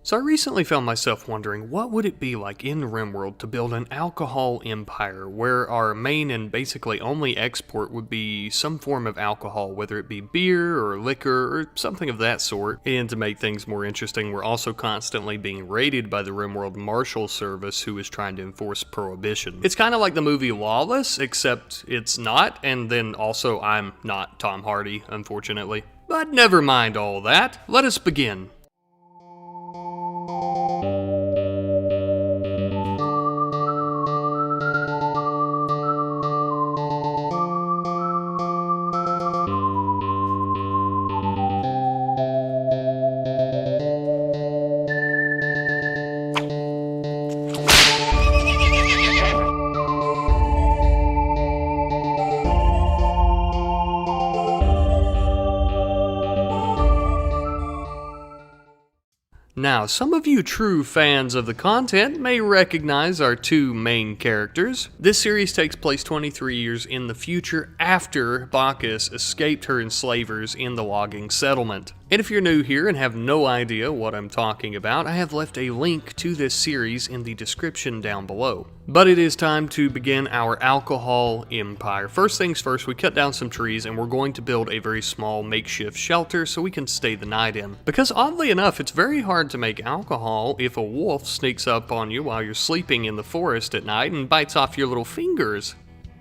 So I recently found myself wondering, what would it be like in RimWorld to build an alcohol empire where our main and basically only export would be some form of alcohol, whether it be beer or liquor or something of that sort. And to make things more interesting, we're also constantly being raided by the RimWorld Marshal Service, who is trying to enforce prohibition. It's kind of like the movie Lawless, except it's not, and then also I'm not Tom Hardy, unfortunately. But never mind all that, let us begin. Now, some of you true fans of the content may recognize our two main characters. This series takes place 23 years in the future after Bacchus escaped her enslavers in the logging settlement. And if you're new here and have no idea what I'm talking about, I have left a link to this series in the description down below. But it is time to begin our alcohol empire. First things first, we cut down some trees and we're going to build a very small makeshift shelter so we can stay the night in. Because oddly enough, it's very hard to make alcohol if a wolf sneaks up on you while you're sleeping in the forest at night and bites off your little fingers.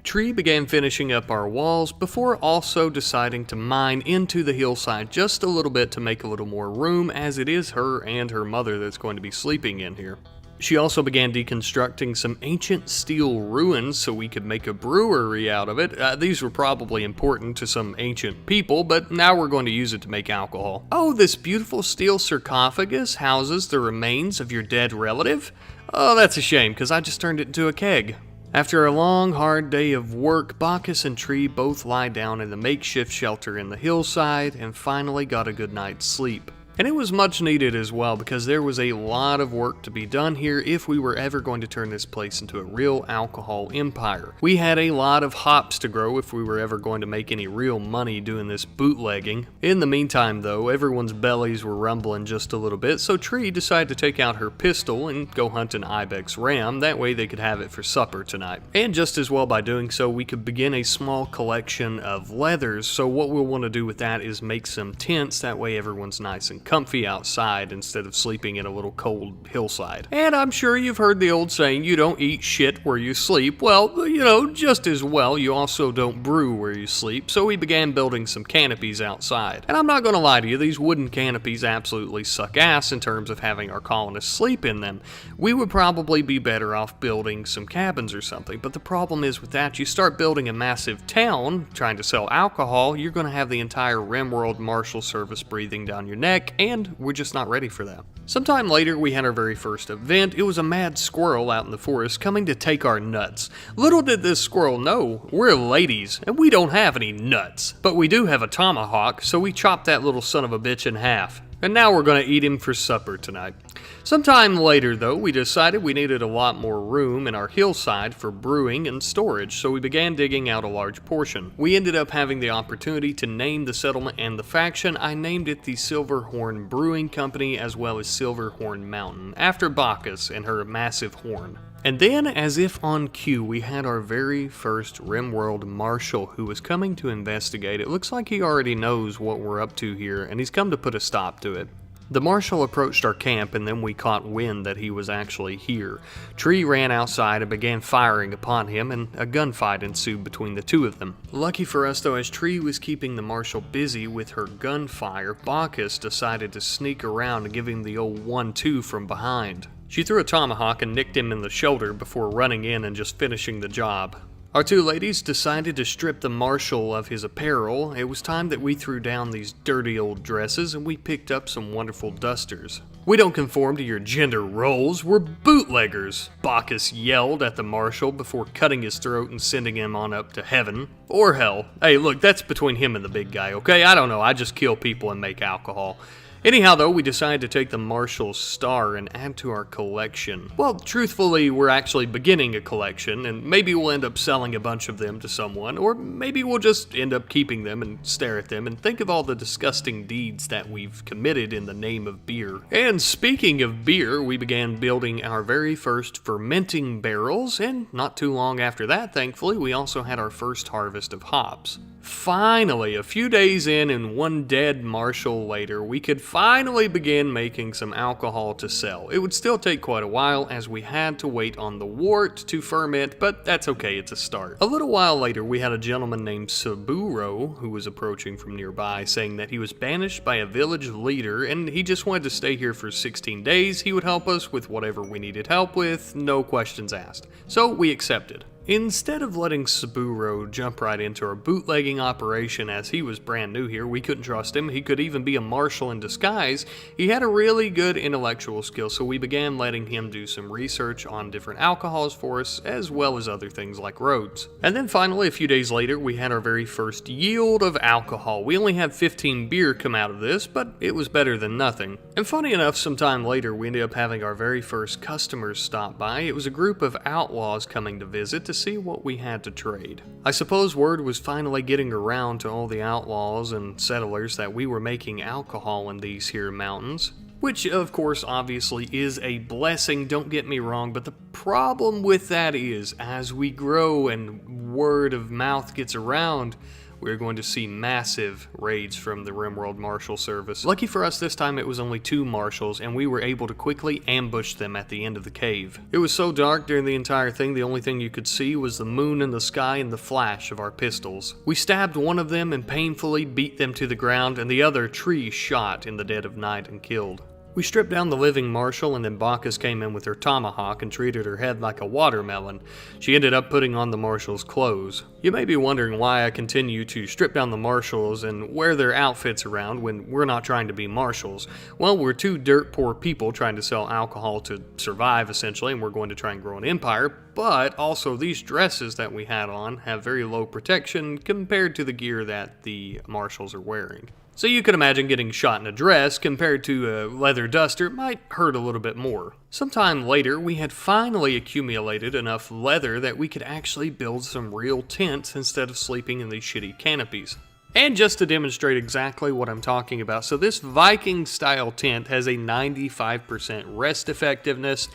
Tree began finishing up our walls before also deciding to mine into the hillside just a little bit to make a little more room, as it is her and her mother that's going to be sleeping in here. She also began deconstructing some ancient steel ruins so we could make a brewery out of it. These were probably important to some ancient people, but now we're going to use it to make alcohol. Oh, this beautiful steel sarcophagus houses the remains of your dead relative? Oh, that's a shame, because I just turned it into a keg. After a long, hard day of work, Bacchus and Tree both lie down in the makeshift shelter in the hillside and finally got a good night's sleep. And it was much needed as well, because there was a lot of work to be done here if we were ever going to turn this place into a real alcohol empire. We had a lot of hops to grow if we were ever going to make any real money doing this bootlegging. In the meantime though, everyone's bellies were rumbling just a little bit, so Tree decided to take out her pistol and go hunt an ibex ram. That way they could have it for supper tonight. And just as well by doing so, we could begin a small collection of leathers. So what we'll want to do with that is make some tents, that way everyone's nice and comfy outside instead of sleeping in a little cold hillside. And I'm sure you've heard the old saying, you don't eat shit where you sleep. Well, you know, just as well, you also don't brew where you sleep, so we began building some canopies outside. And I'm not gonna lie to you, these wooden canopies absolutely suck ass in terms of having our colonists sleep in them. We would probably be better off building some cabins or something, but the problem is with that, you start building a massive town, trying to sell alcohol, you're gonna have the entire RimWorld Marshal Service breathing down your neck, and we're just not ready for that. Sometime later, we had our very first event. It was a mad squirrel out in the forest coming to take our nuts. Little did this squirrel know, we're ladies, and we don't have any nuts. But we do have a tomahawk, so we chopped that little son of a bitch in half. And now we're going to eat him for supper tonight. Sometime later, though, we decided we needed a lot more room in our hillside for brewing and storage, so we began digging out a large portion. We ended up having the opportunity to name the settlement and the faction. I named it the Silverhorn Brewing Company, as well as Silverhorn Mountain, after Bacchus and her massive horn. And then, as if on cue, we had our very first RimWorld Marshal who was coming to investigate. It looks like he already knows what we're up to here, and he's come to put a stop to it. The Marshal approached our camp, and then we caught wind that he was actually here. Tree ran outside and began firing upon him, and a gunfight ensued between the two of them. Lucky for us though, as Tree was keeping the Marshal busy with her gunfire, Bacchus decided to sneak around and give him the old 1-2 from behind. She threw a tomahawk and nicked him in the shoulder before running in and just finishing the job. Our two ladies decided to strip the Marshal of his apparel. It was time that we threw down these dirty old dresses and we picked up some wonderful dusters. We don't conform to your gender roles, we're bootleggers, Bacchus yelled at the Marshal before cutting his throat and sending him on up to heaven. Or hell. Hey, look, that's between him and the big guy, okay? I don't know, I just kill people and make alcohol. Anyhow though, we decided to take the Marshall's Star and add to our collection. Well, truthfully, we're actually beginning a collection, and maybe we'll end up selling a bunch of them to someone, or maybe we'll just end up keeping them and stare at them and think of all the disgusting deeds that we've committed in the name of beer. And speaking of beer, we began building our very first fermenting barrels, and not too long after that, thankfully, we also had our first harvest of hops. Finally, a few days in and one dead Marshall later, we could finally begin making some alcohol to sell. It would still take quite a while as we had to wait on the wort to ferment, but that's okay, it's a start. A little while later, we had a gentleman named Saburo who was approaching from nearby, saying that he was banished by a village leader and he just wanted to stay here for 16 days. He would help us with whatever we needed help with, no questions asked. So we accepted. Instead of letting Saburo jump right into our bootlegging operation as he was brand new here, we couldn't trust him, he could even be a marshal in disguise, he had a really good intellectual skill, so we began letting him do some research on different alcohols for us, as well as other things like roads. And then finally, a few days later, we had our very first yield of alcohol. We only had 15 beer come out of this, but it was better than nothing. And funny enough, sometime later, we ended up having our very first customers stop by. It was a group of outlaws coming to visit to see what we had to trade. I suppose word was finally getting around to all the outlaws and settlers that we were making alcohol in these here mountains. Which, of course, obviously is a blessing, don't get me wrong, but the problem with that is, as we grow and word of mouth gets around, we're going to see massive raids from the RimWorld Marshal Service. Lucky for us this time it was only 2 marshals, and we were able to quickly ambush them at the end of the cave. It was so dark during the entire thing, the only thing you could see was the moon in the sky and the flash of our pistols. We stabbed one of them and painfully beat them to the ground, and the other tree shot in the dead of night and killed. We stripped down the living marshal, and then Bacchus came in with her tomahawk and treated her head like a watermelon. She ended up putting on the marshal's clothes. You may be wondering why I continue to strip down the marshals and wear their outfits around when we're not trying to be marshals. Well, we're 2 dirt poor people trying to sell alcohol to survive, essentially, and we're going to try and grow an empire, but also these dresses that we had on have very low protection compared to the gear that the marshals are wearing. So you could imagine getting shot in a dress compared to a leather duster might hurt a little bit more. Sometime later, we had finally accumulated enough leather that we could actually build some real tents instead of sleeping in these shitty canopies. And just to demonstrate exactly what I'm talking about, so this Viking-style tent has a 95% rest effectiveness,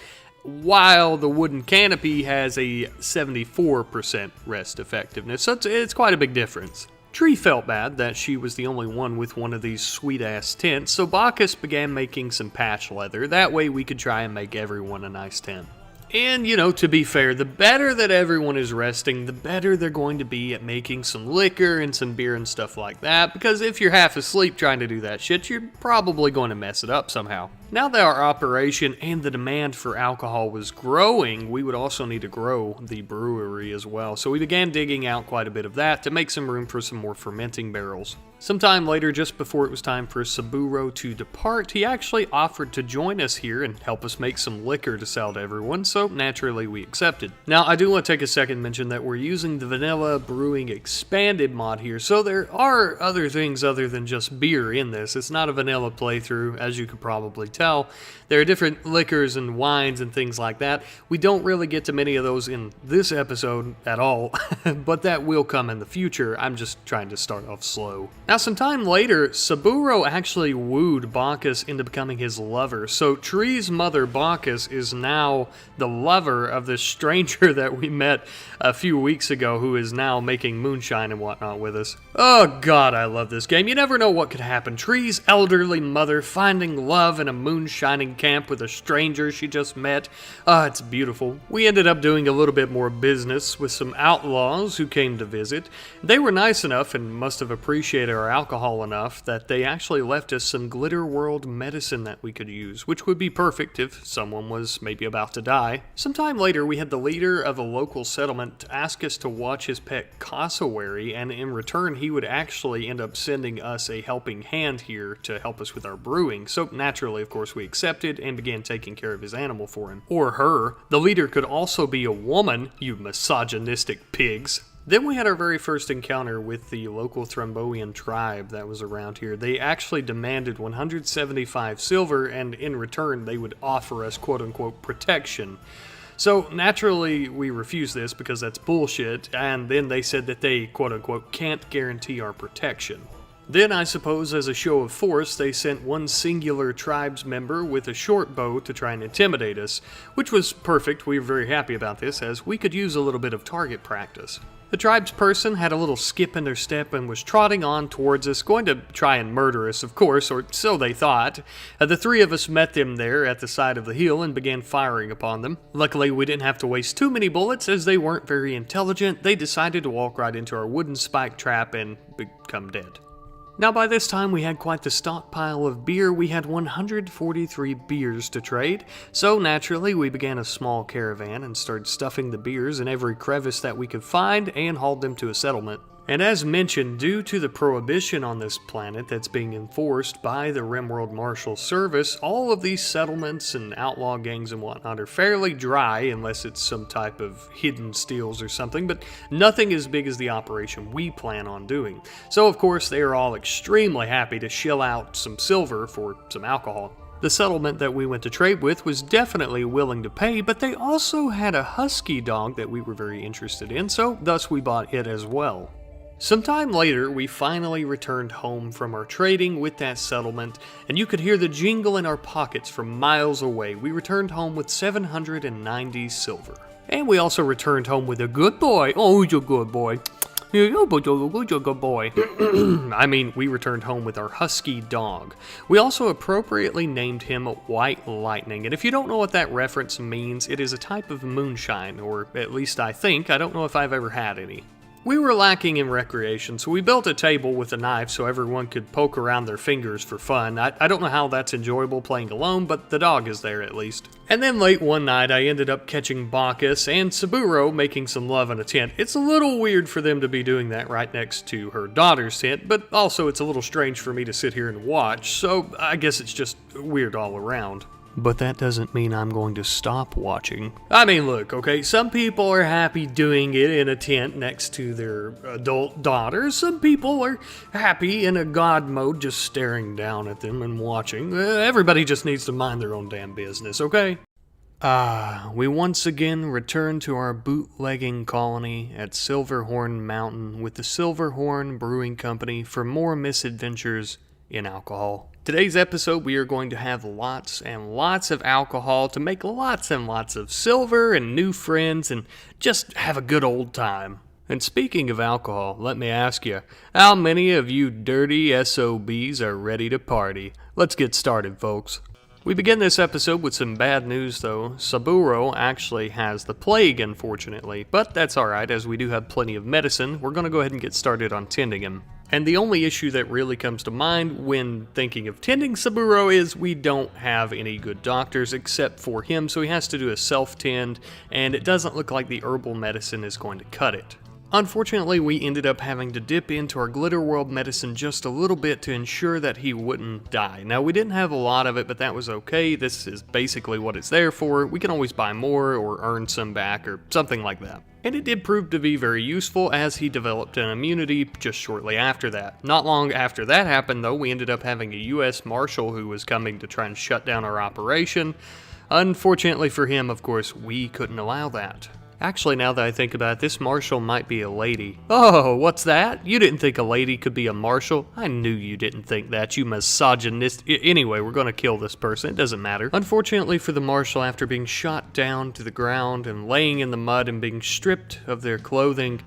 while the wooden canopy has a 74% rest effectiveness, so it's quite a big difference. Tree felt bad that she was the only one with one of these sweet-ass tents, so Bacchus began making some patch leather. That way we could try and make everyone a nice tent. And, you know, to be fair, the better that everyone is resting, the better they're going to be at making some liquor and some beer and stuff like that, because if you're half asleep trying to do that shit, you're probably going to mess it up somehow. Now that our operation and the demand for alcohol was growing, we would also need to grow the brewery as well, so we began digging out quite a bit of that to make some room for some more fermenting barrels. Sometime later, just before it was time for Saburo to depart, he actually offered to join us here and help us make some liquor to sell to everyone, so naturally we accepted. Now, I do want to take a second to mention that we're using the Vanilla Brewing Expanded mod here, so there are other things other than just beer in this. It's not a vanilla playthrough, as you could probably tell. There are different liquors and wines and things like that. We don't really get to many of those in this episode at all, but that will come in the future. I'm just trying to start off slow. Now, sometime later, Saburo actually wooed Bacchus into becoming his lover, so Tree's mother, Bacchus, is now the lover of this stranger that we met a few weeks ago who is now making moonshine and whatnot with us. Oh god, I love this game. You never know what could happen. Tree's elderly mother finding love in a moonshining camp with a stranger she just met. It's beautiful. We ended up doing a little bit more business with some outlaws who came to visit. They were nice enough and must have appreciated our alcohol enough that they actually left us some Glitter World medicine that we could use, which would be perfect if someone was maybe about to die. Sometime later, we had the leader of a local settlement ask us to watch his pet cassowary, and in return, he would actually end up sending us a helping hand here to help us with our brewing. So naturally, of course, we accepted and began taking care of his animal for him. Or her. The leader could also be a woman, you misogynistic pigs. Then we had our very first encounter with the local Thromboian tribe that was around here. They actually demanded 175 silver, and in return they would offer us quote-unquote protection. So naturally we refused this because that's bullshit, and then they said that they quote-unquote can't guarantee our protection. Then, I suppose, as a show of force, they sent one singular tribes member with a short bow to try and intimidate us, which was perfect. We were very happy about this, as we could use a little bit of target practice. The tribes person had a little skip in their step and was trotting on towards us, going to try and murder us, of course, or so they thought. The three of us met them there at the side of the hill and began firing upon them. Luckily, we didn't have to waste too many bullets, as they weren't very intelligent. They decided to walk right into our wooden spike trap and become dead. Now by this time we had quite the stockpile of beer. We had 143 beers to trade, so naturally we began a small caravan and started stuffing the beers in every crevice that we could find and hauled them to a settlement. And as mentioned, due to the prohibition on this planet that's being enforced by the RimWorld Marshal Service, all of these settlements and outlaw gangs and whatnot are fairly dry unless it's some type of hidden steals or something, but nothing as big as the operation we plan on doing. So of course they are all extremely happy to shell out some silver for some alcohol. The settlement that we went to trade with was definitely willing to pay, but they also had a husky dog that we were very interested in, so thus we bought it as well. Sometime later, we finally returned home from our trading with that settlement, and you could hear the jingle in our pockets from miles away. We returned home with 790 silver. And we also returned home with a good boy. Oh, he's a good boy. He's a good boy. I mean, we returned home with our husky dog. We also appropriately named him White Lightning, and if you don't know what that reference means, it is a type of moonshine, or at least I think. I don't know if I've ever had any. We were lacking in recreation, so we built a table with a knife so everyone could poke around their fingers for fun. I don't know how that's enjoyable playing alone, but the dog is there at least. And then late one night, I ended up catching Bacchus and Saburo making some love in a tent. It's a little weird for them to be doing that right next to her daughter's tent, but also it's a little strange for me to sit here and watch, so I guess it's just weird all around. But that doesn't mean I'm going to stop watching. I mean, look, okay, some people are happy doing it in a tent next to their adult daughters. Some people are happy in a god mode just staring down at them and watching. Everybody just needs to mind their own damn business, okay? We once again return to our bootlegging colony at Silverhorn Mountain with the Silverhorn Brewing Company for more misadventures in alcohol. Today's episode, we are going to have lots and lots of alcohol to make lots and lots of silver and new friends and just have a good old time. And speaking of alcohol, let me ask you, how many of you dirty SOBs are ready to party? Let's get started, folks. We begin this episode with some bad news though. Saburo actually has the plague, unfortunately, but that's alright as we do have plenty of medicine. We're going to go ahead and get started on tending him. And the only issue that really comes to mind when thinking of tending Saburo is we don't have any good doctors except for him, so he has to do a self-tend, and it doesn't look like the herbal medicine is going to cut it. Unfortunately, we ended up having to dip into our Glitter World medicine just a little bit to ensure that he wouldn't die. Now, we didn't have a lot of it, but that was okay. This is basically what it's there for. We can always buy more or earn some back or something like that. And it did prove to be very useful as he developed an immunity just shortly after that. Not long after that happened, though, we ended up having a U.S. Marshal who was coming to try and shut down our operation. Unfortunately for him, of course, we couldn't allow that. Actually, now that I think about it, this marshal might be a lady. Oh, what's that? You didn't think a lady could be a marshal? I knew you didn't think that, you misogynist. Anyway, we're gonna kill this person. It doesn't matter. Unfortunately for the marshal, after being shot down to the ground and laying in the mud and being stripped of their clothing,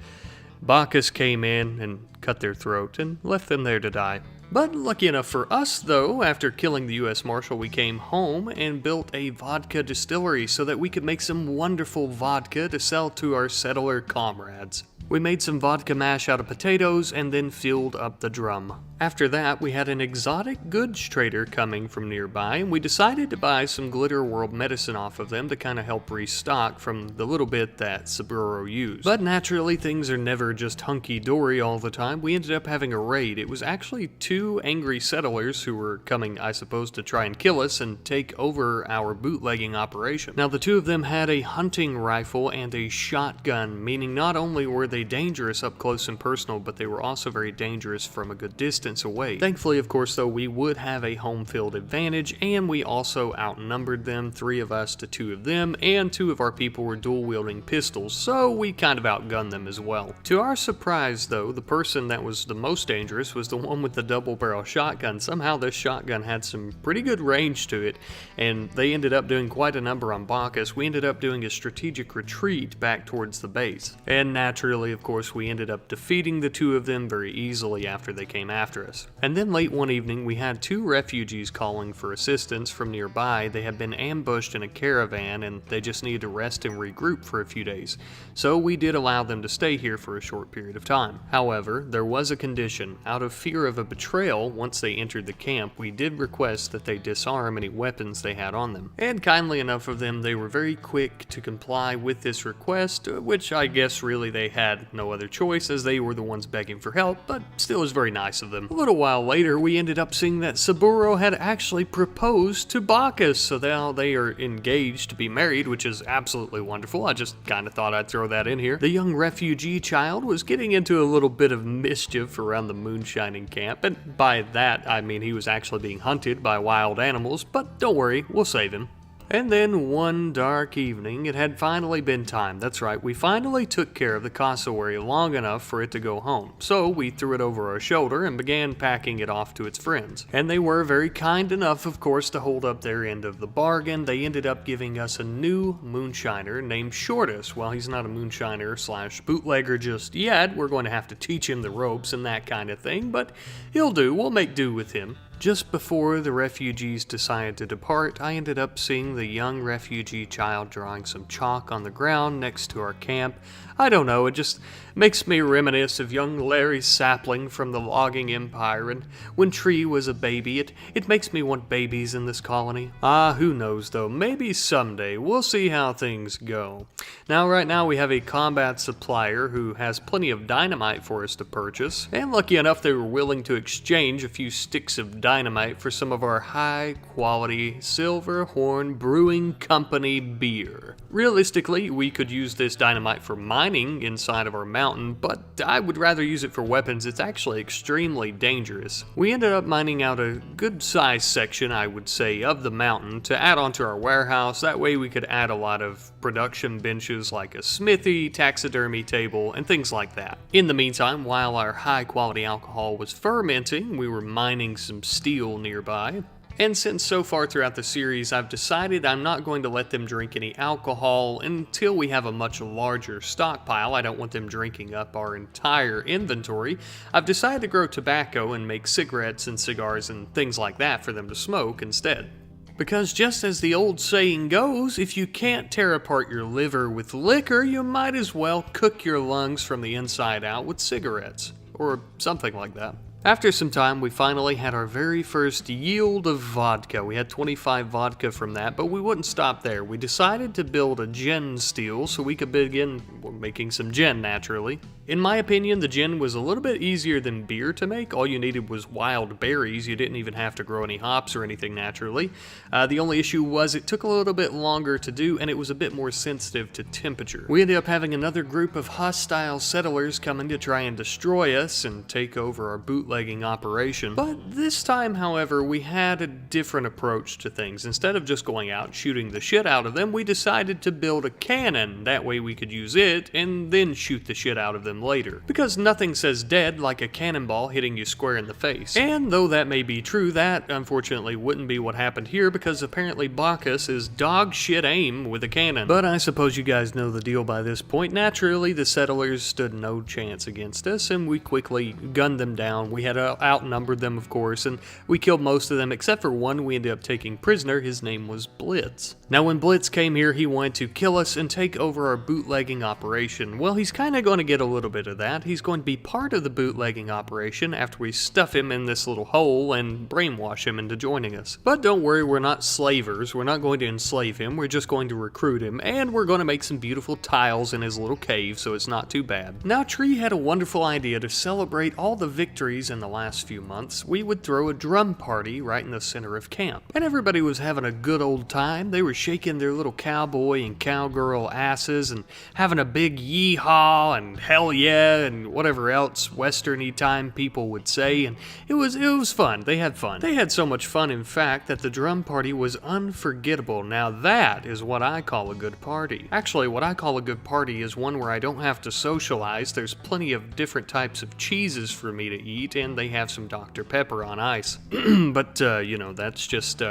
Bacchus came in and cut their throat and left them there to die. But lucky enough for us, though, after killing the U.S. Marshal, we came home and built a vodka distillery so that we could make some wonderful vodka to sell to our settler comrades. We made some vodka mash out of potatoes and then filled up the drum. After that, we had an exotic goods trader coming from nearby, and we decided to buy some Glitter World medicine off of them to kind of help restock from the little bit that Saburo used. But naturally, things are never just hunky-dory all the time. We ended up having a raid. It was actually 2 angry settlers who were coming, I suppose, to try and kill us and take over our bootlegging operation. Now, the 2 of them had a hunting rifle and a shotgun, meaning not only were they dangerous up close and personal, but they were also very dangerous from a good distance away. Thankfully, of course, though, we would have a home field advantage, and we also outnumbered them, 3 of us to 2 of them, and 2 of our people were dual-wielding pistols, so we kind of outgunned them as well. To our surprise, though, the person that was the most dangerous was the one with the double-barrel shotgun. Somehow this shotgun had some pretty good range to it, and they ended up doing quite a number on Bacchus. We ended up doing a strategic retreat back towards the base, and naturally, of course, we ended up defeating the 2 of them very easily after they came after us. And then late one evening, we had 2 refugees calling for assistance from nearby. They had been ambushed in a caravan, and they just needed to rest and regroup for a few days. So we did allow them to stay here for a short period of time. However, there was a condition. Out of fear of a betrayal, once they entered the camp, we did request that they disarm any weapons they had on them. And kindly enough of them, they were very quick to comply with this request, which I guess really they had no other choice as they were the ones begging for help, but still was very nice of them. A little while later, we ended up seeing that Saburo had actually proposed to Bacchus, so now they are engaged to be married, which is absolutely wonderful. I just kind of thought I'd throw that in here. The young refugee child was getting into a little bit of mischief around the moonshining camp, and by that I mean he was actually being hunted by wild animals, but don't worry, we'll save him. And then one dark evening, it had finally been time. That's right, we finally took care of the cassowary long enough for it to go home. So we threw it over our shoulder and began packing it off to its friends. And they were very kind enough, of course, to hold up their end of the bargain. They ended up giving us a new moonshiner named Shortus. While he's not a moonshiner / bootlegger just yet, we're going to have to teach him the ropes and that kind of thing, but he'll do. We'll make do with him. Just before the refugees decided to depart, I ended up seeing the young refugee child drawing some chalk on the ground next to our camp. I don't know, it just makes me reminisce of young Larry Sapling from the logging empire, and when Tree was a baby, it makes me want babies in this colony. Who knows though, maybe someday. We'll see how things go. Now, right now we have a combat supplier who has plenty of dynamite for us to purchase, and lucky enough they were willing to exchange a few sticks of dynamite for some of our high-quality Silverhorn Brewing Company beer. Realistically, we could use this dynamite for mining inside of our mountain, but I would rather use it for weapons. It's actually extremely dangerous. We ended up mining out a good-sized section, I would say, of the mountain to add onto our warehouse. That way we could add a lot of production benches like a smithy, taxidermy table, and things like that. In the meantime, while our high-quality alcohol was fermenting, we were mining some steel nearby. And since so far throughout the series I've decided I'm not going to let them drink any alcohol until we have a much larger stockpile. I don't want them drinking up our entire inventory. I've decided to grow tobacco and make cigarettes and cigars and things like that for them to smoke instead. Because just as the old saying goes, if you can't tear apart your liver with liquor, you might as well cook your lungs from the inside out with cigarettes. Or something like that. After some time, we finally had our very first yield of vodka. We had 25 vodka from that, but we wouldn't stop there. We decided to build a gin still so we could begin making some gin naturally. In my opinion, the gin was a little bit easier than beer to make. All you needed was wild berries. You didn't even have to grow any hops or anything naturally. The only issue was it took a little bit longer to do, and it was a bit more sensitive to temperature. We ended up having another group of hostile settlers coming to try and destroy us and take over our bootlegging operation. But this time, however, we had a different approach to things. Instead of just going out and shooting the shit out of them, we decided to build a cannon. That way we could use it and then shoot the shit out of them later. Because nothing says dead like a cannonball hitting you square in the face. And though that may be true, that unfortunately wouldn't be what happened here, because apparently Bacchus is dog shit aim with a cannon. But I suppose you guys know the deal by this point. Naturally, the settlers stood no chance against us, and we quickly gunned them down. We had outnumbered them, of course, and we killed most of them except for one we ended up taking prisoner. His name was Blitz. Now when Blitz came here, he wanted to kill us and take over our bootlegging operation. Well, he's kind of going to get a little little bit of that. He's going to be part of the bootlegging operation after we stuff him in this little hole and brainwash him into joining us. But don't worry, we're not slavers. We're not going to enslave him. We're just going to recruit him, and we're going to make some beautiful tiles in his little cave, so it's not too bad. Now, Tree had a wonderful idea to celebrate all the victories in the last few months. We would throw a drum party right in the center of camp, and everybody was having a good old time. They were shaking their little cowboy and cowgirl asses and having a big yee-haw and hell yeah and whatever else western-y time people would say, and it was fun. They had fun. They had so much fun, in fact, that the drum party was unforgettable. Now that is what I call a good party. Actually, what I call a good party is one where I don't have to socialize. There's plenty of different types of cheeses for me to eat, and they have some Dr. Pepper on ice. But, that's just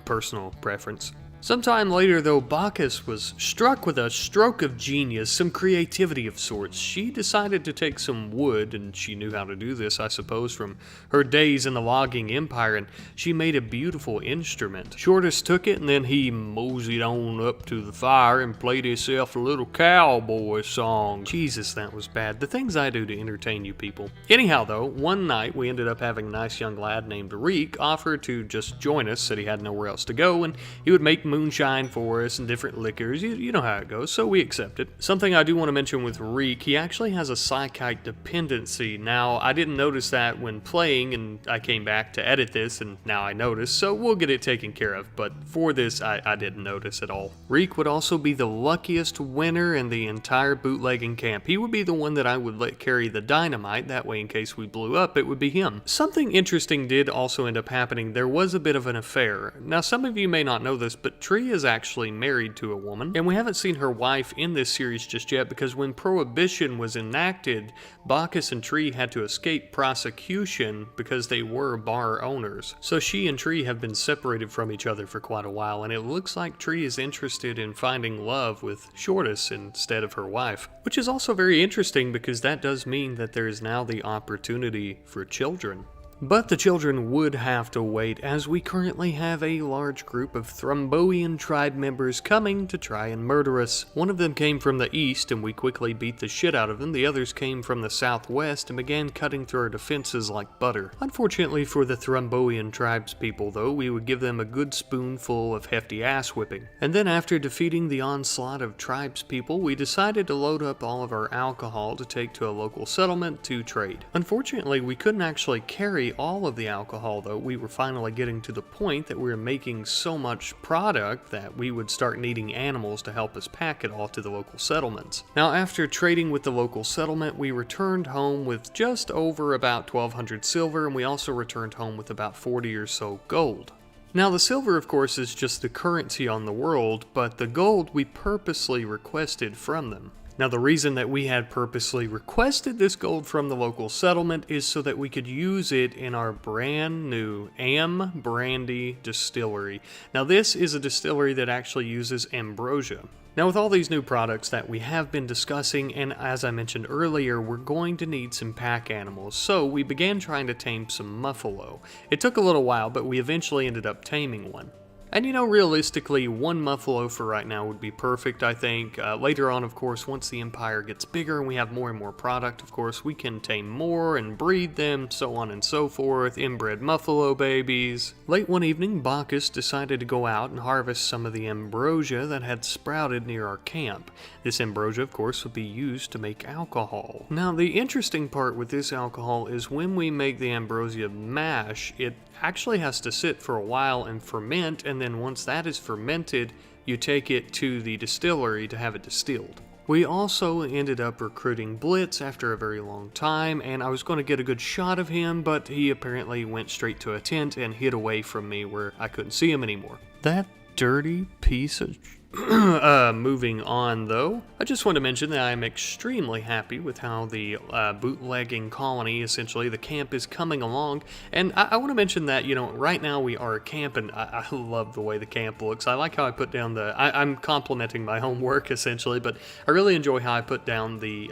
personal preference. Sometime later, though, Bacchus was struck with a stroke of genius, some creativity of sorts. She decided to take some wood, and she knew how to do this, I suppose, from her days in the logging empire, and she made a beautiful instrument. Shortus took it, and then he moseyed on up to the fire and played himself a little cowboy song. Jesus, that was bad. The things I do to entertain you people. Anyhow, though, one night we ended up having a nice young lad named Reek offer to just join us, said he had nowhere else to go, and he would make moonshine for us and different liquors. You know how it goes, so we accepted. Something I do want to mention with Reek, he actually has a psychite dependency. Now, I didn't notice that when playing, and I came back to edit this, and now I noticed, so we'll get it taken care of, but for this, I didn't notice at all. Reek would also be the luckiest winner in the entire bootlegging camp. He would be the one that I would let carry the dynamite, that way in case we blew up, it would be him. Something interesting did also end up happening. There was a bit of an affair. Now, some of you may not know this, but Tree is actually married to a woman, and we haven't seen her wife in this series just yet because when Prohibition was enacted, Bacchus and Tree had to escape prosecution because they were bar owners. So she and Tree have been separated from each other for quite a while, and it looks like Tree is interested in finding love with Shortus instead of her wife, which is also very interesting because that does mean that there is now the opportunity for children. But the children would have to wait, as we currently have a large group of Thromboian tribe members coming to try and murder us. One of them came from the east, and we quickly beat the shit out of them. The others came from the southwest and began cutting through our defenses like butter. Unfortunately for the Thromboian tribespeople, though, we would give them a good spoonful of hefty ass-whipping. And then after defeating the onslaught of tribespeople, we decided to load up all of our alcohol to take to a local settlement to trade. Unfortunately, we couldn't actually carry all of the alcohol, though. We were finally getting to the point that we were making so much product that we would start needing animals to help us pack it all to the local settlements. Now, after trading with the local settlement, we returned home with just over about 1,200 silver, and we also returned home with about 40 or so gold. Now, the silver, of course, is just the currency on the world, but the gold we purposely requested from them. Now, the reason that we had purposely requested this gold from the local settlement is so that we could use it in our brand new Am Brandy distillery. Now, this is a distillery that actually uses ambrosia. Now, with all these new products that we have been discussing, and as I mentioned earlier, we're going to need some pack animals, so we began trying to tame some muffalo. It took a little while, but we eventually ended up taming one. And realistically, one muffalo for right now would be perfect, I think. Later on, of course, once the empire gets bigger and we have more and more product, of course, we can tame more and breed them, so on and so forth, inbred muffalo babies. Late one evening, Bacchus decided to go out and harvest some of the ambrosia that had sprouted near our camp. This ambrosia, of course, would be used to make alcohol. Now, the interesting part with this alcohol is when we make the ambrosia mash, it actually has to sit for a while and ferment, and then once that is fermented, you take it to the distillery to have it distilled. We also ended up recruiting Blitz after a very long time, and I was going to get a good shot of him, but he apparently went straight to a tent and hid away from me where I couldn't see him anymore. That dirty piece of... Moving on, though, I just want to mention that I am extremely happy with how the bootlegging colony, essentially the camp, is coming along. And I want to mention that, right now we are a camp, and I love the way the camp looks. I like how I put down I'm complimenting my homework, essentially, but I really enjoy how I put down the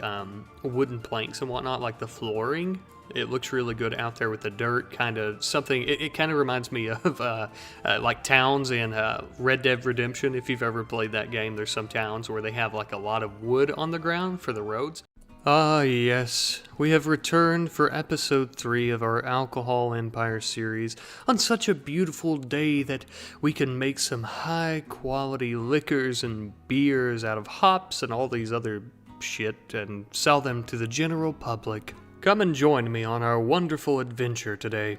wooden planks and whatnot, like the flooring. It looks really good out there with the dirt, kind of something. It kind of reminds me of like towns in Red Dead Redemption. If you've ever played that game, there's some towns where they have like a lot of wood on the ground for the roads. Ah, yes. We have returned for episode 3 of our Alcohol Empire series on such a beautiful day that we can make some high-quality liquors and beers out of hops and all these other shit and sell them to the general public. Come and join me on our wonderful adventure today.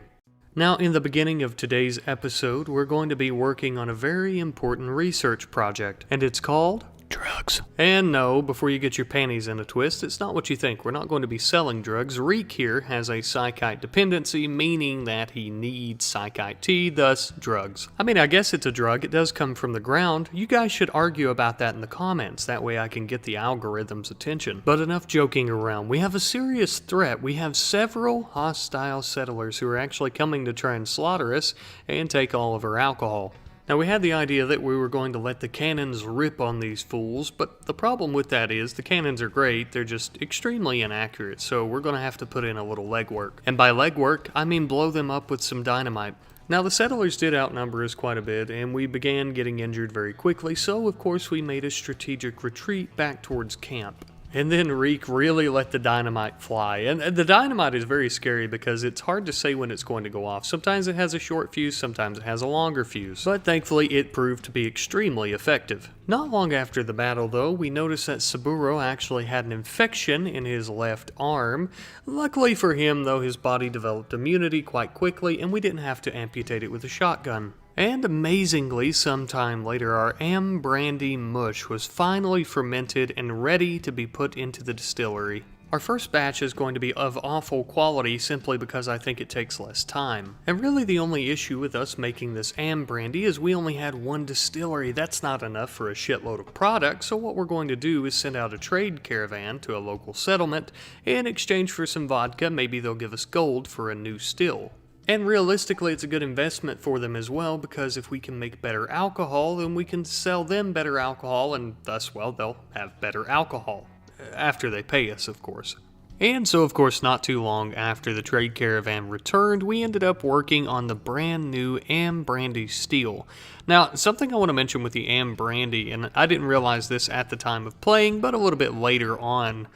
Now, in the beginning of today's episode, we're going to be working on a very important research project, and it's called drugs. And no, before you get your panties in a twist, it's not what you think. We're not going to be selling drugs. Reek here has a psychite dependency, meaning that he needs psychite tea, thus drugs. I mean, I guess it's a drug. It does come from the ground. You guys should argue about that in the comments. That way I can get the algorithm's attention. But enough joking around. We have a serious threat. We have several hostile settlers who are actually coming to try and slaughter us and take all of our alcohol. Now, we had the idea that we were going to let the cannons rip on these fools, but the problem with that is the cannons are great, they're just extremely inaccurate, so we're going to have to put in a little legwork. And by legwork, I mean blow them up with some dynamite. Now, the settlers did outnumber us quite a bit, and we began getting injured very quickly, so of course we made a strategic retreat back towards camp. And then Reek really let the dynamite fly. And the dynamite is very scary because it's hard to say when it's going to go off. Sometimes it has a short fuse, sometimes it has a longer fuse. But thankfully it proved to be extremely effective. Not long after the battle though, we noticed that Saburo actually had an infection in his left arm. Luckily for him though, his body developed immunity quite quickly and we didn't have to amputate it with a shotgun. And amazingly, sometime later, our brandy mush was finally fermented and ready to be put into the distillery. Our first batch is going to be of awful quality simply because I think it takes less time. And really the only issue with us making this brandy is we only had one distillery. That's not enough for a shitload of product, so what we're going to do is send out a trade caravan to a local settlement. In exchange for some vodka, maybe they'll give us gold for a new still. And realistically, it's a good investment for them as well, because if we can make better alcohol, then we can sell them better alcohol, and thus, well, they'll have better alcohol. After they pay us, of course. And so, of course, not too long after the trade caravan returned, we ended up working on the brand new brandy steel. Now, something I want to mention with the brandy, and I didn't realize this at the time of playing, but a little bit later on,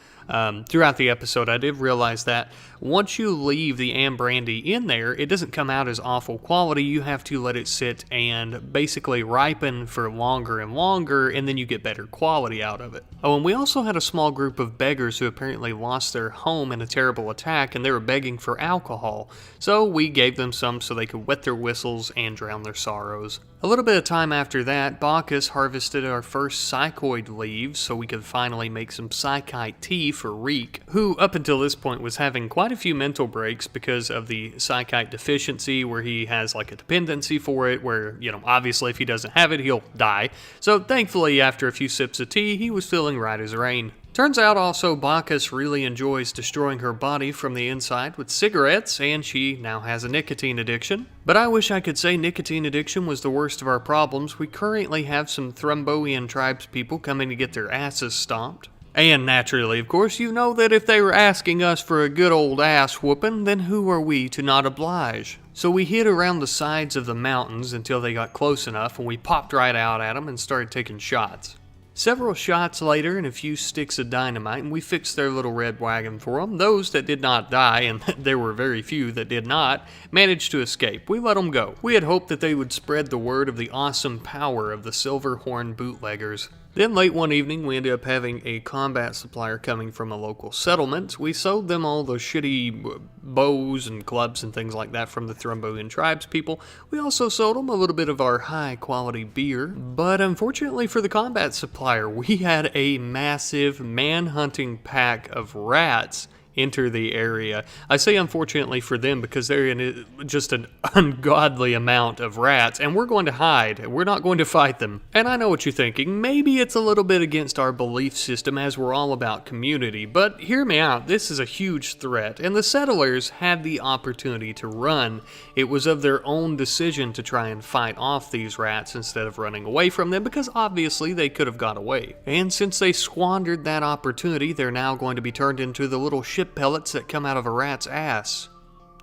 throughout the episode, I did realize that once you leave the brandy in there, it doesn't come out as awful quality. You have to let it sit and basically ripen for longer and longer, and then you get better quality out of it. Oh, and we also had a small group of beggars who apparently lost their home in a terrible attack, and they were begging for alcohol. So we gave them some so they could wet their whistles and drown their sorrows. A little bit of time after that, Bacchus harvested our first psychoid leaves so we could finally make some psychite tea for Reek, who up until this point was having quite a few mental breaks because of the psychite deficiency, where he has like a dependency for it, where, you know, obviously if he doesn't have it, he'll die. So thankfully, after a few sips of tea, he was feeling right as rain. Turns out also Bacchus really enjoys destroying her body from the inside with cigarettes, and she now has a nicotine addiction. But I wish I could say nicotine addiction was the worst of our problems. We currently have some Thromboian tribespeople coming to get their asses stomped. And naturally, of course, you know that if they were asking us for a good old ass whooping, then who are we to not oblige? So we hid around the sides of the mountains until they got close enough, and we popped right out at them and started taking shots. Several shots later and a few sticks of dynamite, and we fixed their little red wagon for them. Those that did not die, and there were very few that did not, managed to escape. We let them go. We had hoped that they would spread the word of the awesome power of the Silver Horn bootleggers. Then late one evening, we ended up having a combat supplier coming from a local settlement. We sold them all those shitty bows and clubs and things like that from the Thromboian tribes people. We also sold them a little bit of our high-quality beer. But unfortunately for the combat supplier, we had a massive man-hunting pack of rats enter the area. I say unfortunately for them because they're in just an ungodly amount of rats, and we're going to hide. We're not going to fight them. And I know what you're thinking. Maybe it's a little bit against our belief system, as we're all about community, but hear me out. This is a huge threat, and the settlers had the opportunity to run. It was of their own decision to try and fight off these rats instead of running away from them, because obviously they could have got away. And since they squandered that opportunity, they're now going to be turned into the little ship pellets that come out of a rat's ass.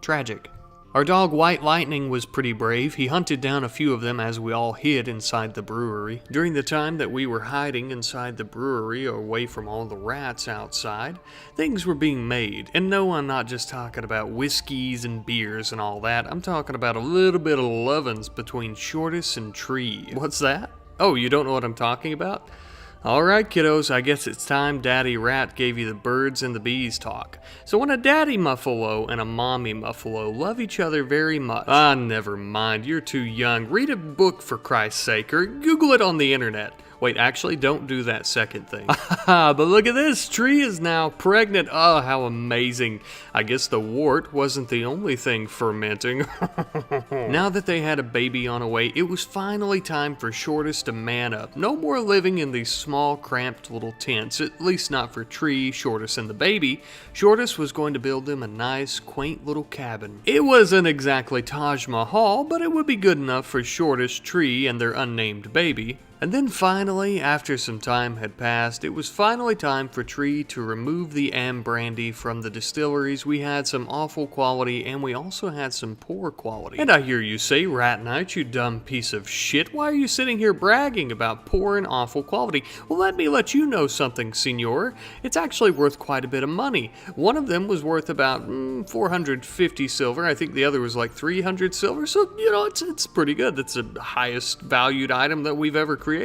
Tragic. Our dog White Lightning was pretty brave. He hunted down a few of them as we all hid inside the brewery. During the time that we were hiding inside the brewery away from all the rats outside, things were being made. And no, I'm not just talking about whiskeys and beers and all that. I'm talking about a little bit of lovin's between Shortus and Tree. What's that? Oh, you don't know what I'm talking about? Alright kiddos, I guess it's time Daddy Rat gave you the birds and the bees talk. So when a daddy muffalo and a mommy muffalo love each other very much... never mind, you're too young. Read a book for Christ's sake, or Google it on the internet. Wait, actually, don't do that second thing. But look at this, Tree is now pregnant. Oh, how amazing. I guess the wart wasn't the only thing fermenting. Now that they had a baby on the way, it was finally time for Shortus to man up. No more living in these small, cramped little tents, at least not for Tree, Shortus, and the baby. Shortus was going to build them a nice, quaint little cabin. It wasn't exactly Taj Mahal, but it would be good enough for Shortus, Tree, and their unnamed baby. And then finally, after some time had passed, it was finally time for Tree to remove the brandy from the distilleries. We had some awful quality, and we also had some poor quality. And I hear you say, Rat Knight, you dumb piece of shit, why are you sitting here bragging about poor and awful quality? Well, let me let you know something, senor. It's actually worth quite a bit of money. One of them was worth about 450 silver. I think the other was like 300 silver, so, you know, it's pretty good. That's the highest valued item that we've ever created.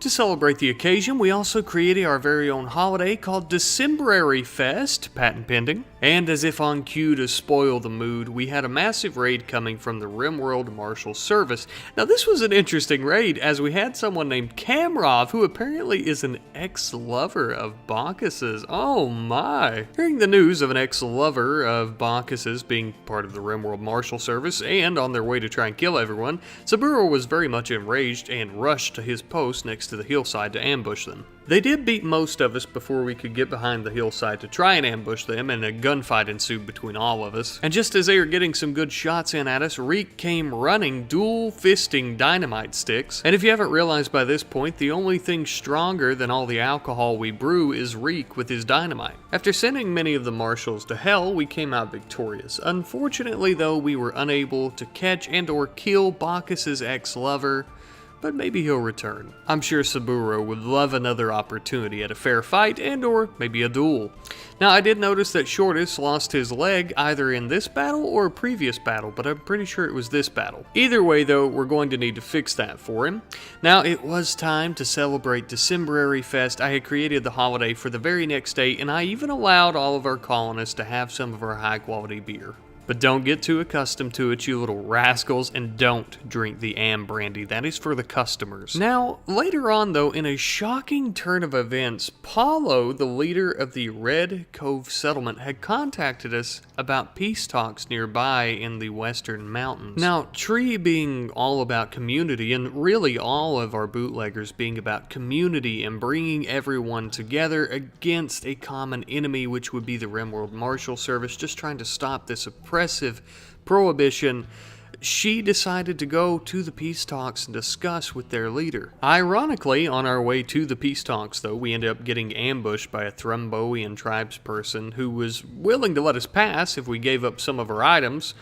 To celebrate the occasion, we also created our very own holiday called Decemberary Fest, patent pending. And as if on cue to spoil the mood, we had a massive raid coming from the RimWorld Marshal Service. Now this was an interesting raid as we had someone named Kamrov who apparently is an ex-lover of Bacchus's. Oh my! Hearing the news of an ex-lover of Bacchus's being part of the RimWorld Marshal Service and on their way to try and kill everyone, Saburo was very much enraged and rushed to his post next to the hillside to ambush them. They did beat most of us before we could get behind the hillside to try and ambush them, and a gunfight ensued between all of us. And just as they were getting some good shots in at us, Reek came running, dual-fisting dynamite sticks. And if you haven't realized by this point, the only thing stronger than all the alcohol we brew is Reek with his dynamite. After sending many of the marshals to hell, we came out victorious. Unfortunately though, we were unable to catch and or kill Bacchus's ex-lover, but maybe he'll return. I'm sure Saburo would love another opportunity at a fair fight and or maybe a duel. Now I did notice that Shortus lost his leg either in this battle or a previous battle, but I'm pretty sure it was this battle. Either way though, we're going to need to fix that for him. Now it was time to celebrate Decemberary Fest. I had created the holiday for the very next day, and I even allowed all of our colonists to have some of our high quality beer. But don't get too accustomed to it, you little rascals, and don't drink the brandy. That is for the customers. Now, later on though, in a shocking turn of events, Paulo, the leader of the Red Cove settlement, had contacted us about peace talks nearby in the Western Mountains. Now, Tree being all about community, and really all of our bootleggers being about community and bringing everyone together against a common enemy, which would be the RimWorld Marshal Service, just trying to stop this oppressive prohibition, she decided to go to the peace talks and discuss with their leader. Ironically, on our way to the peace talks, though, we ended up getting ambushed by a Thromboian tribesperson who was willing to let us pass if we gave up some of our items.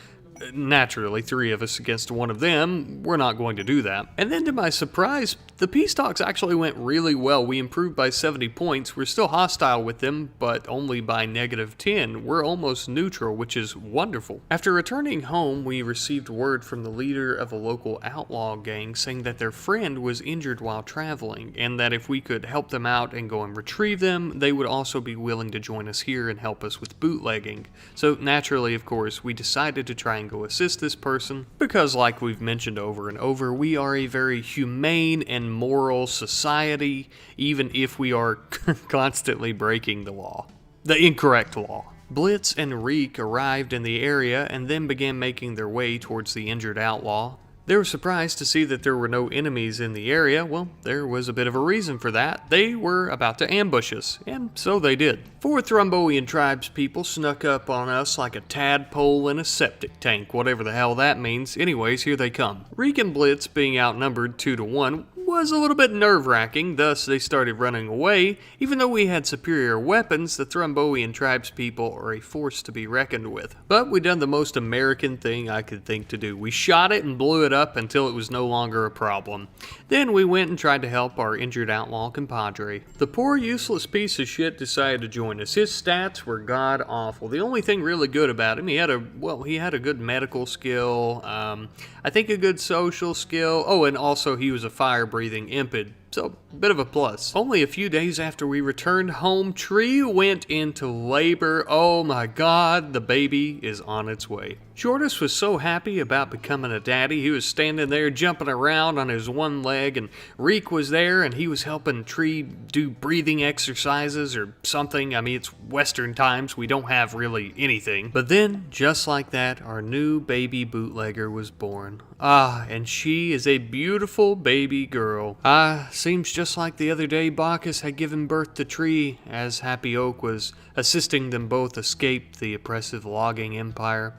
Naturally, 3 of us against one of them, we're not going to do that. And then to my surprise, the peace talks actually went really well. We improved by 70 points. We're still hostile with them, but only by -10. We're almost neutral, which is wonderful. After returning home, we received word from the leader of a local outlaw gang saying that their friend was injured while traveling, and that if we could help them out and go and retrieve them, they would also be willing to join us here and help us with bootlegging. So naturally, of course, we decided to try and go assist this person, because like we've mentioned over and over, we are a very humane and moral society, even if we are constantly breaking the law. The incorrect law. Blitz and Reek arrived in the area and then began making their way towards the injured outlaw. They were surprised to see that there were no enemies in the area. Well, there was a bit of a reason for that. They were about to ambush us, and so they did. 4 Thromboian tribespeople snuck up on us like a tadpole in a septic tank, whatever the hell that means. Anyways, here they come. Reek and Blitz, being outnumbered 2 to 1, was a little bit nerve-wracking, thus they started running away. Even though we had superior weapons, the Thromboian tribespeople are a force to be reckoned with. But we done the most American thing I could think to do. We shot it and blew it up until it was no longer a problem. Then we went and tried to help our injured outlaw compadre. The poor useless piece of shit decided to join us. His stats were god-awful. The only thing really good about him, he had a good medical skill, I think a good social skill. Oh, and also he was a fire-breathing impid. So, bit of a plus. Only a few days after we returned home, Tree went into labor. Oh my god, the baby is on its way. Shortus was so happy about becoming a daddy, he was standing there jumping around on his one leg, and Reek was there and he was helping Tree do breathing exercises or something. I mean, it's Western times, we don't have really anything. But then, just like that, our new baby bootlegger was born. And she is a beautiful baby girl. Seems just like the other day Bacchus had given birth to Tree, as Happy Oak was assisting them both escape the oppressive logging empire.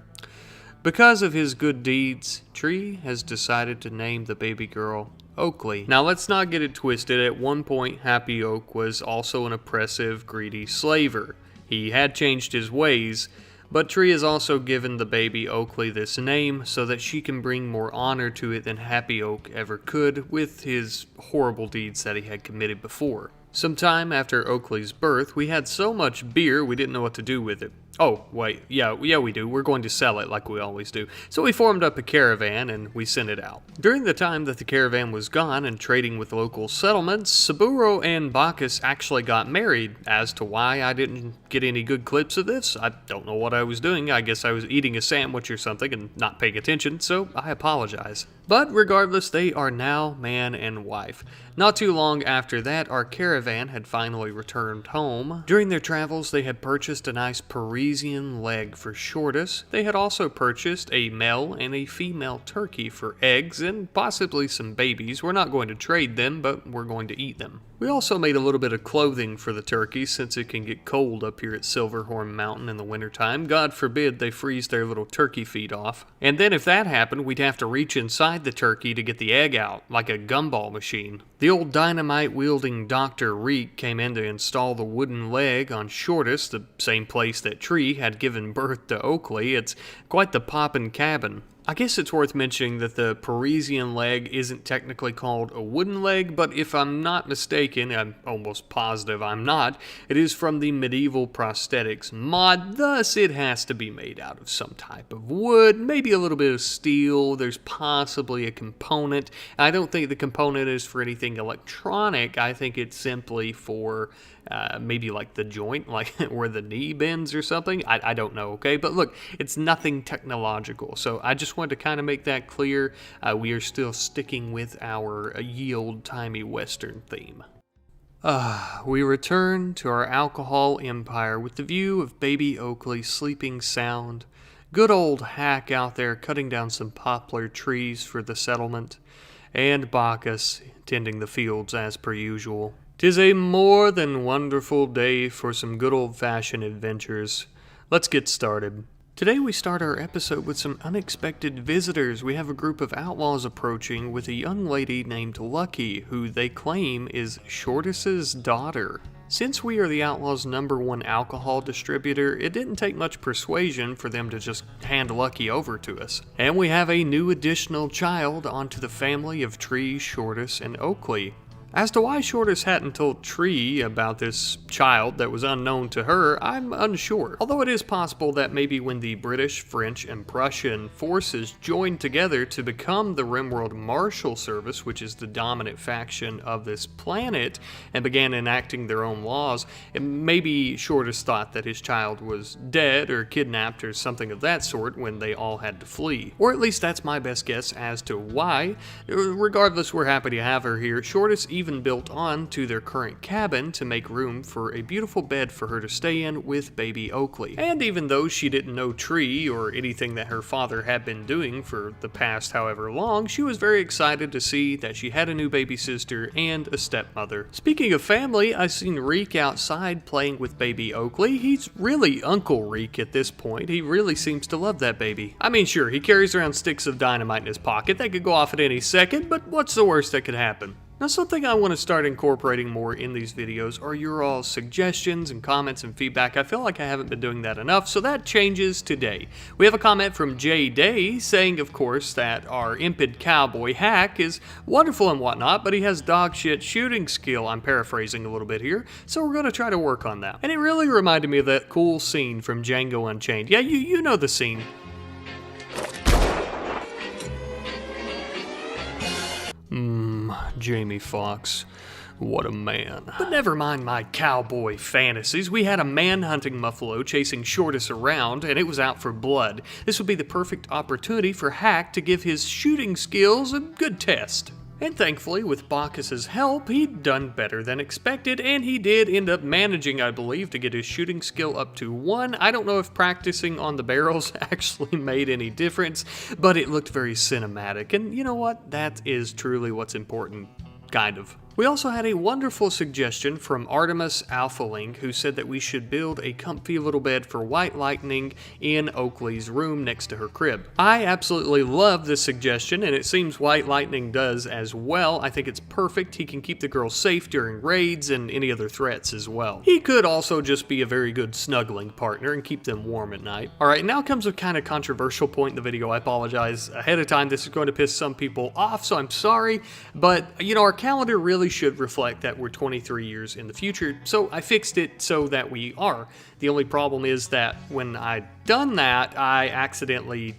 Because of his good deeds, Tree has decided to name the baby girl Oakley. Now let's not get it twisted. At one point, Happy Oak was also an oppressive, greedy slaver. He had changed his ways, but Tree has also given the baby Oakley this name so that she can bring more honor to it than Happy Oak ever could with his horrible deeds that he had committed before. Sometime after Oakley's birth, we had so much beer we didn't know what to do with it. Oh, wait, yeah, we do. We're going to sell it like we always do. So we formed up a caravan and we sent it out. During the time that the caravan was gone and trading with local settlements, Saburo and Bacchus actually got married. As to why I didn't get any good clips of this, I don't know what I was doing. I guess I was eating a sandwich or something and not paying attention, so I apologize. But regardless, they are now man and wife. Not too long after that, our caravan had finally returned home. During their travels, they had purchased a nice Parisian leg for Shortus. They had also purchased a male and a female turkey for eggs and possibly some babies. We're not going to trade them, but we're going to eat them. We also made a little bit of clothing for the turkeys since it can get cold up here at Silverhorn Mountain in the wintertime. God forbid they freeze their little turkey feet off. And then if that happened, we'd have to reach inside the turkey to get the egg out, like a gumball machine. The old dynamite-wielding Dr. Reek came in to install the wooden leg on Shortus, the same place that Tree had given birth to Oakley. It's quite the poppin' cabin. I guess it's worth mentioning that the Parisian leg isn't technically called a wooden leg, but if I'm not mistaken, I'm almost positive I'm not, it is from the medieval prosthetics mod, thus it has to be made out of some type of wood, maybe a little bit of steel. There's possibly a component. I don't think the component is for anything electronic. I think it's simply for maybe like the joint, like where the knee bends or something. I don't know, okay? But look, it's nothing technological. So I just wanted to kind of make that clear. We are still sticking with our ye old-timey Western theme. We return to our alcohol empire with the view of baby Oakley sleeping sound. Good old Hack out there cutting down some poplar trees for the settlement. And Bacchus tending the fields as per usual. 'Tis a more than wonderful day for some good old-fashioned adventures. Let's get started. Today we start our episode with some unexpected visitors. We have a group of outlaws approaching with a young lady named Lucky, who they claim is Shortus's daughter. Since we are the Outlaws' #1 alcohol distributor, it didn't take much persuasion for them to just hand Lucky over to us. And we have a new additional child onto the family of Tree, Shortus, and Oakley. As to why Shortus hadn't told Tree about this child that was unknown to her, I'm unsure. Although it is possible that maybe when the British, French, and Prussian forces joined together to become the RimWorld Marshal Service, which is the dominant faction of this planet, and began enacting their own laws, maybe Shortus thought that his child was dead or kidnapped or something of that sort when they all had to flee. Or at least that's my best guess as to why. Regardless, we're happy to have her here. Shortus even built on to their current cabin to make room for a beautiful bed for her to stay in with baby Oakley. And even though she didn't know Tree or anything that her father had been doing for the past however long, she was very excited to see that she had a new baby sister and a stepmother. Speaking of family, I seen Reek outside playing with baby Oakley. He's really Uncle Reek at this point. He really seems to love that baby. I mean, sure, he carries around sticks of dynamite in his pocket that could go off at any second, but what's the worst that could happen? Now, something I want to start incorporating more in these videos are your all's suggestions and comments and feedback. I feel like I haven't been doing that enough, so that changes today. We have a comment from Jay Day saying, of course, that our impid cowboy hack is wonderful and whatnot, but he has dog shit shooting skill. I'm paraphrasing a little bit here, so we're going to try to work on that. And it really reminded me of that cool scene from Django Unchained. Yeah, you know the scene. Jamie Foxx. What a man. But never mind my cowboy fantasies. We had a man-hunting muffalo chasing Shortus around, and it was out for blood. This would be the perfect opportunity for Hack to give his shooting skills a good test. And thankfully, with Bacchus's help, he'd done better than expected, and he did end up managing, I believe, to get his shooting skill up to 1. I don't know if practicing on the barrels actually made any difference, but it looked very cinematic, and you know what? That is truly what's important, kind of. We also had a wonderful suggestion from Artemis Alphaling, who said that we should build a comfy little bed for White Lightning in Oakley's room next to her crib. I absolutely love this suggestion, and it seems White Lightning does as well. I think it's perfect. He can keep the girls safe during raids and any other threats as well. He could also just be a very good snuggling partner and keep them warm at night. Alright, now comes a kind of controversial point in the video. I apologize ahead of time. This is going to piss some people off, so I'm sorry. But, you know, our calendar really should reflect that we're 23 years in the future, so I fixed it so that we are. The only problem is that when I'd done that, I accidentally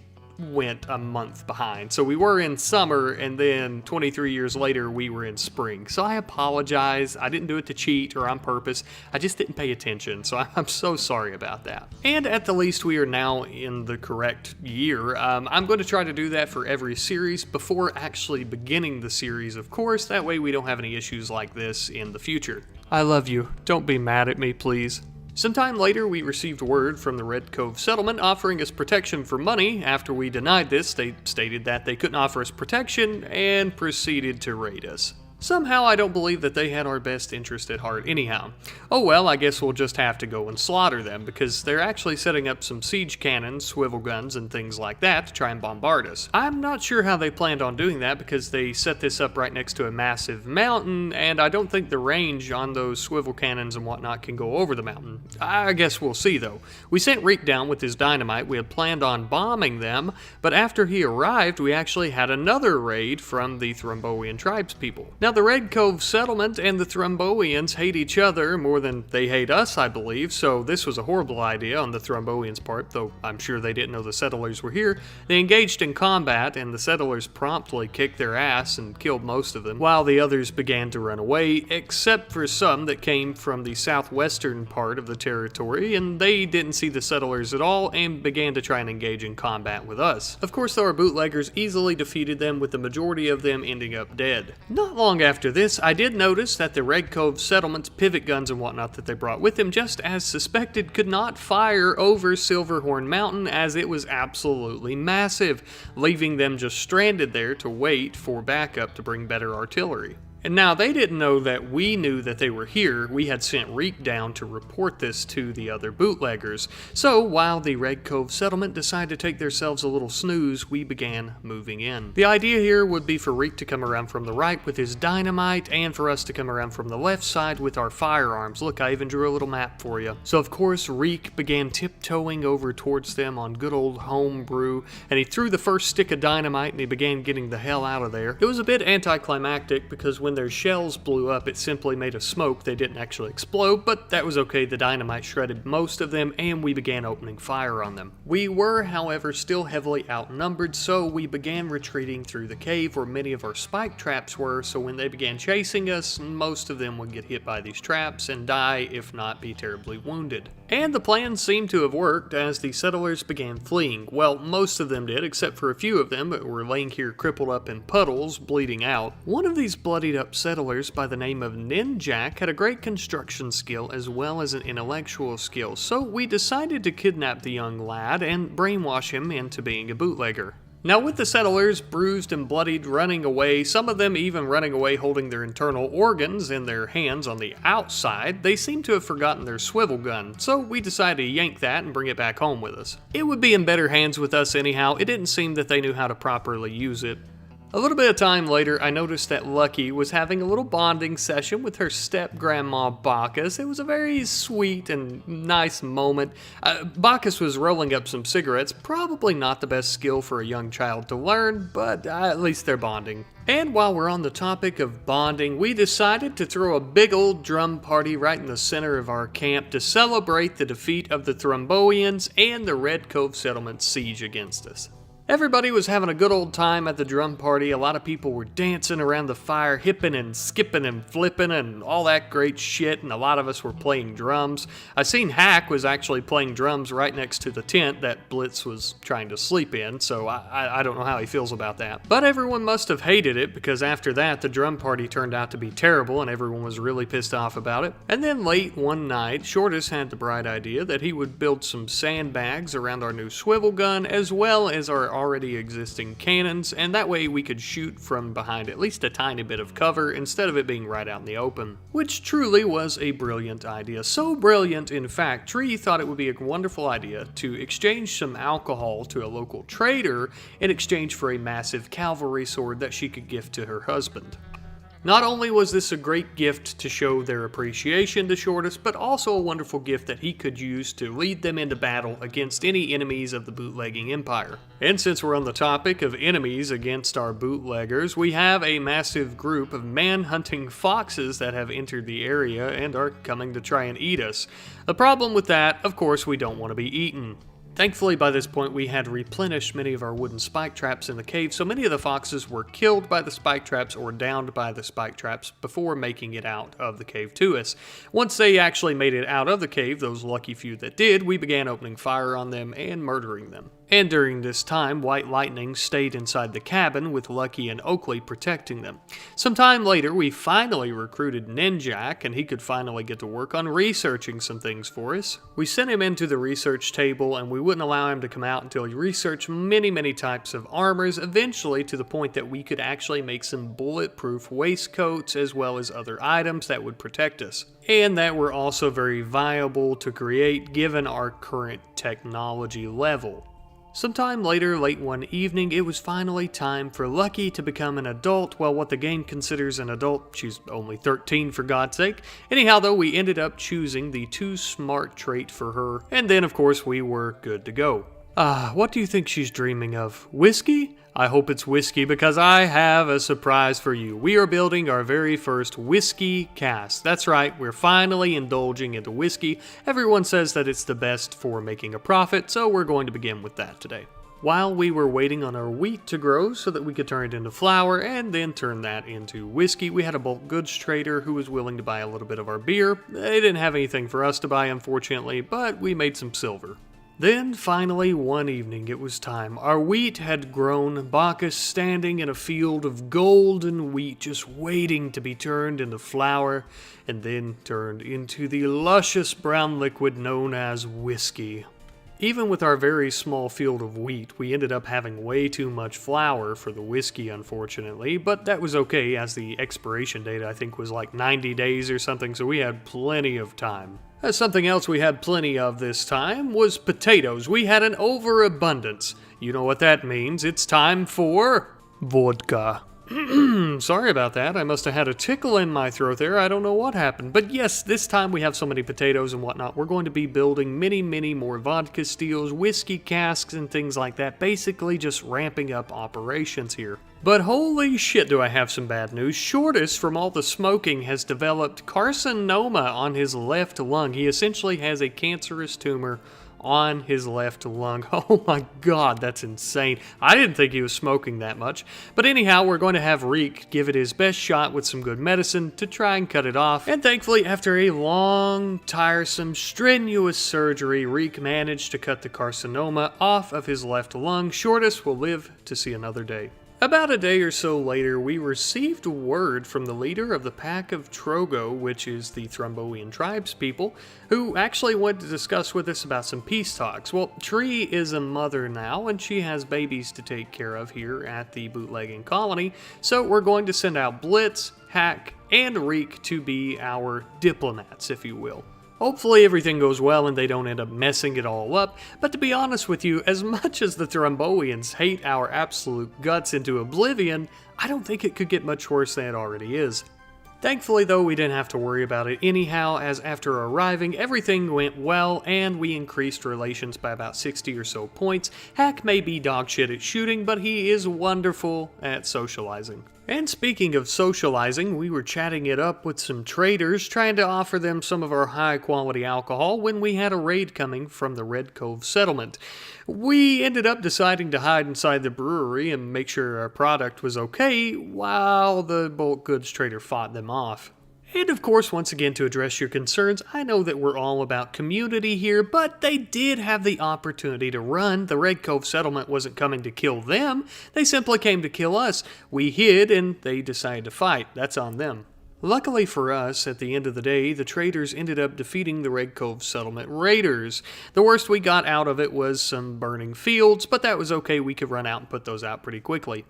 went a month behind. So we were in summer, and then 23 years later we were in spring. So I apologize. I didn't do it to cheat or on purpose. I just didn't pay attention. So I'm so sorry about that. And at the least we are now in the correct year. I'm going to try to do that for every series before actually beginning the series, of course. That way we don't have any issues like this in the future. I love you. Don't be mad at me, please. Sometime later, we received word from the Red Cove settlement offering us protection for money. After we denied this, they stated that they couldn't offer us protection and proceeded to raid us. Somehow, I don't believe that they had our best interest at heart anyhow. Oh well, I guess we'll just have to go and slaughter them, because they're actually setting up some siege cannons, swivel guns, and things like that to try and bombard us. I'm not sure how they planned on doing that, because they set this up right next to a massive mountain, and I don't think the range on those swivel cannons and whatnot can go over the mountain. I guess we'll see, though. We sent Reek down with his dynamite. We had planned on bombing them, but after he arrived, we actually had another raid from the Thromboian tribespeople. Now, the Red Cove settlement and the Thromboians hate each other more than they hate us, I believe, so this was a horrible idea on the Thromboians' part, though I'm sure they didn't know the settlers were here. They engaged in combat, and the settlers promptly kicked their ass and killed most of them, while the others began to run away, except for some that came from the southwestern part of the territory, and they didn't see the settlers at all and began to try and engage in combat with us. Of course, though, our bootleggers easily defeated them, with the majority of them ending up dead. Not long after this, I did notice that the Red Cove settlement's pivot guns and whatnot that they brought with them, just as suspected, could not fire over Silverhorn Mountain, as it was absolutely massive, leaving them just stranded there to wait for backup to bring better artillery. And now they didn't know that we knew that they were here. We had sent Reek down to report this to the other bootleggers. So while the Red Cove settlement decided to take themselves a little snooze, we began moving in. The idea here would be for Reek to come around from the right with his dynamite, and for us to come around from the left side with our firearms. Look, I even drew a little map for you. So of course Reek began tiptoeing over towards them on good old homebrew, and he threw the first stick of dynamite and he began getting the hell out of there. It was a bit anticlimactic, because when their shells blew up, it simply made a smoke. They didn't actually explode, but that was okay. The dynamite shredded most of them, and we began opening fire on them. We were, however, still heavily outnumbered, so we began retreating through the cave where many of our spike traps were, so when they began chasing us, most of them would get hit by these traps and die, if not be terribly wounded. And the plan seemed to have worked, as the settlers began fleeing. Well, most of them did, except for a few of them that were laying here crippled up in puddles, bleeding out. One of these bloodied up settlers by the name of Ninjak had a great construction skill as well as an intellectual skill, so we decided to kidnap the young lad and brainwash him into being a bootlegger. Now, with the settlers bruised and bloodied running away, some of them even running away holding their internal organs in their hands on the outside, they seem to have forgotten their swivel gun, so we decided to yank that and bring it back home with us. It would be in better hands with us anyhow. It didn't seem that they knew how to properly use it. A little bit of time later, I noticed that Lucky was having a little bonding session with her step-grandma Bacchus. It was a very sweet and nice moment. Bacchus was rolling up some cigarettes, probably not the best skill for a young child to learn, but at least they're bonding. And while we're on the topic of bonding, we decided to throw a big old drum party right in the center of our camp to celebrate the defeat of the Thromboians and the Red Cove settlement's siege against us. Everybody was having a good old time at the drum party. A lot of people were dancing around the fire, hipping and skipping and flipping and all that great shit, and a lot of us were playing drums. I seen Hack was actually playing drums right next to the tent that Blitz was trying to sleep in, so I don't know how he feels about that. But everyone must have hated it, because after that, the drum party turned out to be terrible, and everyone was really pissed off about it. And then late one night, Shortus had the bright idea that he would build some sandbags around our new swivel gun, as well as our already existing cannons, and that way we could shoot from behind at least a tiny bit of cover instead of it being right out in the open. Which truly was a brilliant idea. So brilliant, in fact, Tree thought it would be a wonderful idea to exchange some alcohol to a local trader in exchange for a massive cavalry sword that she could gift to her husband. Not only was this a great gift to show their appreciation to Shortus, but also a wonderful gift that he could use to lead them into battle against any enemies of the bootlegging empire. And since we're on the topic of enemies against our bootleggers, we have a massive group of man-hunting foxes that have entered the area and are coming to try and eat us. The problem with that, of course, we don't want to be eaten. Thankfully, by this point, we had replenished many of our wooden spike traps in the cave, so many of the foxes were killed by the spike traps or downed by the spike traps before making it out of the cave to us. Once they actually made it out of the cave, those lucky few that did, we began opening fire on them and murdering them. And during this time, White Lightning stayed inside the cabin with Lucky and Oakley protecting them. Some time later, we finally recruited Ninjak, and he could finally get to work on researching some things for us. We sent him into the research table, and we wouldn't allow him to come out until he researched many types of armors, eventually to the point that we could actually make some bulletproof waistcoats as well as other items that would protect us. And that were also very viable to create given our current technology level. Sometime later, late one evening, it was finally time for Lucky to become an adult. Well, what the game considers an adult, she's only 13 for God's sake. Anyhow, though, we ended up choosing the too smart trait for her, and then, of course, we were good to go. What do you think she's dreaming of? Whiskey? I hope it's whiskey, because I have a surprise for you. We are building our very first whiskey cask. That's right, we're finally indulging into whiskey. Everyone says that it's the best for making a profit, so we're going to begin with that today. While we were waiting on our wheat to grow so that we could turn it into flour and then turn that into whiskey, we had a bulk goods trader who was willing to buy a little bit of our beer. They didn't have anything for us to buy, unfortunately, but we made some silver. Then, finally, one evening, it was time. Our wheat had grown, Bacchus standing in a field of golden wheat, just waiting to be turned into flour, and then turned into the luscious brown liquid known as whiskey. Even with our very small field of wheat, we ended up having way too much flour for the whiskey, unfortunately, but that was okay, as the expiration date, I think, was like 90 days or something, so we had plenty of time. Something else we had plenty of this time was potatoes. We had an overabundance. You know what that means. It's time for vodka. Sorry about that. I must have had a tickle in my throat there. I don't know what happened. But yes, this time we have so many potatoes and whatnot. We're going to be building many more vodka steels, whiskey casks, and things like that. Basically just ramping up operations here. But holy shit, do I have some bad news. Shortus, from all the smoking, has developed carcinoma on his left lung. He essentially has a cancerous tumor on his left lung. Oh my god, that's insane. I didn't think he was smoking that much. But anyhow, we're going to have Reek give it his best shot with some good medicine to try and cut it off. And thankfully, after a long, tiresome, strenuous surgery, Reek managed to cut the carcinoma off of his left lung. Shortus will live to see another day. About a day or so later, we received word from the leader of the Pack of Trogo, which is the Thromboian tribes people, who actually wanted to discuss with us about some peace talks. Well, Tree is a mother now, and she has babies to take care of here at the bootlegging colony, so we're going to send out Blitz, Hack, and Reek to be our diplomats, if you will. Hopefully everything goes well and they don't end up messing it all up, but to be honest with you, as much as the Thromboians hate our absolute guts into oblivion, I don't think it could get much worse than it already is. Thankfully though, we didn't have to worry about it anyhow, as after arriving, everything went well and we increased relations by about 60 or so points. Hack may be dog shit at shooting, but he is wonderful at socializing. And speaking of socializing, we were chatting it up with some traders, trying to offer them some of our high quality alcohol when we had a raid coming from the Red Cove settlement. We ended up deciding to hide inside the brewery and make sure our product was okay while the bulk goods trader fought them off. And of course, once again, to address your concerns, I know that we're all about community here, but they did have the opportunity to run. The Red Cove settlement wasn't coming to kill them, they simply came to kill us. We hid and they decided to fight. That's on them. Luckily for us, at the end of the day, the traders ended up defeating the Red Cove settlement raiders. The worst we got out of it was some burning fields, but that was okay, we could run out and put those out pretty quickly.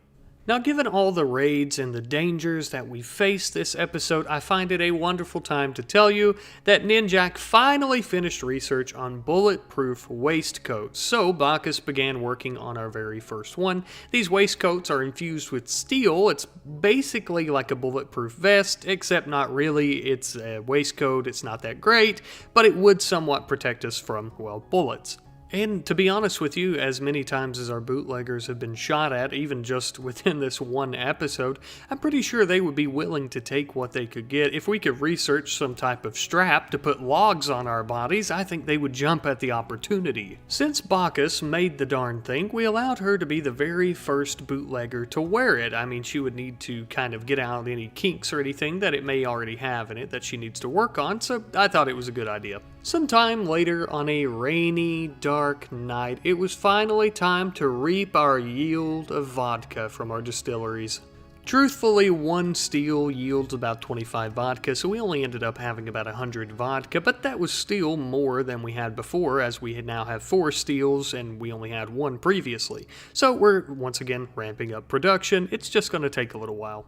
Now, given all the raids and the dangers that we faced this episode, I find it a wonderful time to tell you that Ninjak finally finished research on bulletproof waistcoats. So, Bacchus began working on our very first one. These waistcoats are infused with steel. It's basically like a bulletproof vest, except not really. It's a waistcoat. It's not that great, but it would somewhat protect us from, well, bullets. And to be honest with you, as many times as our bootleggers have been shot at, even just within this one episode, I'm pretty sure they would be willing to take what they could get. If we could research some type of strap to put logs on our bodies, I think they would jump at the opportunity. Since Bacchus made the darn thing, we allowed her to be the very first bootlegger to wear it. I mean, she would need to kind of get out any kinks or anything that it may already have in it that she needs to work on, so I thought it was a good idea. Sometime later on a rainy, dark night, it was finally time to reap our yield of vodka from our distilleries. Truthfully, one still yields about 25 vodka, so we only ended up having about 100 vodka, but that was still more than we had before, as we now have 4 steels and we only had 1 previously. So we're once again ramping up production. It's just going to take a little while.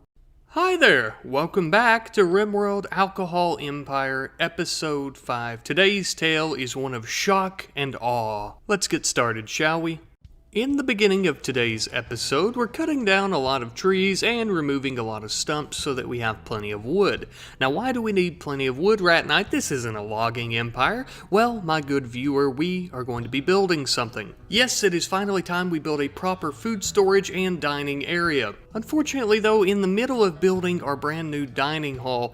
Hi there! Welcome back to RimWorld Alcohol Empire, Episode 5. Today's tale is one of shock and awe. Let's get started, shall we? In the beginning of today's episode, we're cutting down a lot of trees and removing a lot of stumps so that we have plenty of wood. Now, why do we need plenty of wood, Rat Knight? This isn't a logging empire. Well, my good viewer, we are going to be building something. Yes, it is finally time we build a proper food storage and dining area. Unfortunately, though, in the middle of building our brand new dining hall,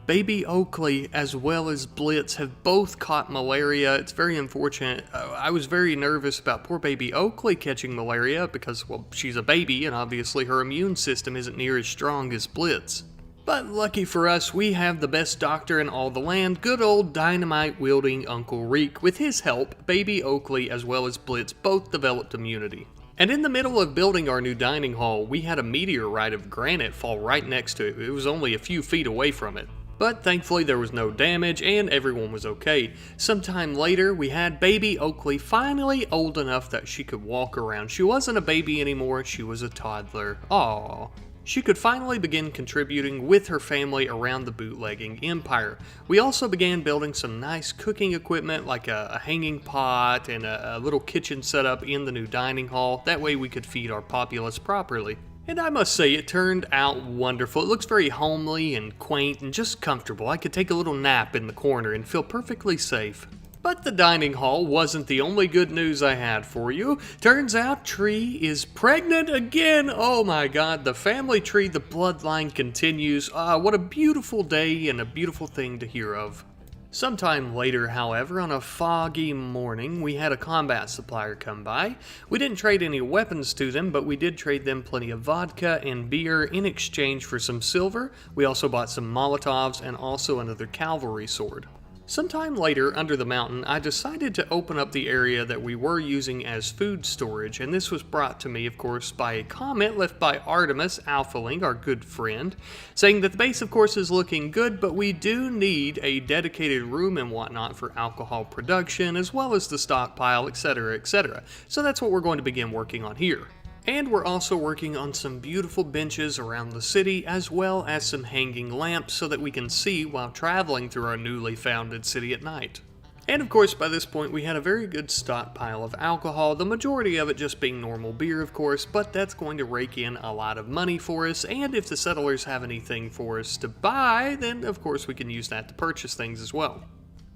Baby Oakley as well as Blitz have both caught malaria. It's very unfortunate. I was very nervous about poor baby Oakley catching malaria because, well, she's a baby and obviously her immune system isn't near as strong as Blitz. But lucky for us, we have the best doctor in all the land, good old dynamite-wielding Uncle Reek. With his help, baby Oakley as well as Blitz both developed immunity. And in the middle of building our new dining hall, we had a meteorite of granite fall right next to it. It was only a few feet away from it. But thankfully there was no damage and everyone was okay. Sometime later, we had baby Oakley finally old enough that she could walk around. She wasn't a baby anymore, she was a toddler. Aww. She could finally begin contributing with her family around the bootlegging empire. We also began building some nice cooking equipment like a hanging pot and a little kitchen setup in the new dining hall. That way we could feed our populace properly. And I must say, it turned out wonderful. It looks very homely and quaint and just comfortable. I could take a little nap in the corner and feel perfectly safe. But the dining hall wasn't the only good news I had for you. Turns out Tree is pregnant again. Oh my god, the family tree, the bloodline continues. What a beautiful day and a beautiful thing to hear of. Sometime later, however, on a foggy morning, we had a combat supplier come by. We didn't trade any weapons to them, but we did trade them plenty of vodka and beer in exchange for some silver. We also bought some Molotovs and also another cavalry sword. Sometime later, under the mountain, I decided to open up the area that we were using as food storage, and this was brought to me, of course, by a comment left by Artemis Alphaling, our good friend, saying that the base, of course, is looking good, but we do need a dedicated room and whatnot for alcohol production, as well as the stockpile, etc., etc. So that's what we're going to begin working on here. And we're also working on some beautiful benches around the city, as well as some hanging lamps so that we can see while traveling through our newly founded city at night. And of course, by this point, we had a very good stockpile of alcohol, the majority of it just being normal beer, of course, but that's going to rake in a lot of money for us, and if the settlers have anything for us to buy, then of course we can use that to purchase things as well.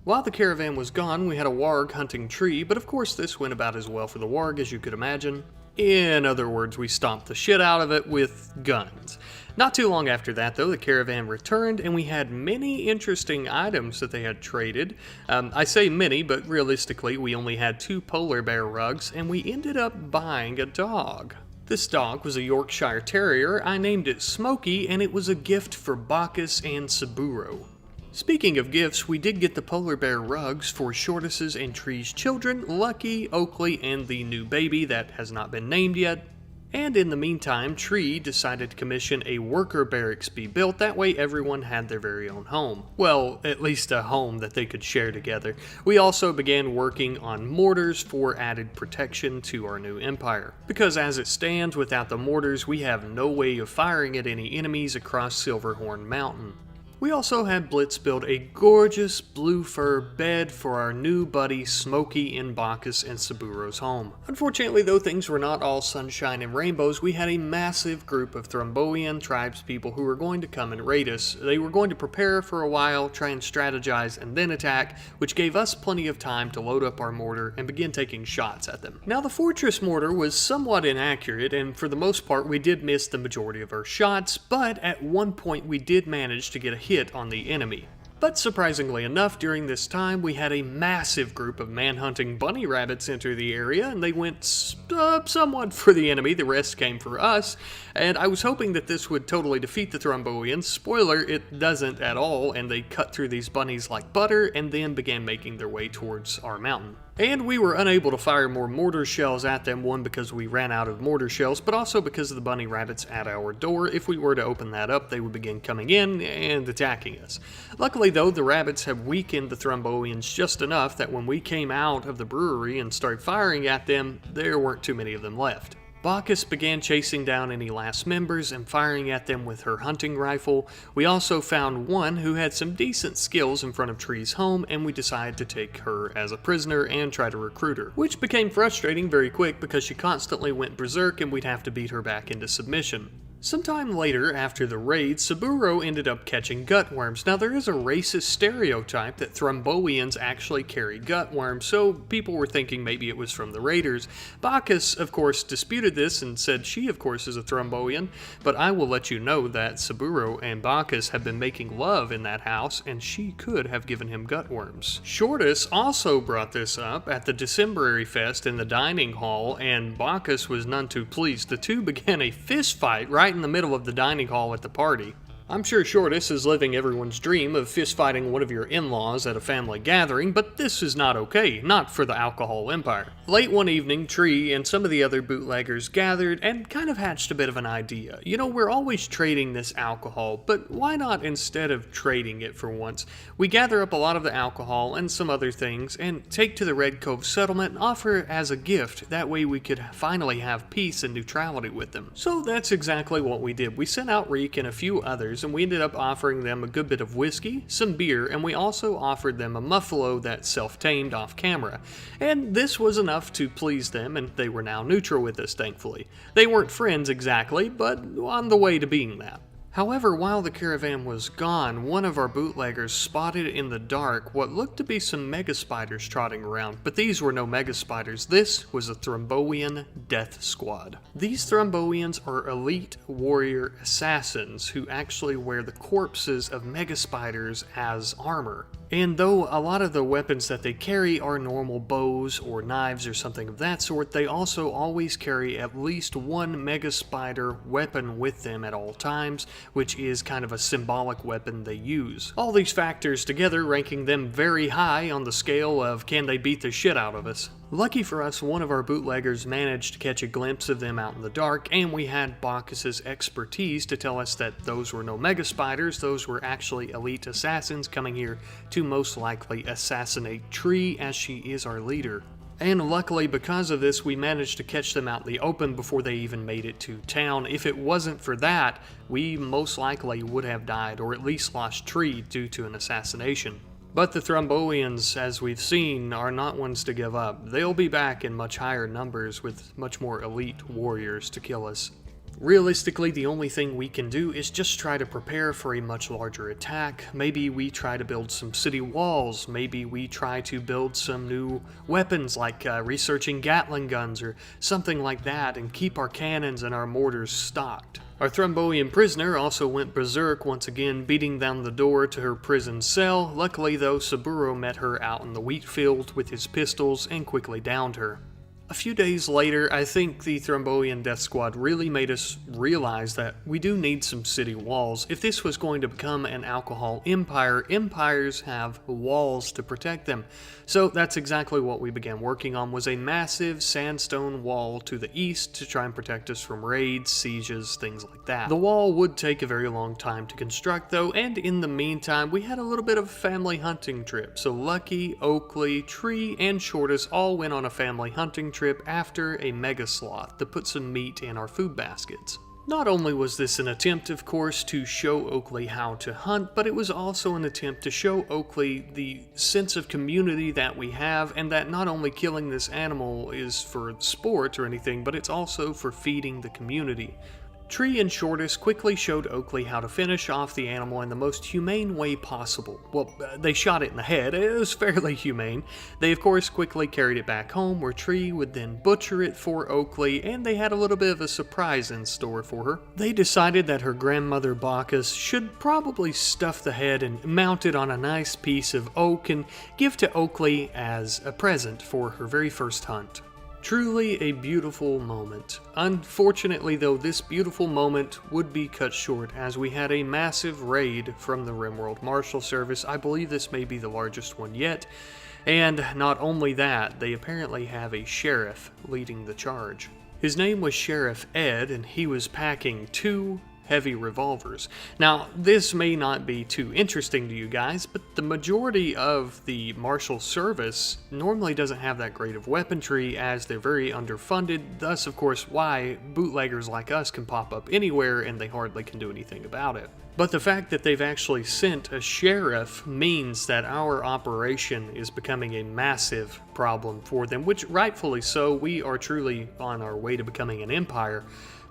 While the caravan was gone, we had a warg hunting tree, but of course this went about as well for the warg as you could imagine. In other words, we stomped the shit out of it with guns. Not too long after that, though, the caravan returned, and we had many interesting items that they had traded. I say many, but realistically, we only had 2 polar bear rugs, and we ended up buying a dog. This dog was a Yorkshire Terrier. I named it Smokey, and it was a gift for Bacchus and Saburo. Speaking of gifts, we did get the polar bear rugs for Shortus's and Tree's children, Lucky, Oakley, and the new baby that has not been named yet. And in the meantime, Tree decided to commission a worker barracks be built, that way everyone had their very own home. Well, at least a home that they could share together. We also began working on mortars for added protection to our new empire. Because as it stands, without the mortars, we have no way of firing at any enemies across Silverhorn Mountain. We also had Blitz build a gorgeous blue fur bed for our new buddy Smokey in Bacchus and Saburo's home. Unfortunately, though things were not all sunshine and rainbows, we had a massive group of Thromboian tribespeople who were going to come and raid us. They were going to prepare for a while, try and strategize, and then attack, which gave us plenty of time to load up our mortar and begin taking shots at them. Now, the fortress mortar was somewhat inaccurate, and for the most part we did miss the majority of our shots, but at one point we did manage to get a hit on the enemy. But surprisingly enough, during this time we had a massive group of manhunting bunny rabbits enter the area, and they went somewhat for the enemy, the rest came for us, and I was hoping that this would totally defeat the Thromboians. Spoiler, it doesn't at all, and they cut through these bunnies like butter and then began making their way towards our mountain. And we were unable to fire more mortar shells at them, one because we ran out of mortar shells, but also because of the bunny rabbits at our door. If we were to open that up, they would begin coming in and attacking us. Luckily though, the rabbits have weakened the Thromboians just enough that when we came out of the brewery and started firing at them, there weren't too many of them left. Bacchus began chasing down any last members and firing at them with her hunting rifle. We also found one who had some decent skills in front of Tree's home, and we decided to take her as a prisoner and try to recruit her, which became frustrating very quick because she constantly went berserk and we'd have to beat her back into submission. Sometime later, after the raid, Saburo ended up catching gutworms. Now, there is a racist stereotype that Thromboians actually carry gutworms, so people were thinking maybe it was from the raiders. Bacchus, of course, disputed this and said she, of course, is a Thromboian, but I will let you know that Saburo and Bacchus have been making love in that house, and she could have given him gutworms. Shortus also brought this up at the Decemberary Fest in the dining hall, and Bacchus was none too pleased. The two began a fist fight right in the middle of the dining hall at the party. I'm sure Shortus is living everyone's dream of fistfighting one of your in-laws at a family gathering, but this is not okay, not for the alcohol empire. Late one evening, Tree and some of the other bootleggers gathered and kind of hatched a bit of an idea. You know, we're always trading this alcohol, but why not instead of trading it for once? We gather up a lot of the alcohol and some other things and take to the Red Cove settlement and offer it as a gift. That way we could finally have peace and neutrality with them. So that's exactly what we did. We sent out Reek and a few others, and we ended up offering them a good bit of whiskey, some beer, and we also offered them a muffalo that self-tamed off camera. And this was enough to please them, and they were now neutral with us, thankfully. They weren't friends exactly, but on the way to being that. However, while the caravan was gone, one of our bootleggers spotted in the dark what looked to be some mega spiders trotting around, but these were no mega spiders. This was a Thromboian death squad. These Thromboians are elite warrior assassins who actually wear the corpses of mega spiders as armor. And though a lot of the weapons that they carry are normal bows or knives or something of that sort, they also always carry at least one mega spider weapon with them at all times, which is kind of a symbolic weapon they use. All these factors together ranking them very high on the scale of can they beat the shit out of us. Lucky for us, one of our bootleggers managed to catch a glimpse of them out in the dark, and we had Bacchus's expertise to tell us that those were no mega spiders, those were actually elite assassins coming here to most likely assassinate Tree, as she is our leader. And luckily, because of this, we managed to catch them out in the open before they even made it to town. If it wasn't for that, we most likely would have died, or at least lost Tree due to an assassination. But the Thromboians, as we've seen, are not ones to give up. They'll be back in much higher numbers with much more elite warriors to kill us. Realistically, the only thing we can do is just try to prepare for a much larger attack. Maybe we try to build some city walls, maybe we try to build some new weapons like researching Gatling guns or something like that, and keep our cannons and our mortars stocked. Our Thromboian prisoner also went berserk once again, beating down the door to her prison cell. Luckily though, Saburo met her out in the wheat field with his pistols and quickly downed her. A few days later, I think the Thromboian Death Squad really made us realize that we do need some city walls. If this was going to become an alcohol empire, empires have walls to protect them. So that's exactly what we began working on, was a massive sandstone wall to the east to try and protect us from raids, sieges, things like that. The wall would take a very long time to construct though, and in the meantime we had a little bit of a family hunting trip. So Lucky, Oakley, Tree, and Shortus all went on a family hunting trip after a mega sloth to put some meat in our food baskets. Not only was this an attempt, of course, to show Oakley how to hunt, but it was also an attempt to show Oakley the sense of community that we have, and that not only killing this animal is for sport or anything, but it's also for feeding the community. Tree and Shortus quickly showed Oakley how to finish off the animal in the most humane way possible. Well, they shot it in the head. It was fairly humane. They of course quickly carried it back home, where Tree would then butcher it for Oakley, and they had a little bit of a surprise in store for her. They decided that her grandmother Bacchus should probably stuff the head and mount it on a nice piece of oak and give to Oakley as a present for her very first hunt. Truly a beautiful moment. Unfortunately though, this beautiful moment would be cut short as we had a massive raid from the RimWorld Marshal Service. I believe this may be the largest one yet. And not only that, they apparently have a sheriff leading the charge. His name was Sheriff Ed, and he was packing 2 heavy revolvers. Now, this may not be too interesting to you guys, but the majority of the Marshal Service normally doesn't have that great of weaponry, as they're very underfunded, thus of course why bootleggers like us can pop up anywhere and they hardly can do anything about it. But the fact that they've actually sent a sheriff means that our operation is becoming a massive problem for them, which rightfully so. We are truly on our way to becoming an empire.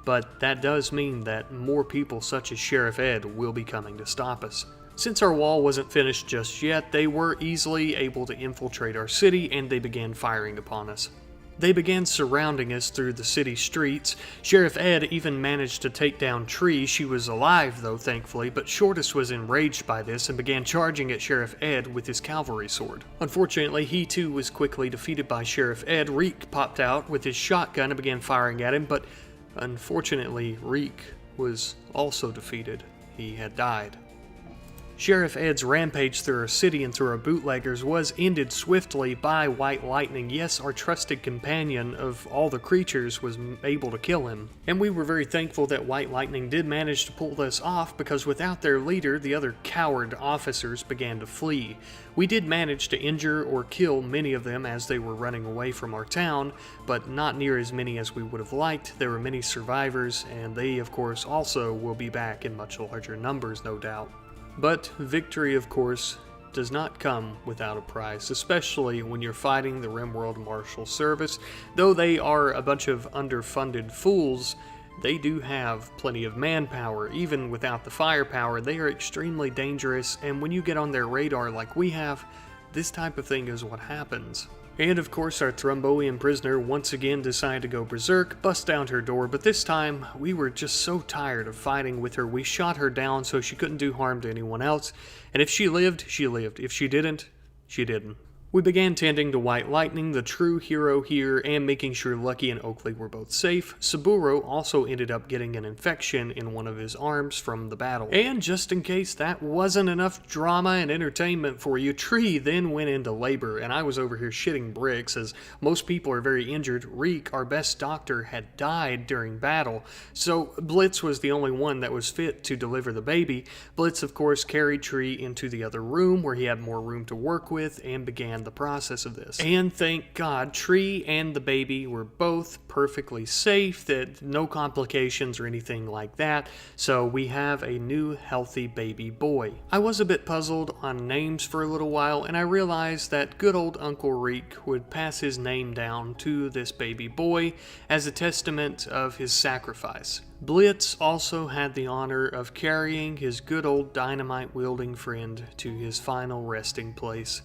But that does mean that more people such as Sheriff Ed will be coming to stop us. Since our wall wasn't finished just yet, they were easily able to infiltrate our city, and they began firing upon us. They began surrounding us through the city streets. Sheriff Ed even managed to take down Tree. She was alive though, thankfully, but Shortus was enraged by this and began charging at Sheriff Ed with his cavalry sword. Unfortunately, he too was quickly defeated by Sheriff Ed. Reek popped out with his shotgun and began firing at him, but unfortunately, Reek was also defeated. He had died. Sheriff Ed's rampage through our city and through our bootleggers was ended swiftly by White Lightning. Yes, our trusted companion of all the creatures was able to kill him. And we were very thankful that White Lightning did manage to pull this off, because without their leader, the other coward officers began to flee. We did manage to injure or kill many of them as they were running away from our town, but not near as many as we would have liked. There were many survivors, and they, of course, also will be back in much larger numbers, no doubt. But victory, of course, does not come without a price, especially when you're fighting the RimWorld Marshal Service. Though they are a bunch of underfunded fools, they do have plenty of manpower. Even without the firepower, they are extremely dangerous, and when you get on their radar like we have, this type of thing is what happens. And of course, our Thromboian prisoner once again decided to go berserk, bust down her door, but this time we were just so tired of fighting with her, we shot her down so she couldn't do harm to anyone else, and if she lived, she lived. If she didn't, she didn't. We began tending to White Lightning, the true hero here, and making sure Lucky and Oakley were both safe. Saburo also ended up getting an infection in one of his arms from the battle. And just in case that wasn't enough drama and entertainment for you, Tree then went into labor, and I was over here shitting bricks as most people are very injured. Reek, our best doctor, had died during battle, so Blitz was the only one that was fit to deliver the baby. Blitz, of course, carried Tree into the other room where he had more room to work with and began the process of this. And thank God, Tree and the baby were both perfectly safe, that no complications or anything like that, so we have a new healthy baby boy. I was a bit puzzled on names for a little while, and I realized that good old Uncle Reek would pass his name down to this baby boy as a testament of his sacrifice. Blitz also had the honor of carrying his good old dynamite-wielding friend to his final resting place.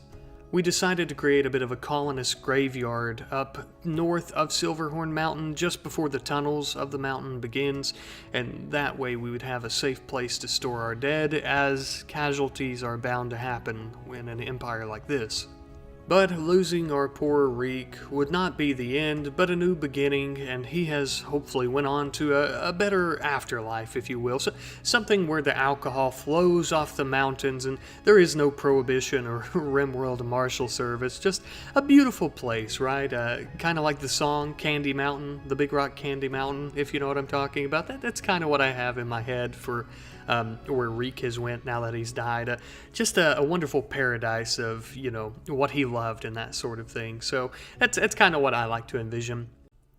We decided to create a bit of a colonist graveyard up north of Silverhorn Mountain just before the tunnels of the mountain begins, and that way we would have a safe place to store our dead, as casualties are bound to happen in an empire like this. But losing our poor Reek would not be the end, but a new beginning, and he has hopefully went on to a better afterlife, if you will. So, something where the alcohol flows off the mountains and there is no prohibition or RimWorld Marshal Service. Just a beautiful place, right? Kind of like the song Candy Mountain, the Big Rock Candy Mountain, if you know what I'm talking about. That's kind of what I have in my head for where Reek has went now that he's died. Just a wonderful paradise of, what he loved and that sort of thing. So that's kind of what I like to envision.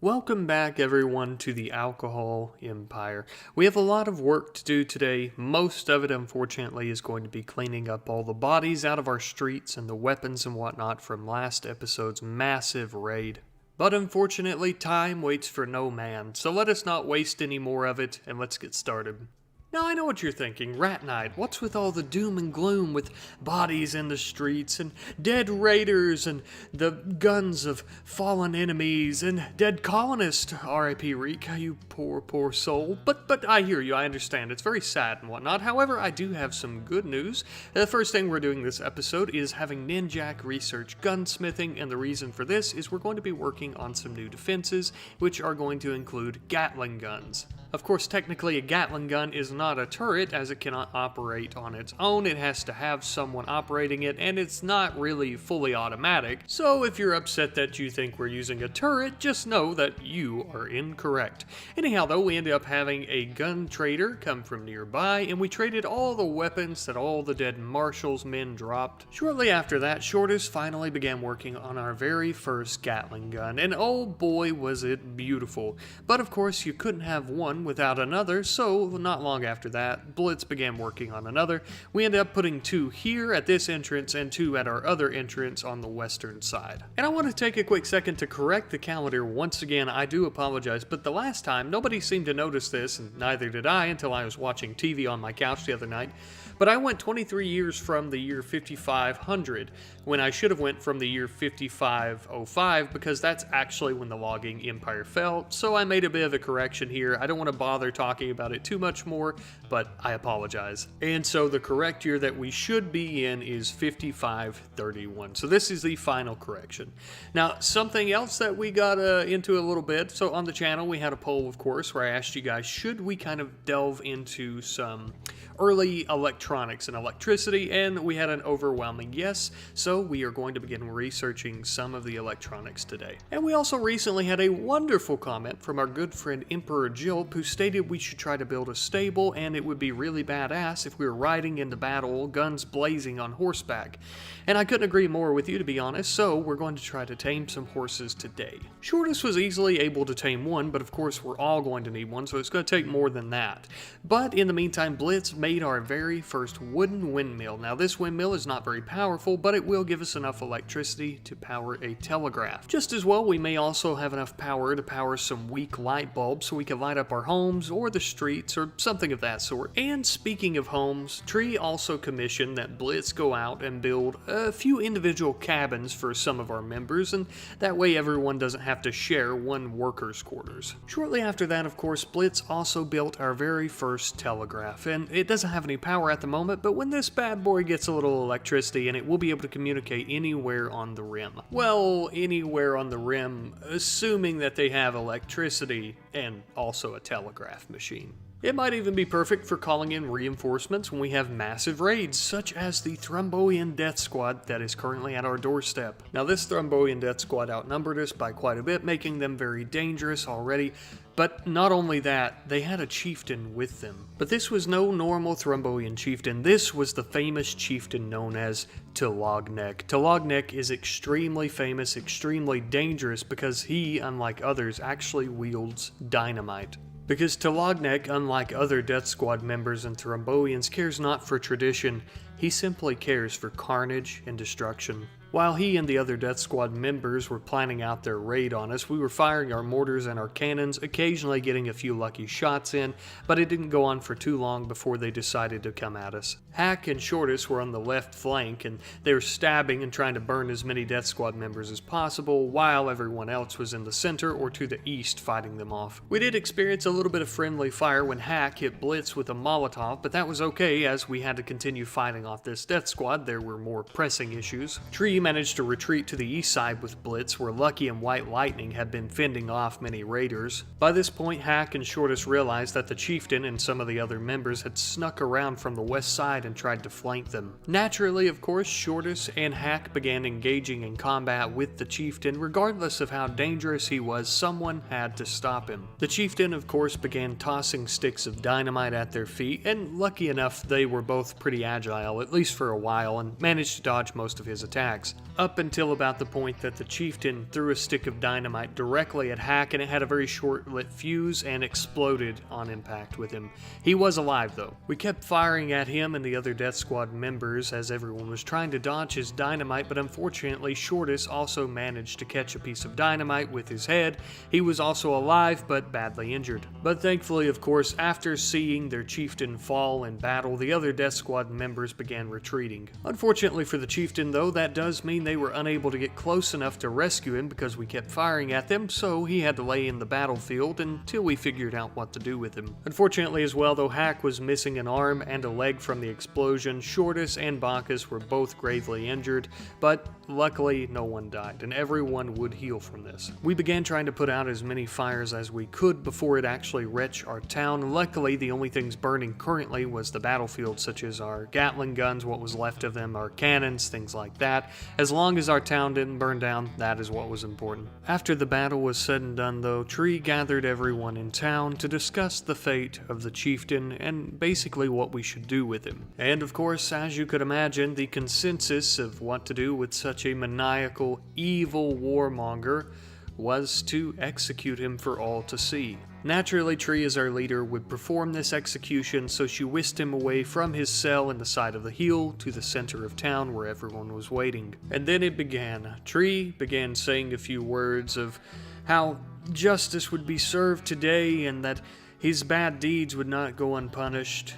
Welcome back, everyone, to the Alcohol Empire. We have a lot of work to do today. Most of it, unfortunately, is going to be cleaning up all the bodies out of our streets and the weapons and whatnot from last episode's massive raid. But unfortunately, time waits for no man, so let us not waste any more of it, and let's get started. Now, I know what you're thinking, Rat Night, what's with all the doom and gloom with bodies in the streets and dead raiders and the guns of fallen enemies and dead colonists, R.I.P. Reek, you poor, poor soul. But I hear you, I understand, it's very sad and whatnot. However, I do have some good news. The first thing we're doing this episode is having Ninjak research gunsmithing, and the reason for this is we're going to be working on some new defenses, which are going to include Gatling guns. Of course, technically a Gatling gun is not a turret, as it cannot operate on its own. It has to have someone operating it, and it's not really fully automatic. So if you're upset that you think we're using a turret, just know that you are incorrect. Anyhow, though, we ended up having a gun trader come from nearby, and we traded all the weapons that all the dead Marshall's men dropped. Shortly after that, Shortus finally began working on our very first Gatling gun, and oh boy was it beautiful. But of course, you couldn't have one without another, so not long after that, Blitz began working on another. We ended up putting 2 here at this entrance and 2 at our other entrance on the western side. And I want to take a quick second to correct the calendar once again. I do apologize, but the last time nobody seemed to notice this, and neither did I until I was watching TV on my couch the other night. But I went 23 years from the year 5500, when I should have went from the year 5505, because that's actually when the logging empire fell. So I made a bit of a correction here. I don't want to bother talking about it too much more, but I apologize. And so the correct year that we should be in is 5531. So this is the final correction. Now, something else that we got into a little bit. So on the channel, we had a poll, of course, where I asked you guys, should we kind of delve into some early electronics and electricity, and we had an overwhelming yes, so we are going to begin researching some of the electronics today. And we also recently had a wonderful comment from our good friend Emperor Jilp, who stated we should try to build a stable, and it would be really badass if we were riding into battle, guns blazing on horseback. And I couldn't agree more with you, to be honest, so we're going to try to tame some horses today. Shortus was easily able to tame one, but of course we're all going to need one, so it's going to take more than that. But in the meantime, Blitz made our very first wooden windmill. Now, this windmill is not very powerful, but it will give us enough electricity to power a telegraph. Just as well, we may also have enough power to power some weak light bulbs so we can light up our homes or the streets or something of that sort. And speaking of homes, Tree also commissioned that Blitz go out and build a few individual cabins for some of our members, and that way everyone doesn't have to share one worker's quarters. Shortly after that, of course, Blitz also built our very first telegraph, and it doesn't have any power at the moment, but when this bad boy gets a little electricity in it, we'll be able to communicate anywhere on the rim. Well, anywhere on the rim, assuming that they have electricity and also a telegraph machine. It might even be perfect for calling in reinforcements when we have massive raids, such as the Thromboian Death Squad that is currently at our doorstep. Now, this Thromboian Death Squad outnumbered us by quite a bit, making them very dangerous already, But not only that, they had a chieftain with them. But this was no normal Thromboian chieftain. This was the famous chieftain known as Tilognek. Tilognek is extremely famous, extremely dangerous, because he, unlike others, actually wields dynamite. Because Tilognek, unlike other Death Squad members and Thromboians, cares not for tradition, he simply cares for carnage and destruction. While he and the other Death Squad members were planning out their raid on us, we were firing our mortars and our cannons, occasionally getting a few lucky shots in, but it didn't go on for too long before they decided to come at us. Hack and Shortus were on the left flank, and they were stabbing and trying to burn as many Death Squad members as possible, while everyone else was in the center or to the east fighting them off. We did experience a little bit of friendly fire when Hack hit Blitz with a Molotov, but that was okay as we had to continue fighting off this Death Squad. There were more pressing issues. Tree managed to retreat to the east side with Blitz, where Lucky and White Lightning had been fending off many raiders. By this point, Hack and Shortus realized that the chieftain and some of the other members had snuck around from the west side and tried to flank them. Naturally, of course, Shortus and Hack began engaging in combat with the chieftain. Regardless of how dangerous he was, someone had to stop him. The chieftain, of course, began tossing sticks of dynamite at their feet, and lucky enough, they were both pretty agile, at least for a while, and managed to dodge most of his attacks. Up until about the point that the chieftain threw a stick of dynamite directly at Hack, and it had a very short-lit fuse and exploded on impact with him. He was alive though. We kept firing at him and the other Death Squad members as everyone was trying to dodge his dynamite, but unfortunately Shortus also managed to catch a piece of dynamite with his head. He was also alive but badly injured. But thankfully, of course, after seeing their chieftain fall in battle, the other Death Squad members began retreating. Unfortunately for the chieftain though, that does mean they were unable to get close enough to rescue him because we kept firing at them, so he had to lay in the battlefield until we figured out what to do with him. Unfortunately as well though, Hack was missing an arm and a leg from the explosion. Shortus and Bacchus were both gravely injured, but luckily no one died, and everyone would heal from this. We began trying to put out as many fires as we could before it actually reached our town. Luckily, the only things burning currently was the battlefield, such as our Gatling guns, what was left of them, our cannons, things like that. As long as our town didn't burn down, that is what was important. After the battle was said and done though, Tree gathered everyone in town to discuss the fate of the chieftain and basically what we should do with him. And of course, as you could imagine, the consensus of what to do with such a maniacal, evil warmonger was to execute him for all to see. Naturally, Tree as our leader would perform this execution, so she whisked him away from his cell in the side of the hill to the center of town where everyone was waiting. And then it began. Tree began saying a few words of how justice would be served today and that his bad deeds would not go unpunished.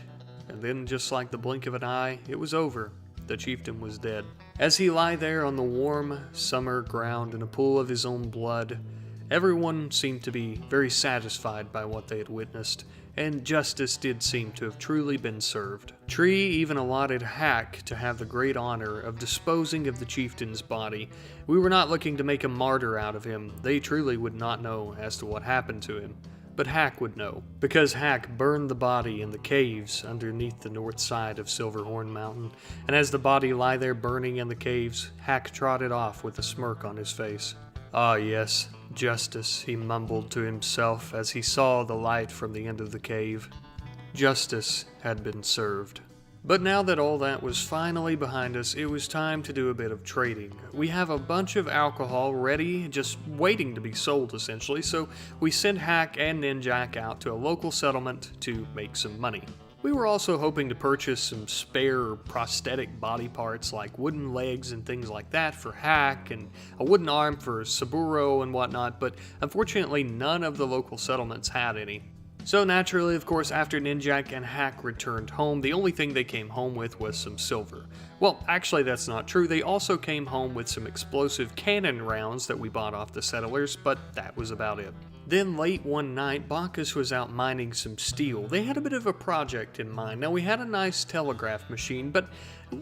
And then, just like the blink of an eye, it was over. The chieftain was dead. As he lay there on the warm summer ground in a pool of his own blood, everyone seemed to be very satisfied by what they had witnessed, and justice did seem to have truly been served. Tree even allotted Hack to have the great honor of disposing of the chieftain's body. We were not looking to make a martyr out of him. They truly would not know as to what happened to him. But Hack would know, because Hack burned the body in the caves underneath the north side of Silverhorn Mountain, and as the body lay there burning in the caves, Hack trotted off with a smirk on his face. "Ah yes, justice," he mumbled to himself as he saw the light from the end of the cave. Justice had been served. But now that all that was finally behind us, it was time to do a bit of trading. We have a bunch of alcohol ready, just waiting to be sold essentially, so we sent Hack and Ninjak out to a local settlement to make some money. We were also hoping to purchase some spare prosthetic body parts like wooden legs and things like that for Hack, and a wooden arm for Saburo and whatnot, but unfortunately none of the local settlements had any. So naturally, of course, after Ninjak and Hack returned home, the only thing they came home with was some silver. Well, actually that's not true. They also came home with some explosive cannon rounds that we bought off the settlers, but that was about it. Then late one night, Bacchus was out mining some steel. They had a bit of a project in mind. Now we had a nice telegraph machine, but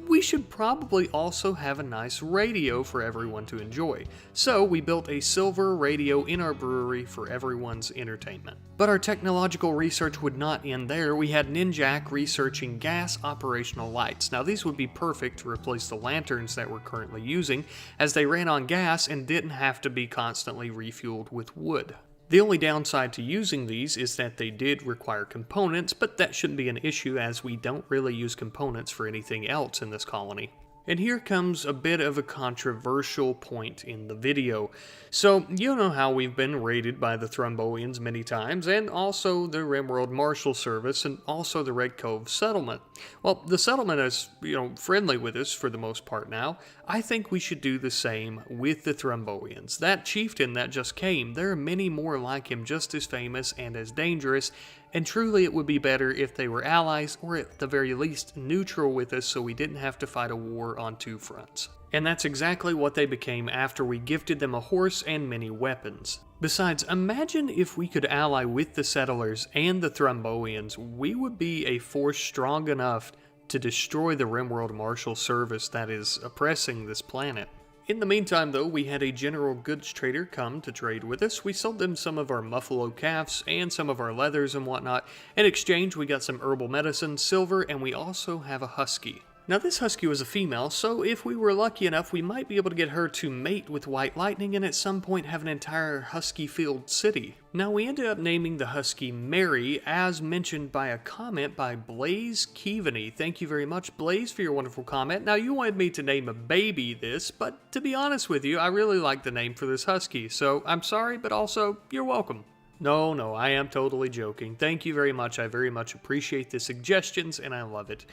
we should probably also have a nice radio for everyone to enjoy. So we built a silver radio in our brewery for everyone's entertainment. But our technological research would not end there. We had Ninjak researching gas operational lights. Now these would be perfect to replace the lanterns that we're currently using, as they ran on gas and didn't have to be constantly refueled with wood. The only downside to using these is that they did require components, but that shouldn't be an issue as we don't really use components for anything else in this colony. And here comes a bit of a controversial point in the video. So, you know how we've been raided by the Thromboians many times, and also the RimWorld Marshal Service, and also the Red Cove Settlement. Well, the settlement is, friendly with us for the most part now. I think we should do the same with the Thromboians. That chieftain that just came, there are many more like him just as famous and as dangerous, and truly it would be better if they were allies, or at the very least neutral with us so we didn't have to fight a war on two fronts. And that's exactly what they became after we gifted them a horse and many weapons. Besides, imagine if we could ally with the settlers and the Thromboians, we would be a force strong enough to destroy the RimWorld Marshal Service that is oppressing this planet. In the meantime, though, we had a general goods trader come to trade with us. We sold them some of our muffalo calves and some of our leathers and whatnot. In exchange, we got some herbal medicine, silver, and we also have a husky. Now, this husky was a female, so if we were lucky enough, we might be able to get her to mate with White Lightning and at some point have an entire husky-filled city. Now, we ended up naming the husky Mary, as mentioned by a comment by Blaze Keaveney. Thank you very much, Blaze, for your wonderful comment. Now, you wanted me to name a baby this, but to be honest with you, I really like the name for this husky, so I'm sorry, but also, you're welcome. No, I am totally joking. Thank you very much. I very much appreciate the suggestions, and I love it.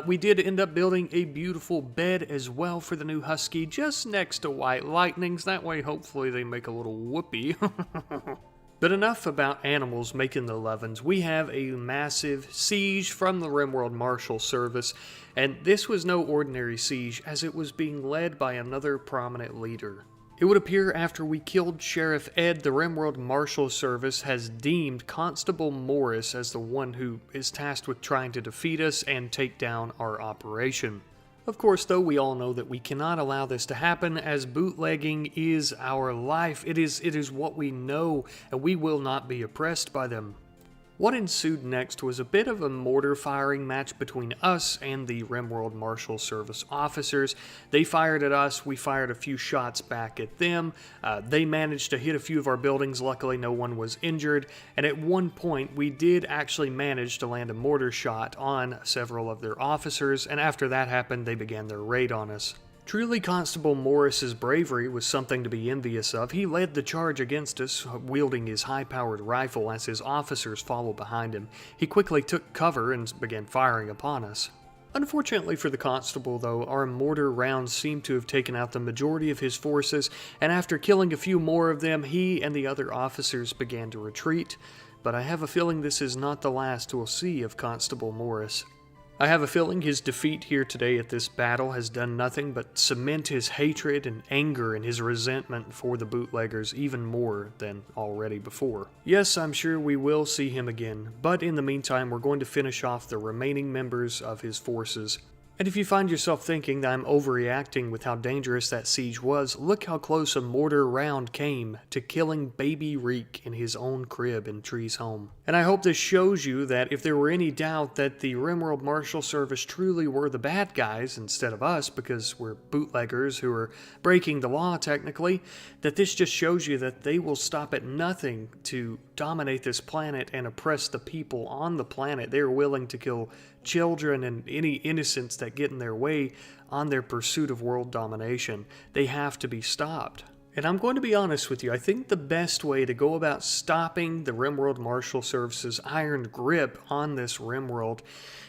We did end up building a beautiful bed as well for the new husky, just next to White Lightning's. That way, hopefully, they make a little whoopee. But enough about animals making the lovins. We have a massive siege from the RimWorld Marshal Service, and this was no ordinary siege, as it was being led by another prominent leader. It would appear after we killed Sheriff Ed, the RimWorld Marshal Service has deemed Constable Morris as the one who is tasked with trying to defeat us and take down our operation. Of course, though, we all know that we cannot allow this to happen, as bootlegging is our life. It is what we know, and we will not be oppressed by them. What ensued next was a bit of a mortar firing match between us and the RimWorld Marshal Service officers. They fired at us, we fired a few shots back at them. They managed to hit a few of our buildings, luckily no one was injured, and at one point we did actually manage to land a mortar shot on several of their officers, and after that happened they began their raid on us. Truly, Constable Morris's bravery was something to be envious of. He led the charge against us, wielding his high-powered rifle as his officers followed behind him. He quickly took cover and began firing upon us. Unfortunately for the constable, though, our mortar rounds seemed to have taken out the majority of his forces, and after killing a few more of them, he and the other officers began to retreat. But I have a feeling this is not the last we'll see of Constable Morris. I have a feeling his defeat here today at this battle has done nothing but cement his hatred and anger and his resentment for the bootleggers even more than already before. Yes, I'm sure we will see him again, but in the meantime we're going to finish off the remaining members of his forces. And if you find yourself thinking that I'm overreacting with how dangerous that siege was, look how close a mortar round came to killing baby Reek in his own crib in Tree's home. And I hope this shows you that if there were any doubt that the RimWorld Marshal Service truly were the bad guys instead of us, because we're bootleggers who are breaking the law technically, that this just shows you that they will stop at nothing to dominate this planet and oppress the people on the planet. They're willing to kill children and any innocents that get in their way on their pursuit of world domination. They have to be stopped. And I'm going to be honest with you, I think the best way to go about stopping the RimWorld Marshal Service's iron grip on this RimWorld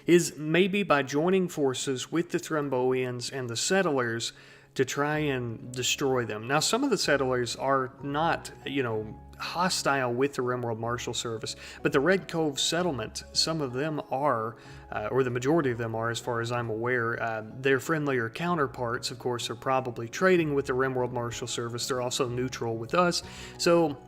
is maybe by joining forces with the Thromboians and the settlers to try and destroy them. Now, some of the settlers are not, hostile with the RimWorld Marshal Service, but the Red Cove settlement, some of them are, or the majority of them are, as far as I'm aware. Their friendlier counterparts, of course, are probably trading with the RimWorld Marshal Service. They're also neutral with us, so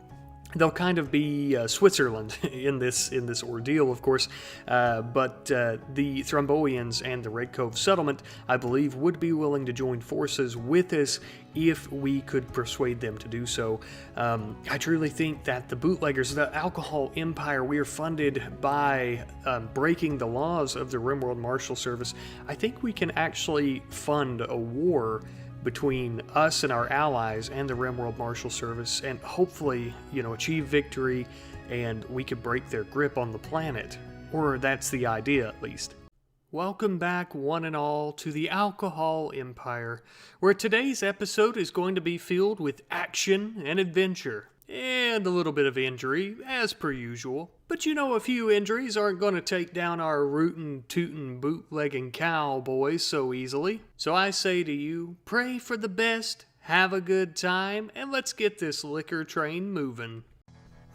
they'll kind of be Switzerland in this ordeal, of course, but the Thromboians and the Red Cove settlement, I believe, would be willing to join forces with us if we could persuade them to do so. I truly think that the bootleggers, the alcohol empire, we are funded by breaking the laws of the RimWorld Marshal Service. I think we can actually fund a war between us and our allies and the RimWorld Marshal Service, and hopefully, achieve victory, and we could break their grip on the planet. Or that's the idea, at least. Welcome back, one and all, to the Alcohol Empire, where today's episode is going to be filled with action and adventure, and a little bit of injury, as per usual. But a few injuries aren't going to take down our rootin', tootin', bootlegging cowboys so easily. So I say to you, pray for the best, have a good time, and let's get this liquor train moving.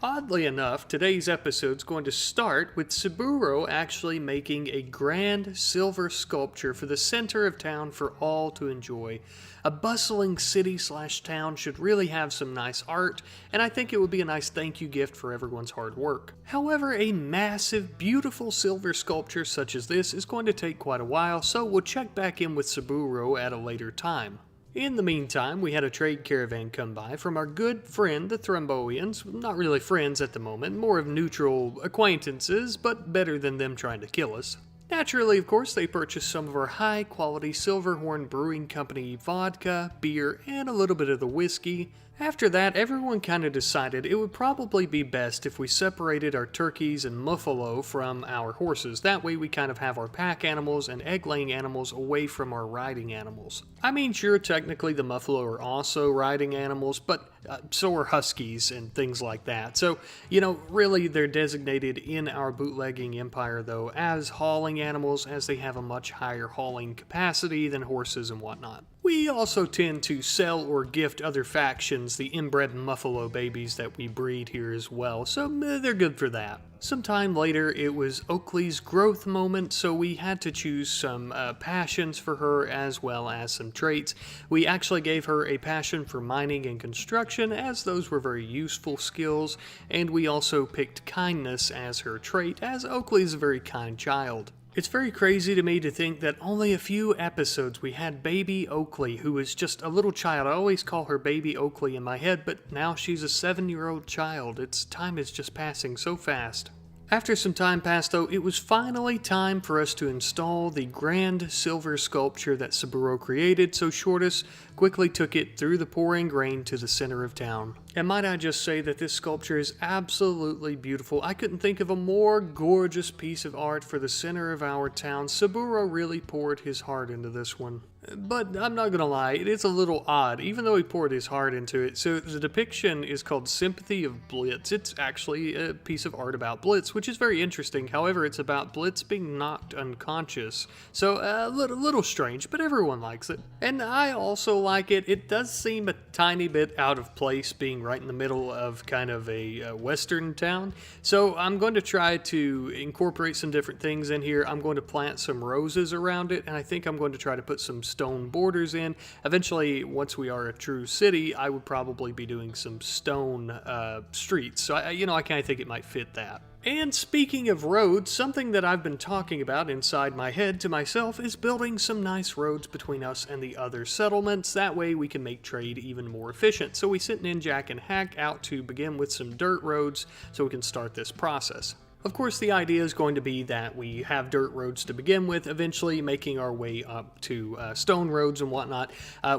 Oddly enough, today's episode's going to start with Saburo actually making a grand silver sculpture for the center of town for all to enjoy. A bustling city/town should really have some nice art, and I think it would be a nice thank you gift for everyone's hard work. However, a massive, beautiful silver sculpture such as this is going to take quite a while, so we'll check back in with Saburo at a later time. In the meantime, we had a trade caravan come by from our good friend, the Thromboians. Not really friends at the moment, more of neutral acquaintances, but better than them trying to kill us. Naturally, of course, they purchased some of our high-quality Silverhorn Brewing Company vodka, beer, and a little bit of the whiskey. After that, everyone kind of decided it would probably be best if we separated our turkeys and muffalo from our horses. That way we kind of have our pack animals and egg-laying animals away from our riding animals. I mean, sure, technically the muffalo are also riding animals, but so are huskies and things like that. So, really they're designated in our bootlegging empire, though, as hauling animals, as they have a much higher hauling capacity than horses and whatnot. We also tend to sell or gift other factions the inbred muffalo babies that we breed here as well, so they're good for that. Sometime later, it was Oakley's growth moment, so we had to choose some passions for her as well as some traits. We actually gave her a passion for mining and construction, as those were very useful skills, and we also picked kindness as her trait, as Oakley's a very kind child. It's very crazy to me to think that only a few episodes we had baby Oakley, who was just a little child. I always call her baby Oakley in my head, but now she's a 7-year-old child. Time is just passing so fast. After some time passed, though, it was finally time for us to install the grand silver sculpture that Saburo created, so Shortus quickly took it through the pouring rain to the center of town. And might I just say that this sculpture is absolutely beautiful. I couldn't think of a more gorgeous piece of art for the center of our town. Saburo really poured his heart into this one. But I'm not gonna lie, it is a little odd, even though he poured his heart into it. So the depiction is called Sympathy of Blitz. It's actually a piece of art about Blitz, which is very interesting. However, it's about Blitz being knocked unconscious. So a little strange, but everyone likes it. And I also like it. It does seem a tiny bit out of place being right in the middle of kind of a western town. So I'm going to try to incorporate some different things in here. I'm going to plant some roses around it, and I think I'm going to try to put some stone borders in. Eventually, once we are a true city, I would probably be doing some stone streets. So, I kind of think it might fit that. And speaking of roads, something that I've been talking about inside my head to myself is building some nice roads between us and the other settlements. That way we can make trade even more efficient. So we sent Ninjak and Hack out to begin with some dirt roads so we can start this process. Of course, the idea is going to be that we have dirt roads to begin with, eventually making our way up to stone roads and whatnot.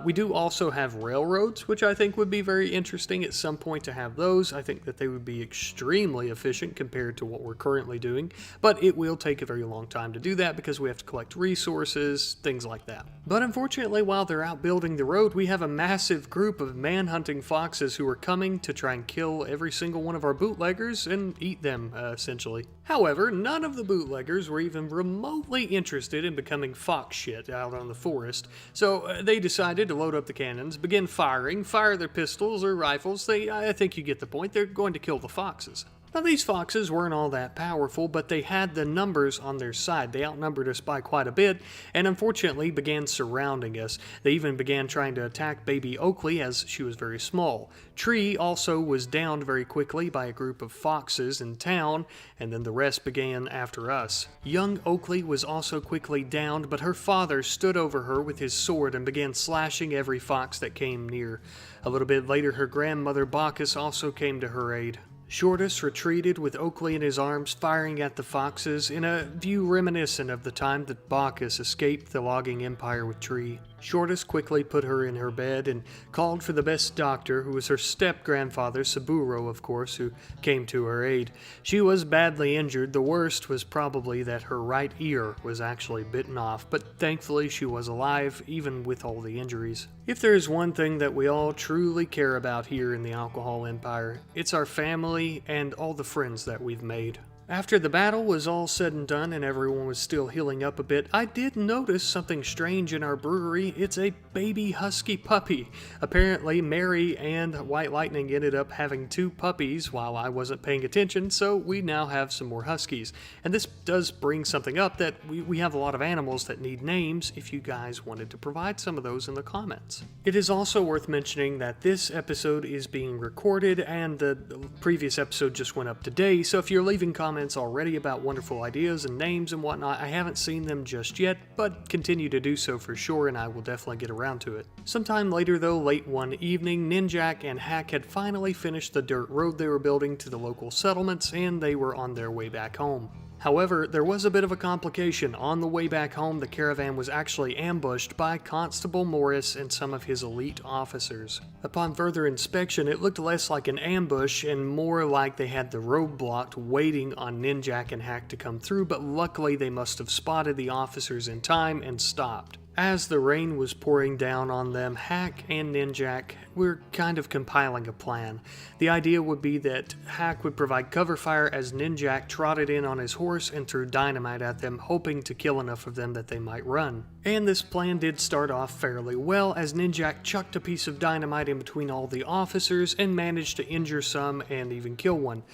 We do also have railroads, which I think would be very interesting at some point to have those. I think that they would be extremely efficient compared to what we're currently doing, but it will take a very long time to do that because we have to collect resources, things like that. But unfortunately, while they're out building the road, we have a massive group of man-hunting foxes who are coming to try and kill every single one of our bootleggers and eat them, essentially. However, none of the bootleggers were even remotely interested in becoming fox shit out on the forest, so they decided to load up the cannons, begin firing, fire their pistols or rifles. I think you get the point, they're going to kill the foxes. Now, these foxes weren't all that powerful, but they had the numbers on their side. They outnumbered us by quite a bit, and unfortunately began surrounding us. They even began trying to attack baby Oakley as she was very small. Tree also was downed very quickly by a group of foxes in town, and then the rest began after us. Young Oakley was also quickly downed, but her father stood over her with his sword and began slashing every fox that came near. A little bit later, her grandmother Bacchus also came to her aid. Shortus retreated with Oakley in his arms, firing at the foxes in a view reminiscent of the time that Bacchus escaped the logging empire with Tree. Shortus quickly put her in her bed and called for the best doctor, who was her step-grandfather, Saburo, of course, who came to her aid. She was badly injured. The worst was probably that her right ear was actually bitten off, but thankfully she was alive, even with all the injuries. If there is one thing that we all truly care about here in the Alcohol Empire, it's our family and all the friends that we've made. After the battle was all said and done and everyone was still healing up a bit, I did notice something strange in our brewery. It's a baby husky puppy. Apparently, Mary and White Lightning ended up having 2 puppies while I wasn't paying attention, so we now have some more huskies. And this does bring something up that we have a lot of animals that need names if you guys wanted to provide some of those in the comments. It is also worth mentioning that this episode is being recorded and the previous episode just went up today, so if you're leaving comments already about wonderful ideas and names and whatnot, I haven't seen them just yet, but continue to do so for sure, and I will definitely get around to it. Sometime later though, late one evening, Ninjak and Hack had finally finished the dirt road they were building to the local settlements, and they were on their way back home. However, there was a bit of a complication. On the way back home, the caravan was actually ambushed by Constable Morris and some of his elite officers. Upon further inspection, it looked less like an ambush and more like they had the road blocked waiting on Ninjak and Hack to come through, but luckily they must have spotted the officers in time and stopped. As the rain was pouring down on them, Hack and Ninjak were kind of compiling a plan. The idea would be that Hack would provide cover fire as Ninjak trotted in on his horse and threw dynamite at them, hoping to kill enough of them that they might run. And this plan did start off fairly well, as Ninjak chucked a piece of dynamite in between all the officers and managed to injure some and even kill one.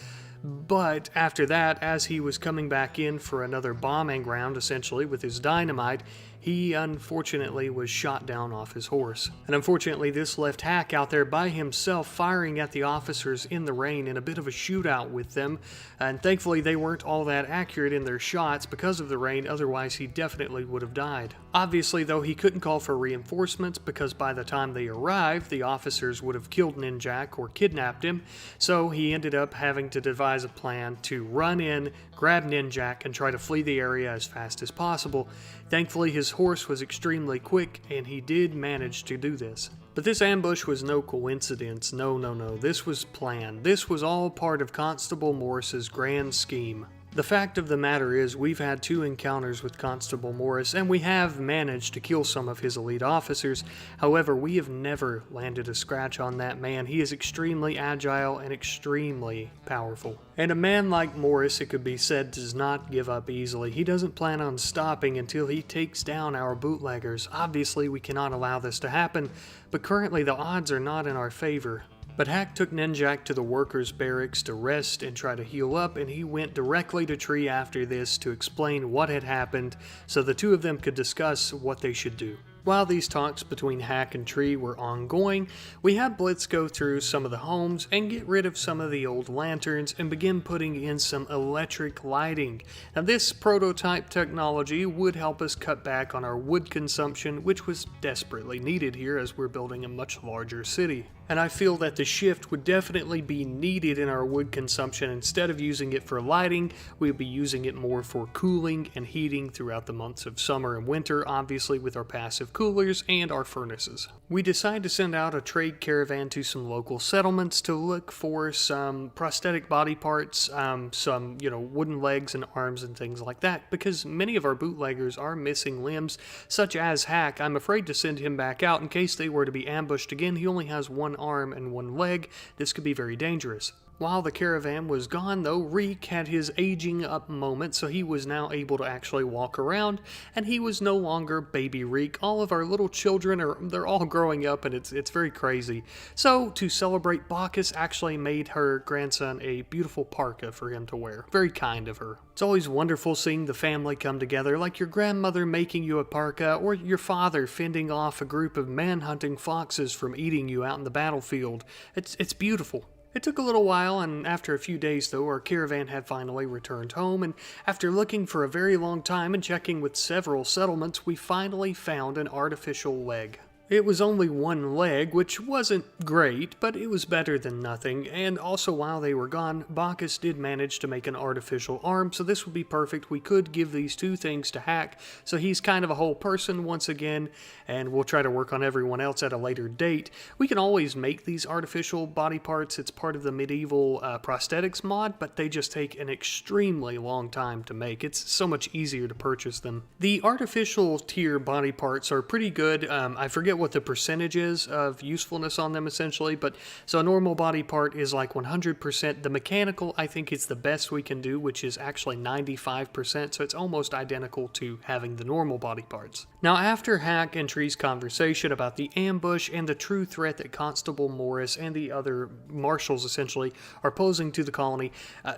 But after that, as he was coming back in for another bombing round, essentially, with his dynamite, he unfortunately was shot down off his horse. And unfortunately, this left Hack out there by himself, firing at the officers in the rain in a bit of a shootout with them. And thankfully, they weren't all that accurate in their shots because of the rain, otherwise he definitely would have died. Obviously, though, he couldn't call for reinforcements because by the time they arrived, the officers would have killed Ninjak or kidnapped him, so he ended up having to devise a plan to run in, grab Ninjak, and try to flee the area as fast as possible. Thankfully, his horse was extremely quick, and he did manage to do this. But this ambush was no coincidence. No. This was planned. This was all part of Constable Morris's grand scheme. The fact of the matter is, we've had 2 encounters with Constable Morris, and we have managed to kill some of his elite officers. However, we have never landed a scratch on that man. He is extremely agile and extremely powerful. And a man like Morris, it could be said, does not give up easily. He doesn't plan on stopping until he takes down our bootleggers. Obviously, we cannot allow this to happen, but currently the odds are not in our favor. But Hack took Ninjak to the workers' barracks to rest and try to heal up, and he went directly to Tree after this to explain what had happened so the 2 of them could discuss what they should do. While these talks between Hack and Tree were ongoing, we had Blitz go through some of the homes and get rid of some of the old lanterns and begin putting in some electric lighting. Now, this prototype technology would help us cut back on our wood consumption, which was desperately needed here as we're building a much larger city. And I feel that the shift would definitely be needed in our wood consumption. Instead of using it for lighting, we'd be using it more for cooling and heating throughout the months of summer and winter, obviously with our passive coolers and our furnaces. We decided to send out a trade caravan to some local settlements to look for some prosthetic body parts, some wooden legs and arms and things like that, because many of our bootleggers are missing limbs, such as Hack. I'm afraid to send him back out in case they were to be ambushed again. He only has 1 arm and 1 leg. This could be very dangerous. While the caravan was gone, though, Reek had his aging up moment, so he was now able to actually walk around, and he was no longer baby Reek. All of our little children they're all growing up, and it's very crazy. So, to celebrate, Bacchus actually made her grandson a beautiful parka for him to wear. Very kind of her. It's always wonderful seeing the family come together, like your grandmother making you a parka, or your father fending off a group of man-hunting foxes from eating you out in the battlefield. It's beautiful. It took a little while, and after a few days, though, our caravan had finally returned home, and after looking for a very long time and checking with several settlements, we finally found an artificial leg. It was only one leg, which wasn't great, but it was better than nothing, and also while they were gone, Bacchus did manage to make an artificial arm, so this would be perfect. We could give these two things to Hack, so he's kind of a whole person once again, and we'll try to work on everyone else at a later date. We can always make these artificial body parts. It's part of the medieval prosthetics mod, but they just take an extremely long time to make. It's so much easier to purchase them. The artificial tier body parts are pretty good. I forget what the percentage is of usefulness on them essentially, but so a normal body part is like 100%. The mechanical, I think, is the best we can do, which is actually 95%, so it's almost identical to having the normal body parts. Now, after Hack and Tree's conversation about the ambush and the true threat that Constable Morris and the other marshals essentially are posing to the colony,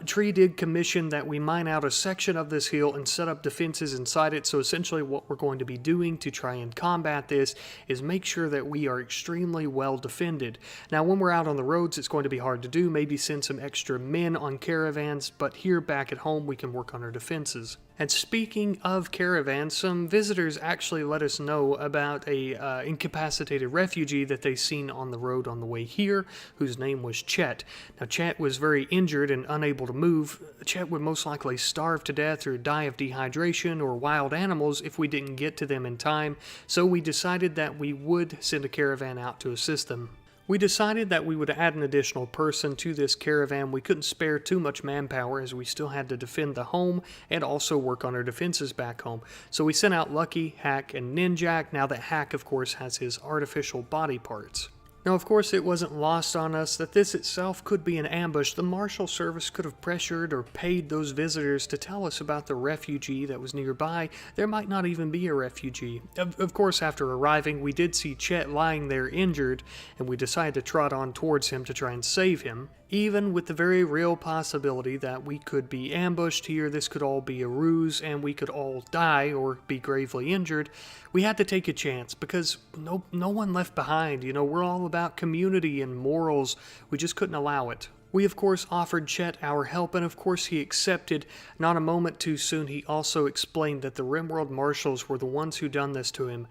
Tree did commission that we mine out a section of this hill and set up defenses inside it. So essentially what we're going to be doing to try and combat this is make sure that we are extremely well defended. Now, when we're out on the roads, it's going to be hard to do. Maybe send some extra men on caravans, but here back at home, we can work on our defenses. And speaking of caravans, some visitors actually let us know about a incapacitated refugee that they seen on the road on the way here, whose name was Chet. Now, Chet was very injured and unable to move. Chet would most likely starve to death or die of dehydration or wild animals if we didn't get to them in time, so we decided that we would send a caravan out to assist them. We decided that we would add an additional person to this caravan. We couldn't spare too much manpower as we still had to defend the home and also work on our defenses back home. So we sent out Lucky, Hack, and Ninjak, now that Hack, of course, has his artificial body parts. Now, of course, it wasn't lost on us that this itself could be an ambush. The Marshal Service could have pressured or paid those visitors to tell us about the refugee that was nearby. There might not even be a refugee. Of course, after arriving, we did see Chet lying there injured, and we decided to trot on towards him to try and save him. Even with the very real possibility that we could be ambushed here, this could all be a ruse, and we could all die or be gravely injured, we had to take a chance because no one left behind. You know, we're all about community and morals. We just couldn't allow it. We, of course, offered Chet our help, and of course he accepted. Not a moment too soon, he also explained that the RimWorld Marshals were the ones who done this to him.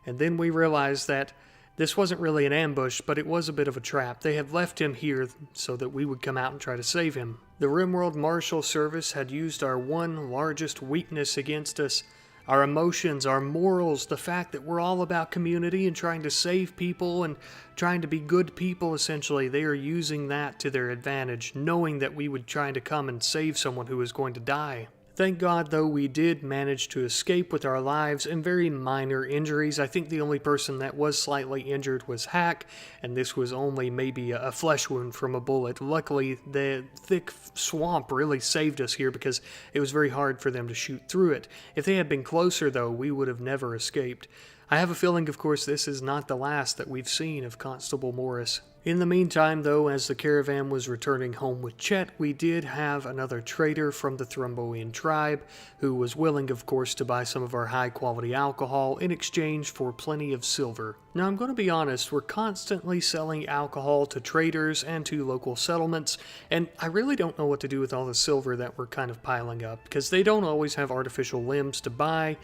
And then we realized that this wasn't really an ambush, but it was a bit of a trap. They had left him here so that we would come out and try to save him. The RimWorld Marshal Service had used our one largest weakness against us. Our emotions, our morals, the fact that we're all about community and trying to save people and trying to be good people, essentially. They are using that to their advantage, knowing that we would try to come and save someone who was going to die. Thank God, though, we did manage to escape with our lives and very minor injuries. I think the only person that was slightly injured was Hack, and this was only maybe a flesh wound from a bullet. Luckily, the thick swamp really saved us here because it was very hard for them to shoot through it. If they had been closer, though, we would have never escaped. I have a feeling, of course, this is not the last that we've seen of Constable Morris. In the meantime, though, as the caravan was returning home with Chet, we did have another trader from the Thromboian tribe who was willing, of course, to buy some of our high-quality alcohol in exchange for plenty of silver. Now, I'm going to be honest, we're constantly selling alcohol to traders and to local settlements, and I really don't know what to do with all the silver that we're kind of piling up, because they don't always have artificial limbs to buy.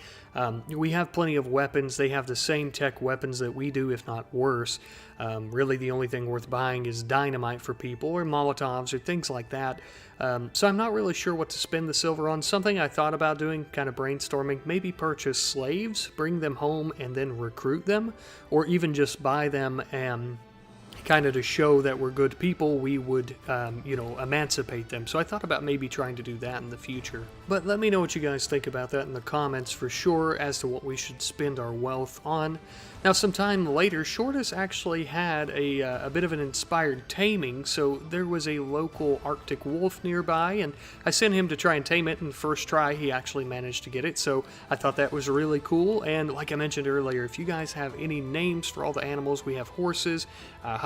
We have plenty of weapons. They have the same tech weapons that we do, if not worse. Really, the only thing worth buying is dynamite for people, or Molotovs, or things like that. So I'm not really sure what to spend the silver on. Something I thought about doing, kind of brainstorming, maybe purchase slaves, bring them home, and then recruit them, or even just buy them and kind of to show that we're good people, we would, emancipate them. So I thought about maybe trying to do that in the future. But let me know what you guys think about that in the comments for sure as to what we should spend our wealth on. Now, sometime later, Shortus actually had a bit of an inspired taming, so there was a local Arctic wolf nearby, and I sent him to try and tame it, and first try, he actually managed to get it, so I thought that was really cool. And like I mentioned earlier, if you guys have any names for all the animals, we have horses,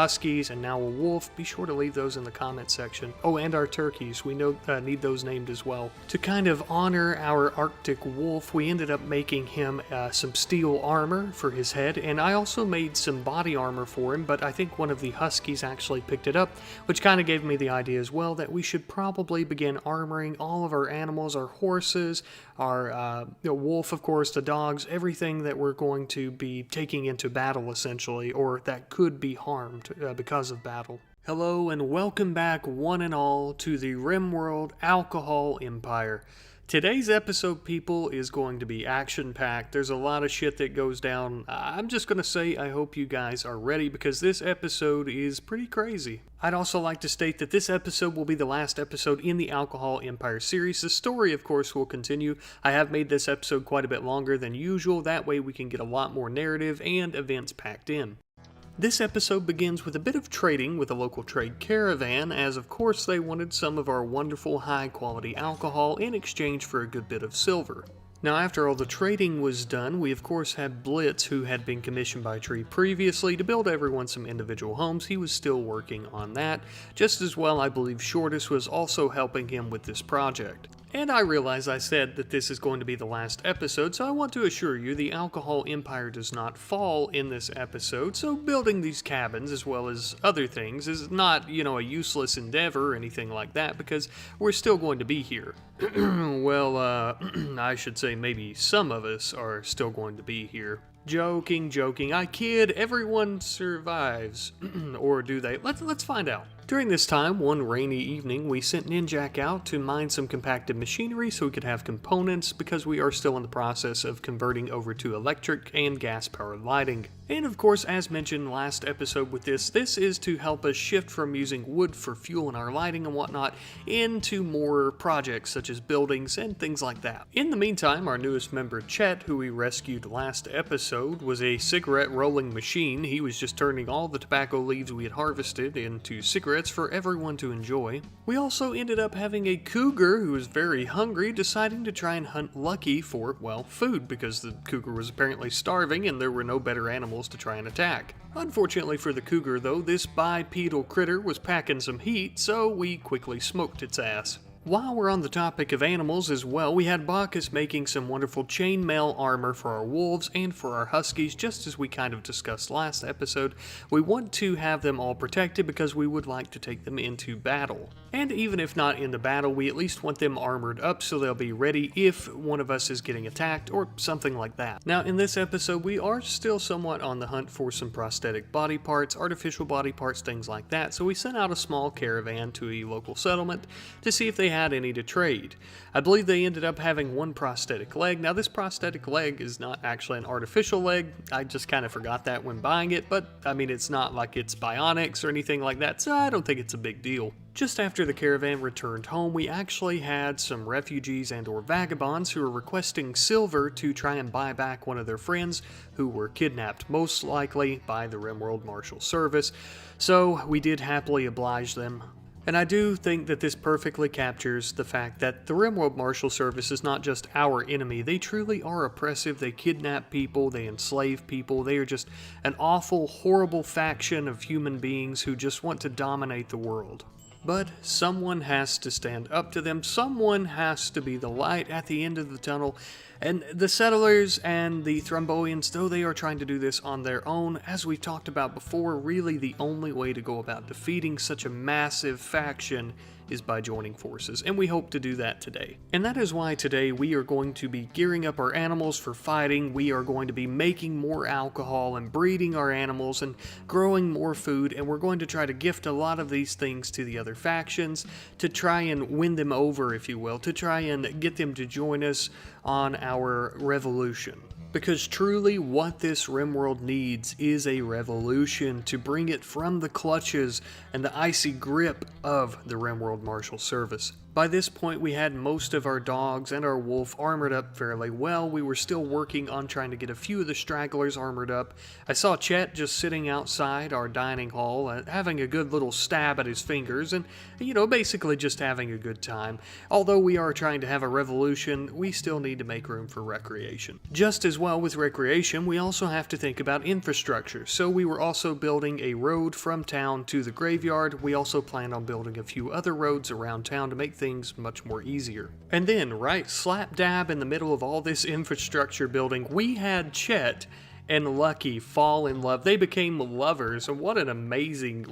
huskies, and now a wolf. Be sure to leave those in the comment section. Oh, and our turkeys. We need those named as well. To kind of honor our Arctic wolf, we ended up making him some steel armor for his head, and I also made some body armor for him, but I think one of the huskies actually picked it up, which kind of gave me the idea as well that we should probably begin armoring all of our animals, our horses, our wolf, of course, the dogs, everything that we're going to be taking into battle, essentially, or that could be harmed because of battle. Hello and welcome back, one and all, to the RimWorld Alcohol Empire. Today's episode, people, is going to be action-packed. There's a lot of shit that goes down. I'm just going to say I hope you guys are ready because this episode is pretty crazy. I'd also like to state that this episode will be the last episode in the Alcohol Empire series. The story, of course, will continue. I have made this episode quite a bit longer than usual. That way we can get a lot more narrative and events packed in. This episode begins with a bit of trading with a local trade caravan, as of course they wanted some of our wonderful high-quality alcohol in exchange for a good bit of silver. Now, after all the trading was done, we of course had Blitz, who had been commissioned by Tree previously to build everyone some individual homes. He was still working on that. Just as well, I believe Shortus was also helping him with this project. And I realize I said that this is going to be the last episode, so I want to assure you the Alcohol Empire does not fall in this episode, so building these cabins as well as other things is not, a useless endeavor or anything like that, because we're still going to be here. Well, I should say maybe some of us are still going to be here. Joking, I kid, everyone survives. Or do they? Let's find out. During this time, one rainy evening, we sent Ninjak out to mine some compacted machinery so we could have components because we are still in the process of converting over to electric and gas-powered lighting. And of course, as mentioned last episode with this is to help us shift from using wood for fuel in our lighting and whatnot into more projects such as buildings and things like that. In the meantime, our newest member, Chet, who we rescued last episode, was a cigarette rolling machine. He was just turning all the tobacco leaves we had harvested into cigarettes for everyone to enjoy. We also ended up having a cougar who was very hungry, deciding to try and hunt Lucky for, well, food, because the cougar was apparently starving and there were no better animals to try and attack. Unfortunately for the cougar, though, this bipedal critter was packing some heat, so we quickly smoked its ass. While we're on the topic of animals as well, we had Bacchus making some wonderful chainmail armor for our wolves and for our huskies, just as we kind of discussed last episode. We want to have them all protected because we would like to take them into battle. And even if not into battle, we at least want them armored up so they'll be ready if one of us is getting attacked or something like that. Now, in this episode, we are still somewhat on the hunt for some prosthetic body parts, artificial body parts, things like that, so we sent out a small caravan to a local settlement to see if they had any to trade. I believe they ended up having one prosthetic leg. Now, this prosthetic leg is not actually an artificial leg. I just kind of forgot that when buying it, but I mean, it's not like it's bionics or anything like that, so I don't think it's a big deal. Just after the caravan returned home, we actually had some refugees and or vagabonds who were requesting silver to try and buy back one of their friends who were kidnapped, most likely by the RimWorld Marshal Service, so we did happily oblige them. And I do think that this perfectly captures the fact that the RimWorld Marshal Service is not just our enemy. They truly are oppressive. They kidnap people. They enslave people. They are just an awful, horrible faction of human beings who just want to dominate the world. But someone has to stand up to them. Someone has to be the light at the end of the tunnel. And the settlers and the Thromboians, though they are trying to do this on their own, as we've talked about before, really the only way to go about defeating such a massive faction is by joining forces, and we hope to do that today. And that is why today we are going to be gearing up our animals for fighting. We are going to be making more alcohol and breeding our animals and growing more food, and we're going to try to gift a lot of these things to the other factions to try and win them over, if you will, to try and get them to join us on our revolution. Because truly what this RimWorld needs is a revolution to bring it from the clutches and the icy grip of the RimWorld Marshal Service. By this point, we had most of our dogs and our wolf armored up fairly well. We were still working on trying to get a few of the stragglers armored up. I saw Chet just sitting outside our dining hall, having a good little stab at his fingers and, basically just having a good time. Although we are trying to have a revolution, we still need to make room for recreation. Just as well with recreation, we also have to think about infrastructure. So we were also building a road from town to the graveyard. We also plan on building a few other roads around town to make things much more easier. And then, right slap dab in the middle of all this infrastructure building, we had Chet and Lucky fall in love. They became lovers, and what an amazing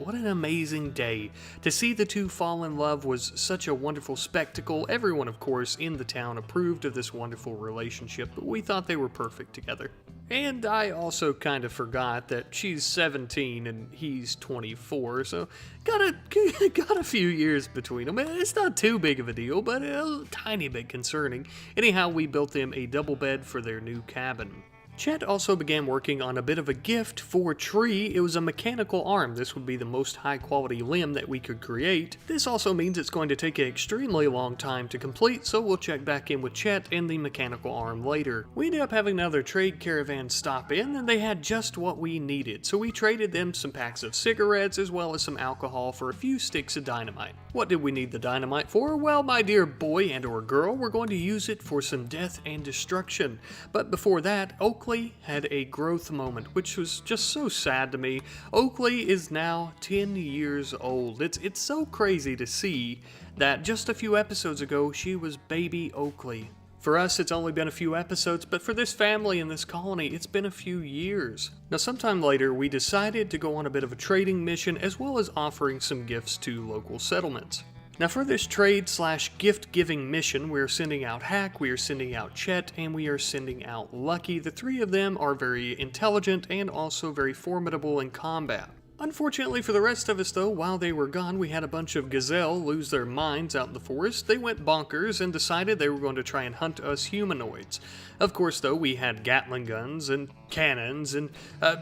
day. To see the two fall in love was such a wonderful spectacle. Everyone, of course, in the town approved of this wonderful relationship, but we thought they were perfect together. And I also kind of forgot that she's 17 and he's 24, so got a few years between them. It's not too big of a deal, but a tiny bit concerning. Anyhow, we built them a double bed for their new cabin. Chet also began working on a bit of a gift for Tree. It was a mechanical arm. This would be the most high quality limb that we could create. This also means it's going to take an extremely long time to complete, so we'll check back in with Chet and the mechanical arm later. We ended up having another trade caravan stop in, and they had just what we needed, so we traded them some packs of cigarettes as well as some alcohol for a few sticks of dynamite. What did we need the dynamite for? Well, my dear boy and or girl, we're going to use it for some death and destruction. But before that, Oakley had a growth moment, which was just so sad to me. Oakley is now 10 years old. It's so crazy to see that just a few episodes ago, she was baby Oakley. For us, it's only been a few episodes, but for this family in this colony, it's been a few years. Now, sometime later, we decided to go on a bit of a trading mission, as well as offering some gifts to local settlements. Now, for this trade/gift-giving mission, we are sending out Hack, we are sending out Chet, and we are sending out Lucky. The three of them are very intelligent and also very formidable in combat. Unfortunately for the rest of us though, while they were gone, we had a bunch of gazelle lose their minds out in the forest. They went bonkers and decided they were going to try and hunt us humanoids. Of course though, we had Gatling guns and cannons and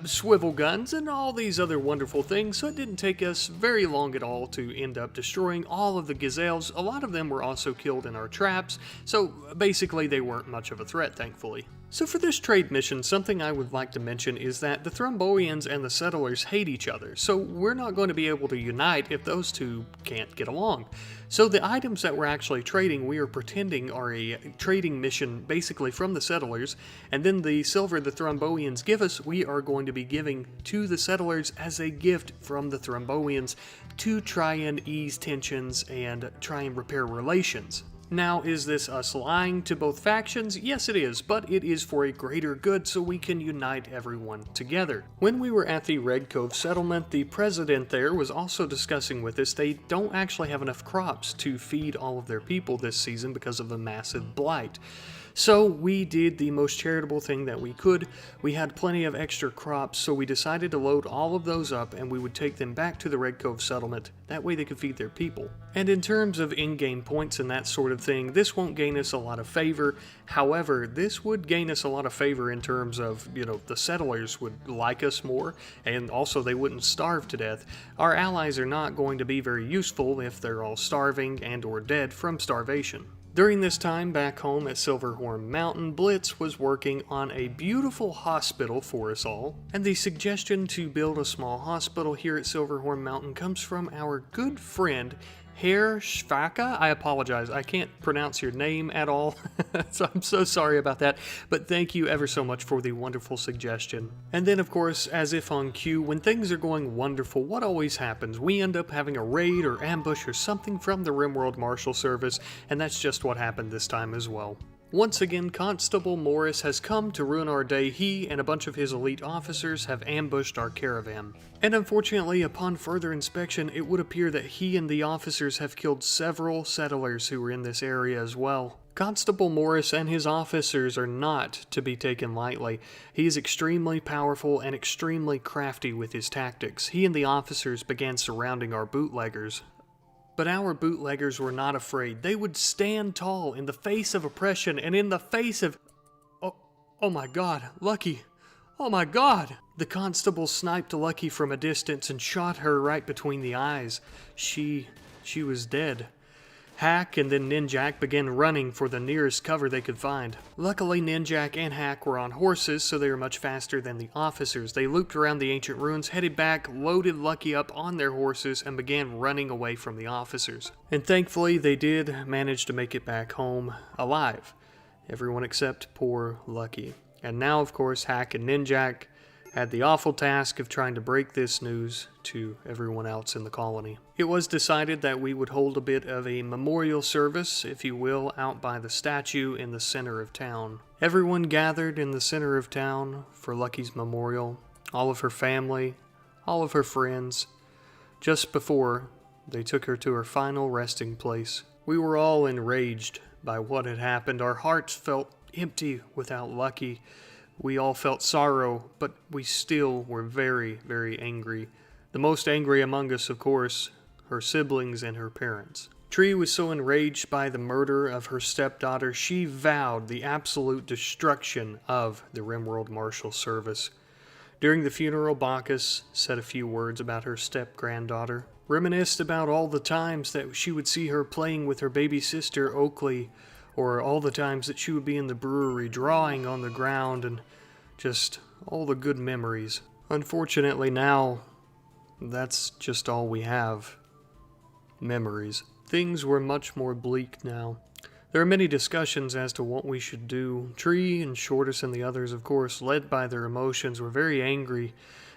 swivel guns and all these other wonderful things, so it didn't take us very long at all to end up destroying all of the gazelles. A lot of them were also killed in our traps, so basically they weren't much of a threat, thankfully. So for this trade mission, something I would like to mention is that the Thromboians and the settlers hate each other, so we're not going to be able to unite if those two can't get along. So the items that we're actually trading, we are pretending are a trading mission basically from the settlers, and then the silver the Thromboians give us, we are going to be giving to the settlers as a gift from the Thromboians to try and ease tensions and try and repair relations. Now, is this us lying to both factions? Yes, it is, but it is for a greater good so we can unite everyone together. When we were at the Red Cove settlement, the president there was also discussing with us they don't actually have enough crops to feed all of their people this season because of a massive blight. So we did the most charitable thing that we could. We had plenty of extra crops, so we decided to load all of those up and we would take them back to the Red Cove settlement. That way they could feed their people. And in terms of in-game points and that sort of thing, this won't gain us a lot of favor. However, this would gain us a lot of favor in terms of, the settlers would like us more, and also they wouldn't starve to death. Our allies are not going to be very useful if they're all starving and or dead from starvation. During this time back home at Silverhorn Mountain, Blitz was working on a beautiful hospital for us all, and the suggestion to build a small hospital here at Silverhorn Mountain comes from our good friend Herr Schwaka. I apologize, I can't pronounce your name at all, so I'm so sorry about that, but thank you ever so much for the wonderful suggestion. And then of course, as if on cue, when things are going wonderful, what always happens? We end up having a raid or ambush or something from the RimWorld Marshal Service, and that's just what happened this time as well. Once again, Constable Morris has come to ruin our day. He and a bunch of his elite officers have ambushed our caravan. And unfortunately, upon further inspection, it would appear that he and the officers have killed several settlers who were in this area as well. Constable Morris and his officers are not to be taken lightly. He is extremely powerful and extremely crafty with his tactics. He and the officers began surrounding our bootleggers. But our bootleggers were not afraid. They would stand tall in the face of oppression and in the face of... Oh my God, Lucky! Oh my God! The constable sniped Lucky from a distance and shot her right between the eyes. She was dead. Hack and then Ninjak began running for the nearest cover they could find. Luckily, Ninjak and Hack were on horses, so they were much faster than the officers. They looped around the ancient ruins, headed back, loaded Lucky up on their horses, and began running away from the officers. And thankfully, they did manage to make it back home alive. Everyone except poor Lucky. And now, of course, Hack and Ninjak had the awful task of trying to break this news to everyone else in the colony. It was decided that we would hold a bit of a memorial service, if you will, out by the statue in the center of town. Everyone gathered in the center of town for Lucky's memorial, all of her family, all of her friends, just before they took her to her final resting place. We were all enraged by what had happened. Our hearts felt empty without Lucky. We all felt sorrow, but we still were very, very angry. The most angry among us, of course, her siblings and her parents. Tree was so enraged by the murder of her stepdaughter, she vowed the absolute destruction of the RimWorld Marshal Service. During the funeral, Bacchus said a few words about her step-granddaughter, reminisced about all the times that she would see her playing with her baby sister, Oakley, or all the times that she would be in the brewery drawing on the ground, and just all the good memories. Unfortunately now, that's just all we have. Memories. Things were much more bleak now. There are many discussions as to what we should do. Tree and Shortus and the others, of course, led by their emotions, were very angry,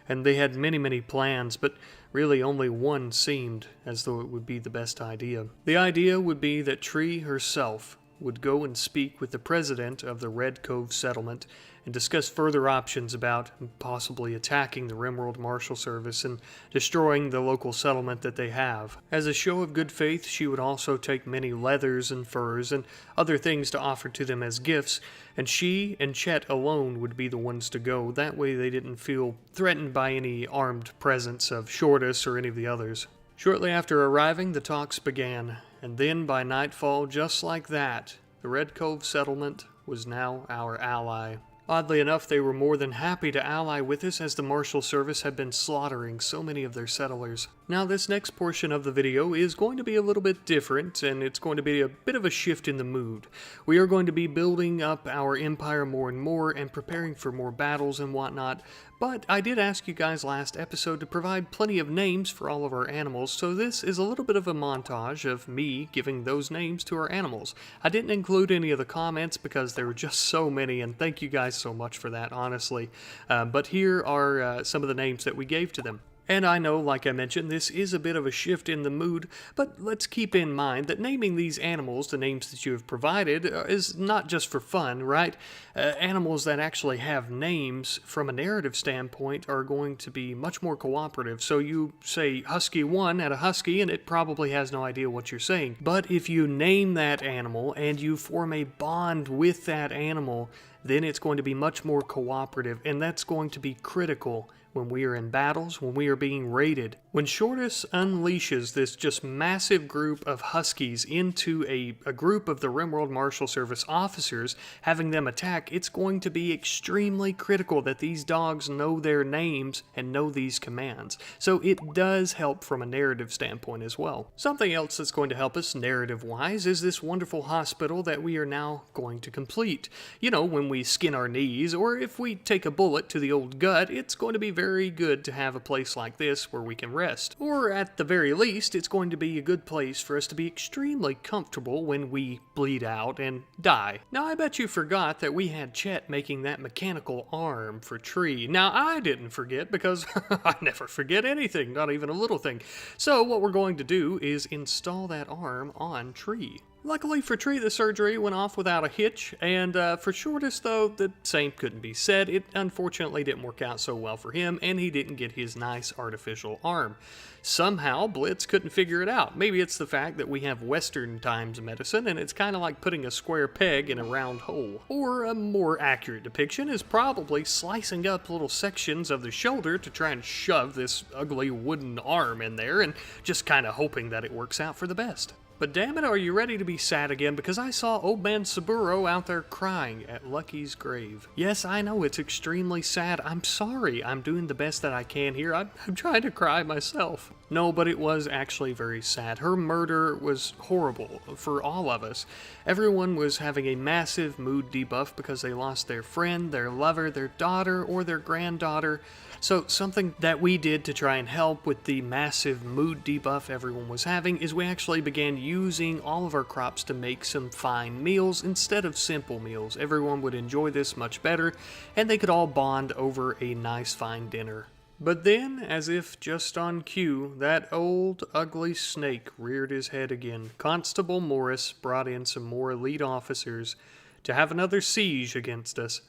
and they had many, many plans, but really only one seemed as though it would be the best idea. The idea would be that Tree herself would go and speak with the president of the Red Cove settlement and discuss further options about possibly attacking the RimWorld Marshal Service and destroying the local settlement that they have. As a show of good faith, she would also take many leathers and furs and other things to offer to them as gifts, and she and Chet alone would be the ones to go. That way they didn't feel threatened by any armed presence of Shortus or any of the others. Shortly after arriving, the talks began, and then by nightfall, just like that, the Red Cove settlement was now our ally. Oddly enough, they were more than happy to ally with us, as the Marshal Service had been slaughtering so many of their settlers. Now this next portion of the video is going to be a little bit different, and it's going to be a bit of a shift in the mood. We are going to be building up our empire more and more and preparing for more battles and whatnot, but I did ask you guys last episode to provide plenty of names for all of our animals, so this is a little bit of a montage of me giving those names to our animals. I didn't include any of the comments because there were just so many, and thank you guys so much for that, honestly. But here are some of the names that we gave to them. And I know, like I mentioned, this is a bit of a shift in the mood, but let's keep in mind that naming these animals, the names that you have provided, is not just for fun, right? Animals that actually have names from a narrative standpoint are going to be much more cooperative. So you say Husky 1 at a husky, and it probably has no idea what you're saying. But if you name that animal and you form a bond with that animal, then it's going to be much more cooperative, and that's going to be critical when we are in battles, when we are being raided. When Shortus unleashes this just massive group of Huskies into a group of the RimWorld Marshal Service officers, having them attack, it's going to be extremely critical that these dogs know their names and know these commands. So it does help from a narrative standpoint as well. Something else that's going to help us narrative-wise is this wonderful hospital that we are now going to complete. You know, when we skin our knees, or if we take a bullet to the old gut, it's going to be very good to have a place like this where we can rest. Or at the very least, it's going to be a good place for us to be extremely comfortable when we bleed out and die. Now, I bet you forgot that we had Chet making that mechanical arm for Tree. Now, I didn't forget because I never forget anything, not even a little thing. So what we're going to do is install that arm on Tree. Luckily for Tree, the surgery went off without a hitch, and for Shortus, though, the same couldn't be said. It unfortunately didn't work out so well for him, and he didn't get his nice artificial arm. Somehow, Blitz couldn't figure it out. Maybe it's the fact that we have Western times medicine, and it's kind of like putting a square peg in a round hole. Or a more accurate depiction is probably slicing up little sections of the shoulder to try and shove this ugly wooden arm in there, and just kind of hoping that it works out for the best. But damn it, are you ready to be sad again? Because I saw old man Saburo out there crying at Lucky's grave. Yes, I know, it's extremely sad. I'm sorry. I'm doing the best that I can here. I'm trying to cry myself. No, but it was actually very sad. Her murder was horrible for all of us. Everyone was having a massive mood debuff because they lost their friend, their lover, their daughter, or their granddaughter. So something that we did to try and help with the massive mood debuff everyone was having is we actually began using all of our crops to make some fine meals instead of simple meals. Everyone would enjoy this much better, and they could all bond over a nice fine dinner. But then, as if just on cue, that old ugly snake reared his head again. Constable Morris brought in some more elite officers to have another siege against us.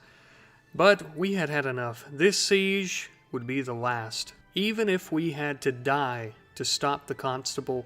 But we had had enough. This siege would be the last. Even if we had to die to stop the constable,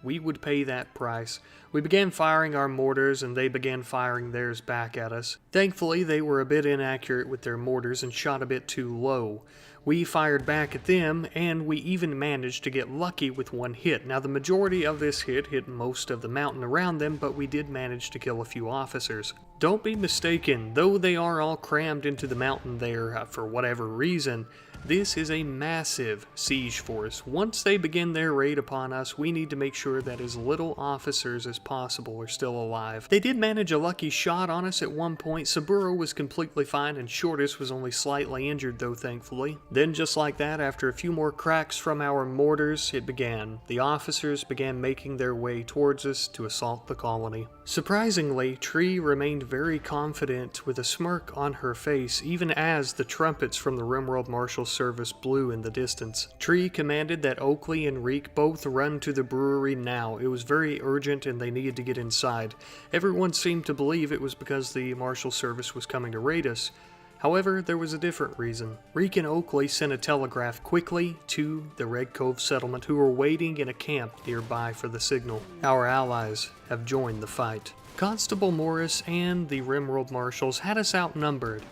we would pay that price. We began firing our mortars, and they began firing theirs back at us. Thankfully, they were a bit inaccurate with their mortars and shot a bit too low. We fired back at them, and we even managed to get lucky with one hit. Now, the majority of this hit most of the mountain around them, but we did manage to kill a few officers. Don't be mistaken, though they are all crammed into the mountain there for whatever reason, this is a massive siege force. Once they begin their raid upon us, we need to make sure that as little officers as possible are still alive. They did manage a lucky shot on us at one point. Saburo was completely fine, and Shortus was only slightly injured though, thankfully. Then just like that, after a few more cracks from our mortars, it began. The officers began making their way towards us to assault the colony. Surprisingly, Tree remained very confident with a smirk on her face, even as the trumpets from the RimWorld Marshal Service blew in the distance. Tree commanded that Oakley and Reek both run to the brewery now. It was very urgent and they needed to get inside. Everyone seemed to believe it was because the Marshal Service was coming to raid us. However, there was a different reason. Reek and Oakley sent a telegraph quickly to the Red Cove settlement, who were waiting in a camp nearby for the signal. Our allies have joined the fight. Constable Morris and the RimWorld Marshals had us outnumbered.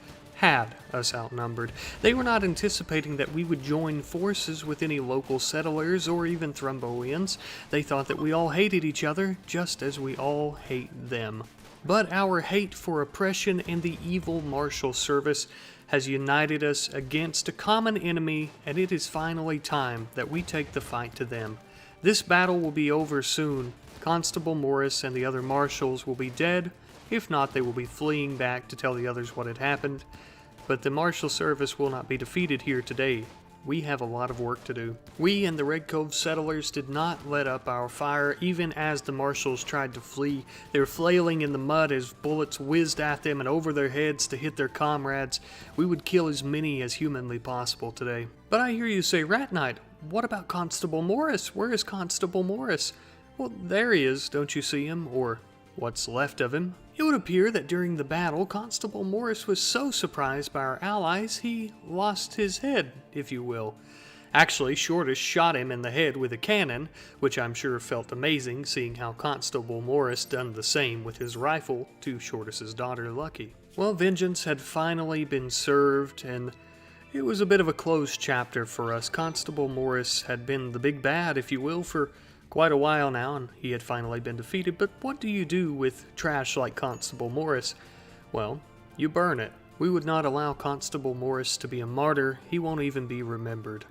They were not anticipating that we would join forces with any local settlers or even Thromboians. They thought that we all hated each other, just as we all hate them. But our hate for oppression and the evil Marshal Service has united us against a common enemy, and it is finally time that we take the fight to them. This battle will be over soon. Constable Morris and the other marshals will be dead. If not, they will be fleeing back to tell the others what had happened. But the Marshal Service will not be defeated here today. We have a lot of work to do. We and the Red Cove settlers did not let up our fire, even as the marshals tried to flee. They were flailing in the mud as bullets whizzed at them and over their heads to hit their comrades. We would kill as many as humanly possible today. But I hear you say, Rat Knight, what about Constable Morris? Where is Constable Morris? Well, there he is, don't you see him? Or what's left of him? It would appear that during the battle, Constable Morris was so surprised by our allies, he lost his head, if you will. Actually, Shortus shot him in the head with a cannon, which I'm sure felt amazing, seeing how Constable Morris done the same with his rifle to Shortus's daughter, Lucky. Well, vengeance had finally been served, and it was a bit of a closed chapter for us. Constable Morris had been the big bad, if you will, for quite a while now, and he had finally been defeated. But what do you do with trash like Constable Morris? Well, you burn it. We would not allow Constable Morris to be a martyr. He won't even be remembered.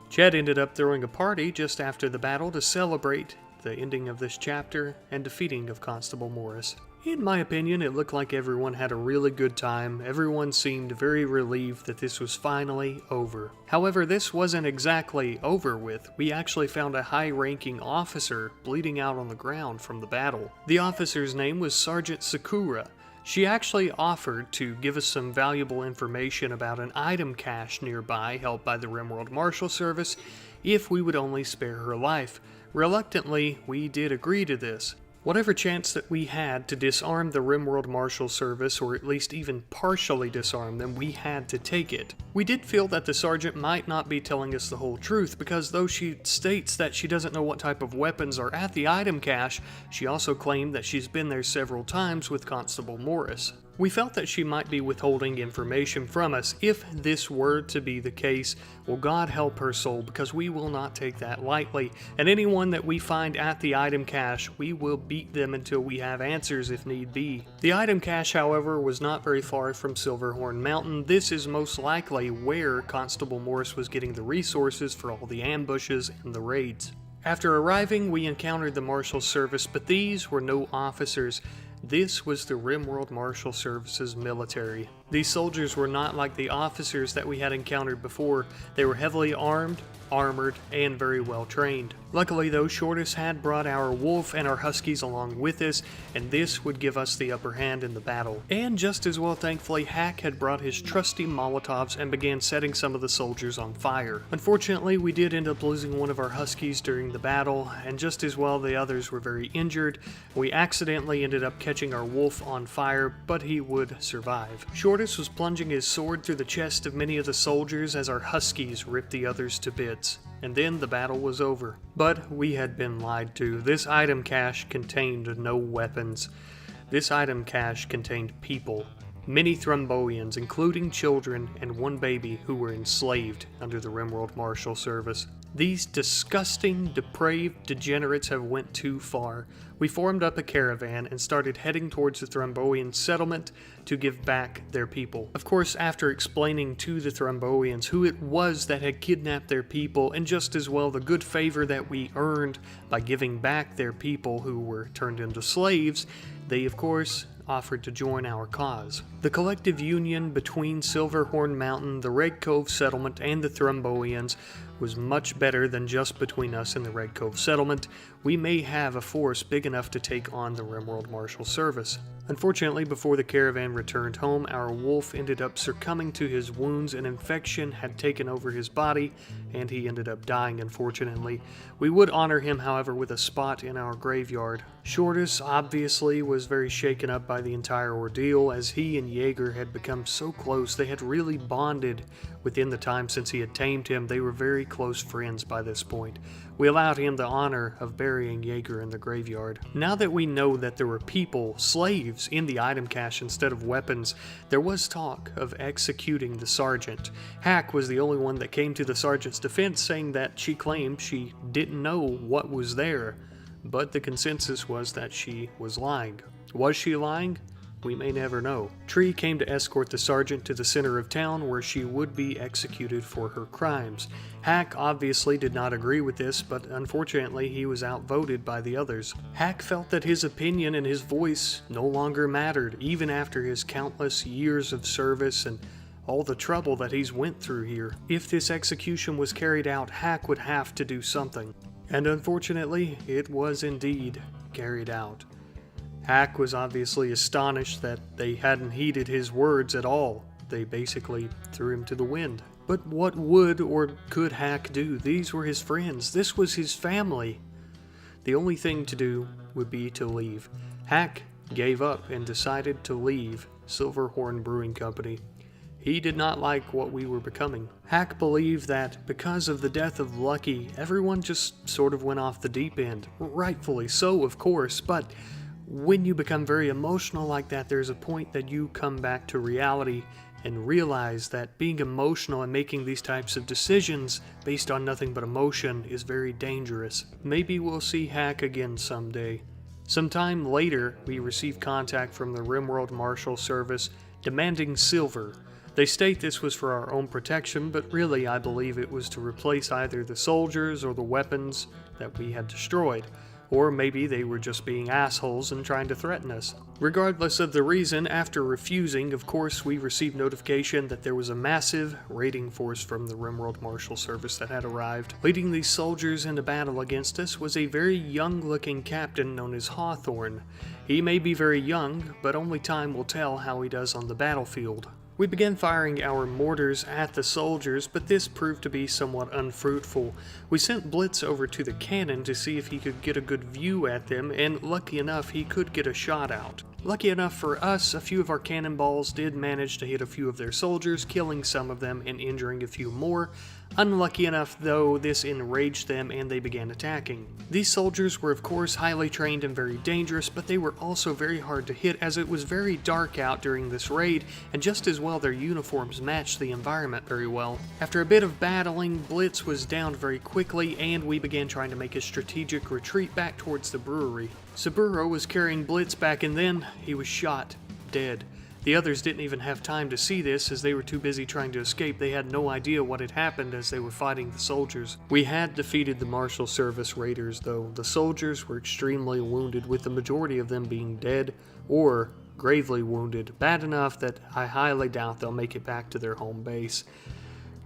Chet ended up throwing a party just after the battle to celebrate the ending of this chapter and defeating of Constable Morris. In my opinion, it looked like everyone had a really good time. Everyone seemed very relieved that this was finally over. However, this wasn't exactly over with. We actually found a high-ranking officer bleeding out on the ground from the battle. The officer's name was Sergeant Sakura. She actually offered to give us some valuable information about an item cache nearby held by the RimWorld Marshal Service if we would only spare her life. Reluctantly, we did agree to this. Whatever chance that we had to disarm the RimWorld Marshal Service, or at least even partially disarm them, we had to take it. We did feel that the sergeant might not be telling us the whole truth, because though she states that she doesn't know what type of weapons are at the item cache, she also claimed that she's been there several times with Constable Morris. We felt that she might be withholding information from us. If this were to be the case, well, God help her soul, because we will not take that lightly. And anyone that we find at the item cache, we will beat them until we have answers if need be. The item cache, however, was not very far from Silverhorn Mountain. This is most likely where Constable Morris was getting the resources for all the ambushes and the raids. After arriving, we encountered the Marshal Service, but these were no officers. This was the RimWorld Marshal Service's military. These soldiers were not like the officers that we had encountered before. They were heavily armed, armored, and very well trained. Luckily though, Shortus had brought our wolf and our huskies along with us, and this would give us the upper hand in the battle. And just as well, thankfully, Hack had brought his trusty Molotovs and began setting some of the soldiers on fire. Unfortunately, we did end up losing one of our huskies during the battle, and just as well, the others were very injured. We accidentally ended up catching our wolf on fire, but he would survive. Shortus was plunging his sword through the chest of many of the soldiers as our huskies ripped the others to bits. And then the battle was over. But we had been lied to. This item cache contained no weapons. This item cache contained people. Many Thromboians, including children and one baby, who were enslaved under the RimWorld Marshal Service. These disgusting, depraved degenerates have went too far. We formed up a caravan and started heading towards the Thromboian settlement to give back their people. Of course, after explaining to the Thromboians who it was that had kidnapped their people, and just as well the good favor that we earned by giving back their people who were turned into slaves, they of course offered to join our cause. The collective union between Silverhorn Mountain, the Red Cove settlement, and the Thromboians was much better than just between us and the Red Cove settlement. We may have a force big enough to take on the RimWorld Marshal Service. Unfortunately, before the caravan returned home, our wolf ended up succumbing to his wounds. An infection had taken over his body, and he ended up dying, unfortunately. We would honor him, however, with a spot in our graveyard. Shortus obviously was very shaken up by the entire ordeal, as he and Jaeger had become so close. They had really bonded within the time since he had tamed him. They were very close friends by this point. We allowed him the honor of burying Jaeger in the graveyard. Now that we know that there were people, slaves, in the item cache instead of weapons, there was talk of executing the sergeant. Hack was the only one that came to the sergeant's defense, saying that she claimed she didn't know what was there, but the consensus was that she was lying. Was she lying? We may never know. Tree came to escort the sergeant to the center of town where she would be executed for her crimes. Hack obviously did not agree with this, but unfortunately he was outvoted by the others. Hack felt that his opinion and his voice no longer mattered, even after his countless years of service and all the trouble that he's went through here. If this execution was carried out, Hack would have to do something. And unfortunately, it was indeed carried out. Hack was obviously astonished that they hadn't heeded his words at all. They basically threw him to the wind. But what would or could Hack do? These were his friends. This was his family. The only thing to do would be to leave. Hack gave up and decided to leave Silverhorn Brewing Company. He did not like what we were becoming. Hack believed that because of the death of Lucky, everyone just sort of went off the deep end. Rightfully so, of course, but when you become very emotional like that, there's a point that you come back to reality and realize that being emotional and making these types of decisions based on nothing but emotion is very dangerous. Maybe we'll see Hack again someday. Sometime later, we receive contact from the RimWorld Marshal Service demanding silver. They state this was for our own protection, but really I believe it was to replace either the soldiers or the weapons that we had destroyed. Or maybe they were just being assholes and trying to threaten us. Regardless of the reason, after refusing, of course, we received notification that there was a massive raiding force from the RimWorld Marshal Service that had arrived. Leading these soldiers into battle against us was a very young-looking captain known as Hawthorne. He may be very young, but only time will tell how he does on the battlefield. We began firing our mortars at the soldiers, but this proved to be somewhat unfruitful. We sent Blitz over to the cannon to see if he could get a good view at them, and lucky enough, he could get a shot out. Lucky enough for us, a few of our cannonballs did manage to hit a few of their soldiers, killing some of them and injuring a few more. Unlucky enough, though, this enraged them and they began attacking. These soldiers were of course highly trained and very dangerous, but they were also very hard to hit as it was very dark out during this raid, and just as well their uniforms matched the environment very well. After a bit of battling, Blitz was downed very quickly and we began trying to make a strategic retreat back towards the brewery. Saburo was carrying Blitz back and then he was shot, dead. The others didn't even have time to see this as they were too busy trying to escape. They had no idea what had happened as they were fighting the soldiers. We had defeated the Marshal Service raiders though. The soldiers were extremely wounded, with the majority of them being dead or gravely wounded, bad enough that I highly doubt they'll make it back to their home base.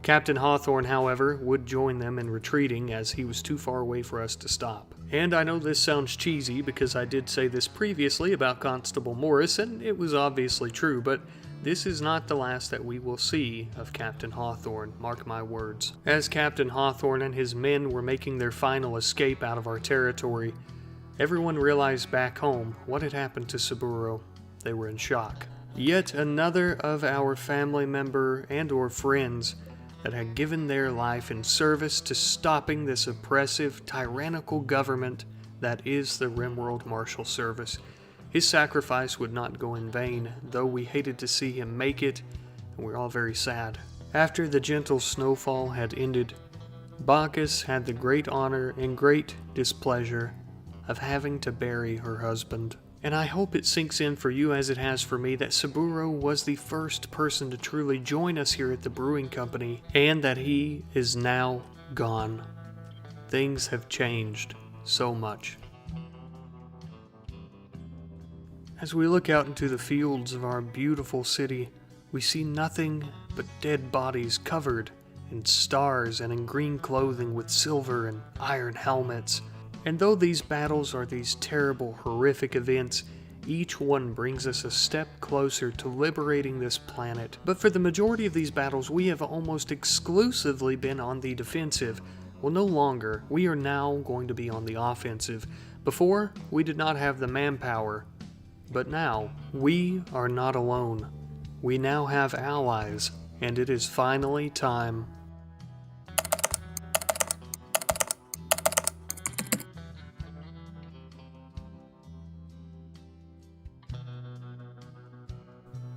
Captain Hawthorne, however, would join them in retreating as he was too far away for us to stop. And I know this sounds cheesy because I did say this previously about Constable Morris, and it was obviously true, but this is not the last that we will see of Captain Hawthorne, mark my words. As Captain Hawthorne and his men were making their final escape out of our territory, everyone realized back home what had happened to Saburo. They were in shock. Yet another of our family member and or friends that had given their life in service to stopping this oppressive, tyrannical government that is the RimWorld Marshal Service. His sacrifice would not go in vain, though we hated to see him make it, and we're all very sad. After the gentle snowfall had ended, Bacchus had the great honor and great displeasure of having to bury her husband. And I hope it sinks in for you as it has for me that Saburo was the first person to truly join us here at the brewing company, and that he is now gone. Things have changed so much. As we look out into the fields of our beautiful city, we see nothing but dead bodies covered in stars and in green clothing with silver and iron helmets. And though these battles are these terrible, horrific events, each one brings us a step closer to liberating this planet. But for the majority of these battles, we have almost exclusively been on the defensive. Well, no longer. We are now going to be on the offensive. Before, we did not have the manpower. But now, we are not alone. We now have allies, and it is finally time.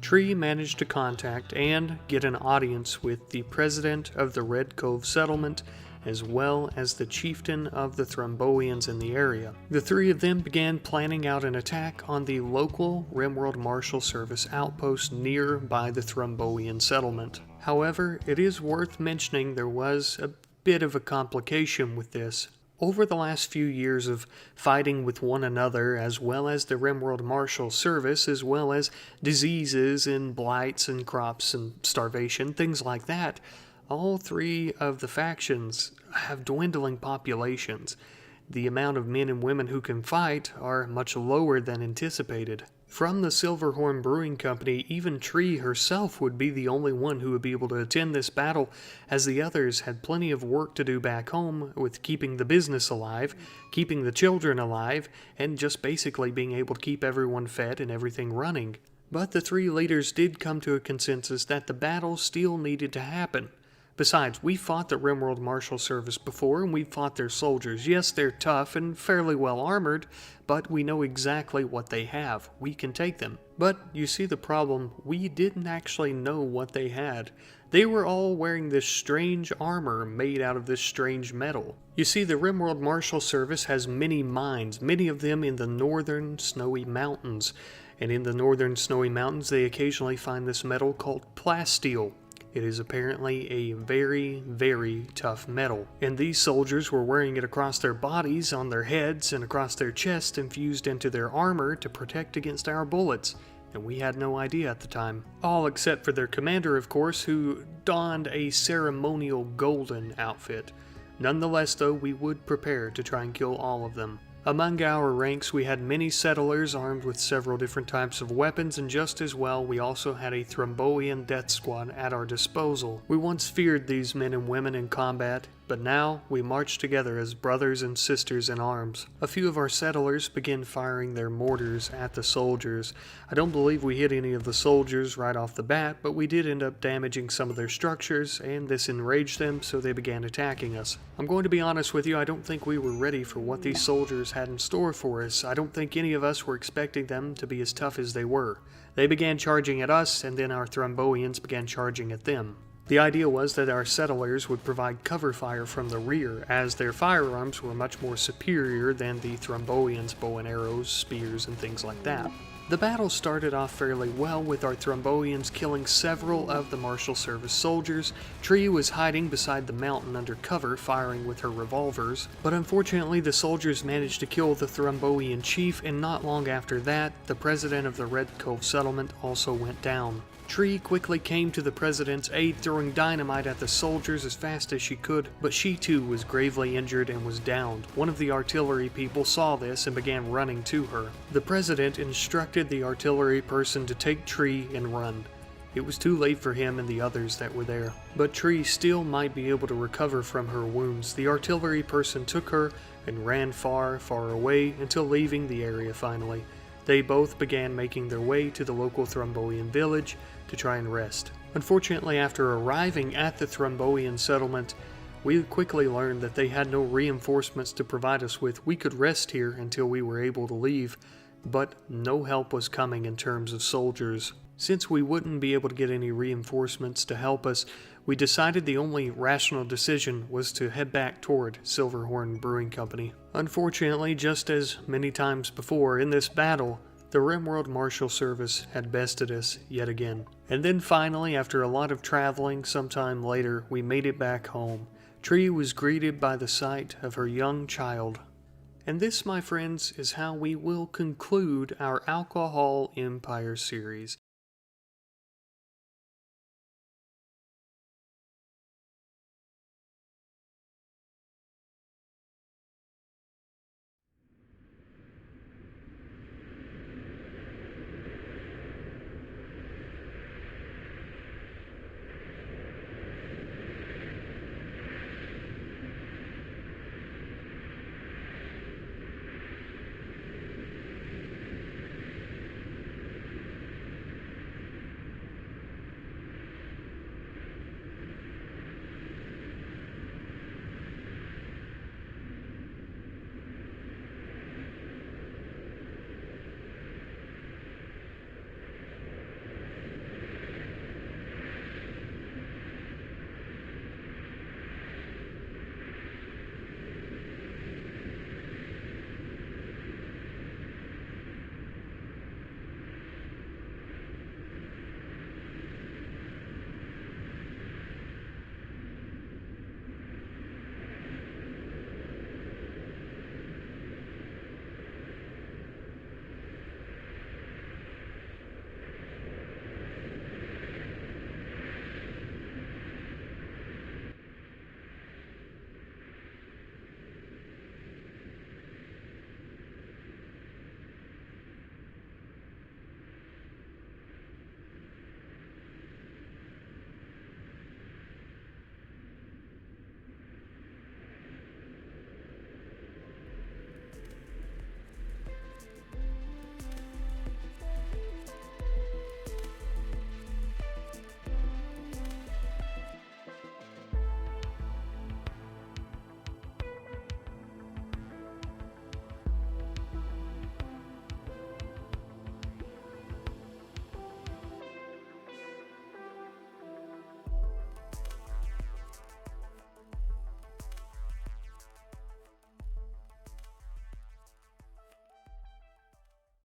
Tree managed to contact and get an audience with the president of the Red Cove settlement, as well as the chieftain of the Thromboians in the area. The three of them began planning out an attack on the local RimWorld Marshal Service outpost nearby the Thromboian settlement. However, it is worth mentioning there was a bit of a complication with this. Over the last few years of fighting with one another, as well as the RimWorld Marshal Service, as well as diseases and blights and crops and starvation, things like that, all three of the factions have dwindling populations. The amount of men and women who can fight are much lower than anticipated. From the Silverhorn Brewing Company, even Tree herself would be the only one who would be able to attend this battle, as the others had plenty of work to do back home with keeping the business alive, keeping the children alive, and just basically being able to keep everyone fed and everything running. But the three leaders did come to a consensus that the battle still needed to happen. Besides, we fought the RimWorld Marshal Service before, and we fought their soldiers. Yes, they're tough and fairly well armored, but we know exactly what they have. We can take them. But you see the problem, we didn't actually know what they had. They were all wearing this strange armor made out of this strange metal. You see, the RimWorld Marshal Service has many mines, many of them in the northern snowy mountains. And in the northern snowy mountains, they occasionally find this metal called plasteel. It is apparently a very, very tough metal, and these soldiers were wearing it across their bodies, on their heads, and across their chests, infused into their armor to protect against our bullets, and we had no idea at the time. All except for their commander, of course, who donned a ceremonial golden outfit. Nonetheless, though, we would prepare to try and kill all of them. Among our ranks, we had many settlers armed with several different types of weapons, and just as well, we also had a Thromboian death squad at our disposal. We once feared these men and women in combat, But now we marched together as brothers and sisters in arms. A few of our settlers began firing their mortars at the soldiers. I don't believe we hit any of the soldiers right off the bat, but we did end up damaging some of their structures, and this enraged them, so they began attacking us. I'm going to be honest with you, I don't think we were ready for what these soldiers had in store for us. I don't think any of us were expecting them to be as tough as they were. They began charging at us, and then our Thromboians began charging at them. The idea was that our settlers would provide cover fire from the rear, as their firearms were much more superior than the Thromboians' bow and arrows, spears, and things like that. The battle started off fairly well, with our Thromboians killing several of the Marshal Service soldiers. Tree was hiding beside the mountain under cover, firing with her revolvers, but unfortunately the soldiers managed to kill the Thromboian chief, and not long after that, the president of the Red Cove settlement also went down. Tree quickly came to the president's aid, throwing dynamite at the soldiers as fast as she could, but she too was gravely injured and was downed. One of the artillery people saw this and began running to her. The president instructed the artillery person to take Tree and run. It was too late for him and the others that were there, but Tree still might be able to recover from her wounds. The artillery person took her and ran far, far away until leaving the area finally. They both began making their way to the local Thromboian village to try and rest. Unfortunately, after arriving at the Thromboian settlement, we quickly learned that they had no reinforcements to provide us with. We could rest here until we were able to leave, but no help was coming in terms of soldiers. Since we wouldn't be able to get any reinforcements to help us, we decided the only rational decision was to head back toward Silverhorn Brewing Company. Unfortunately, just as many times before in this battle, the RimWorld Marshal Service had bested us yet again. And then finally, after a lot of traveling, sometime later, we made it back home. Tree was greeted by the sight of her young child. And this, my friends, is how we will conclude our Alcohol Empire series.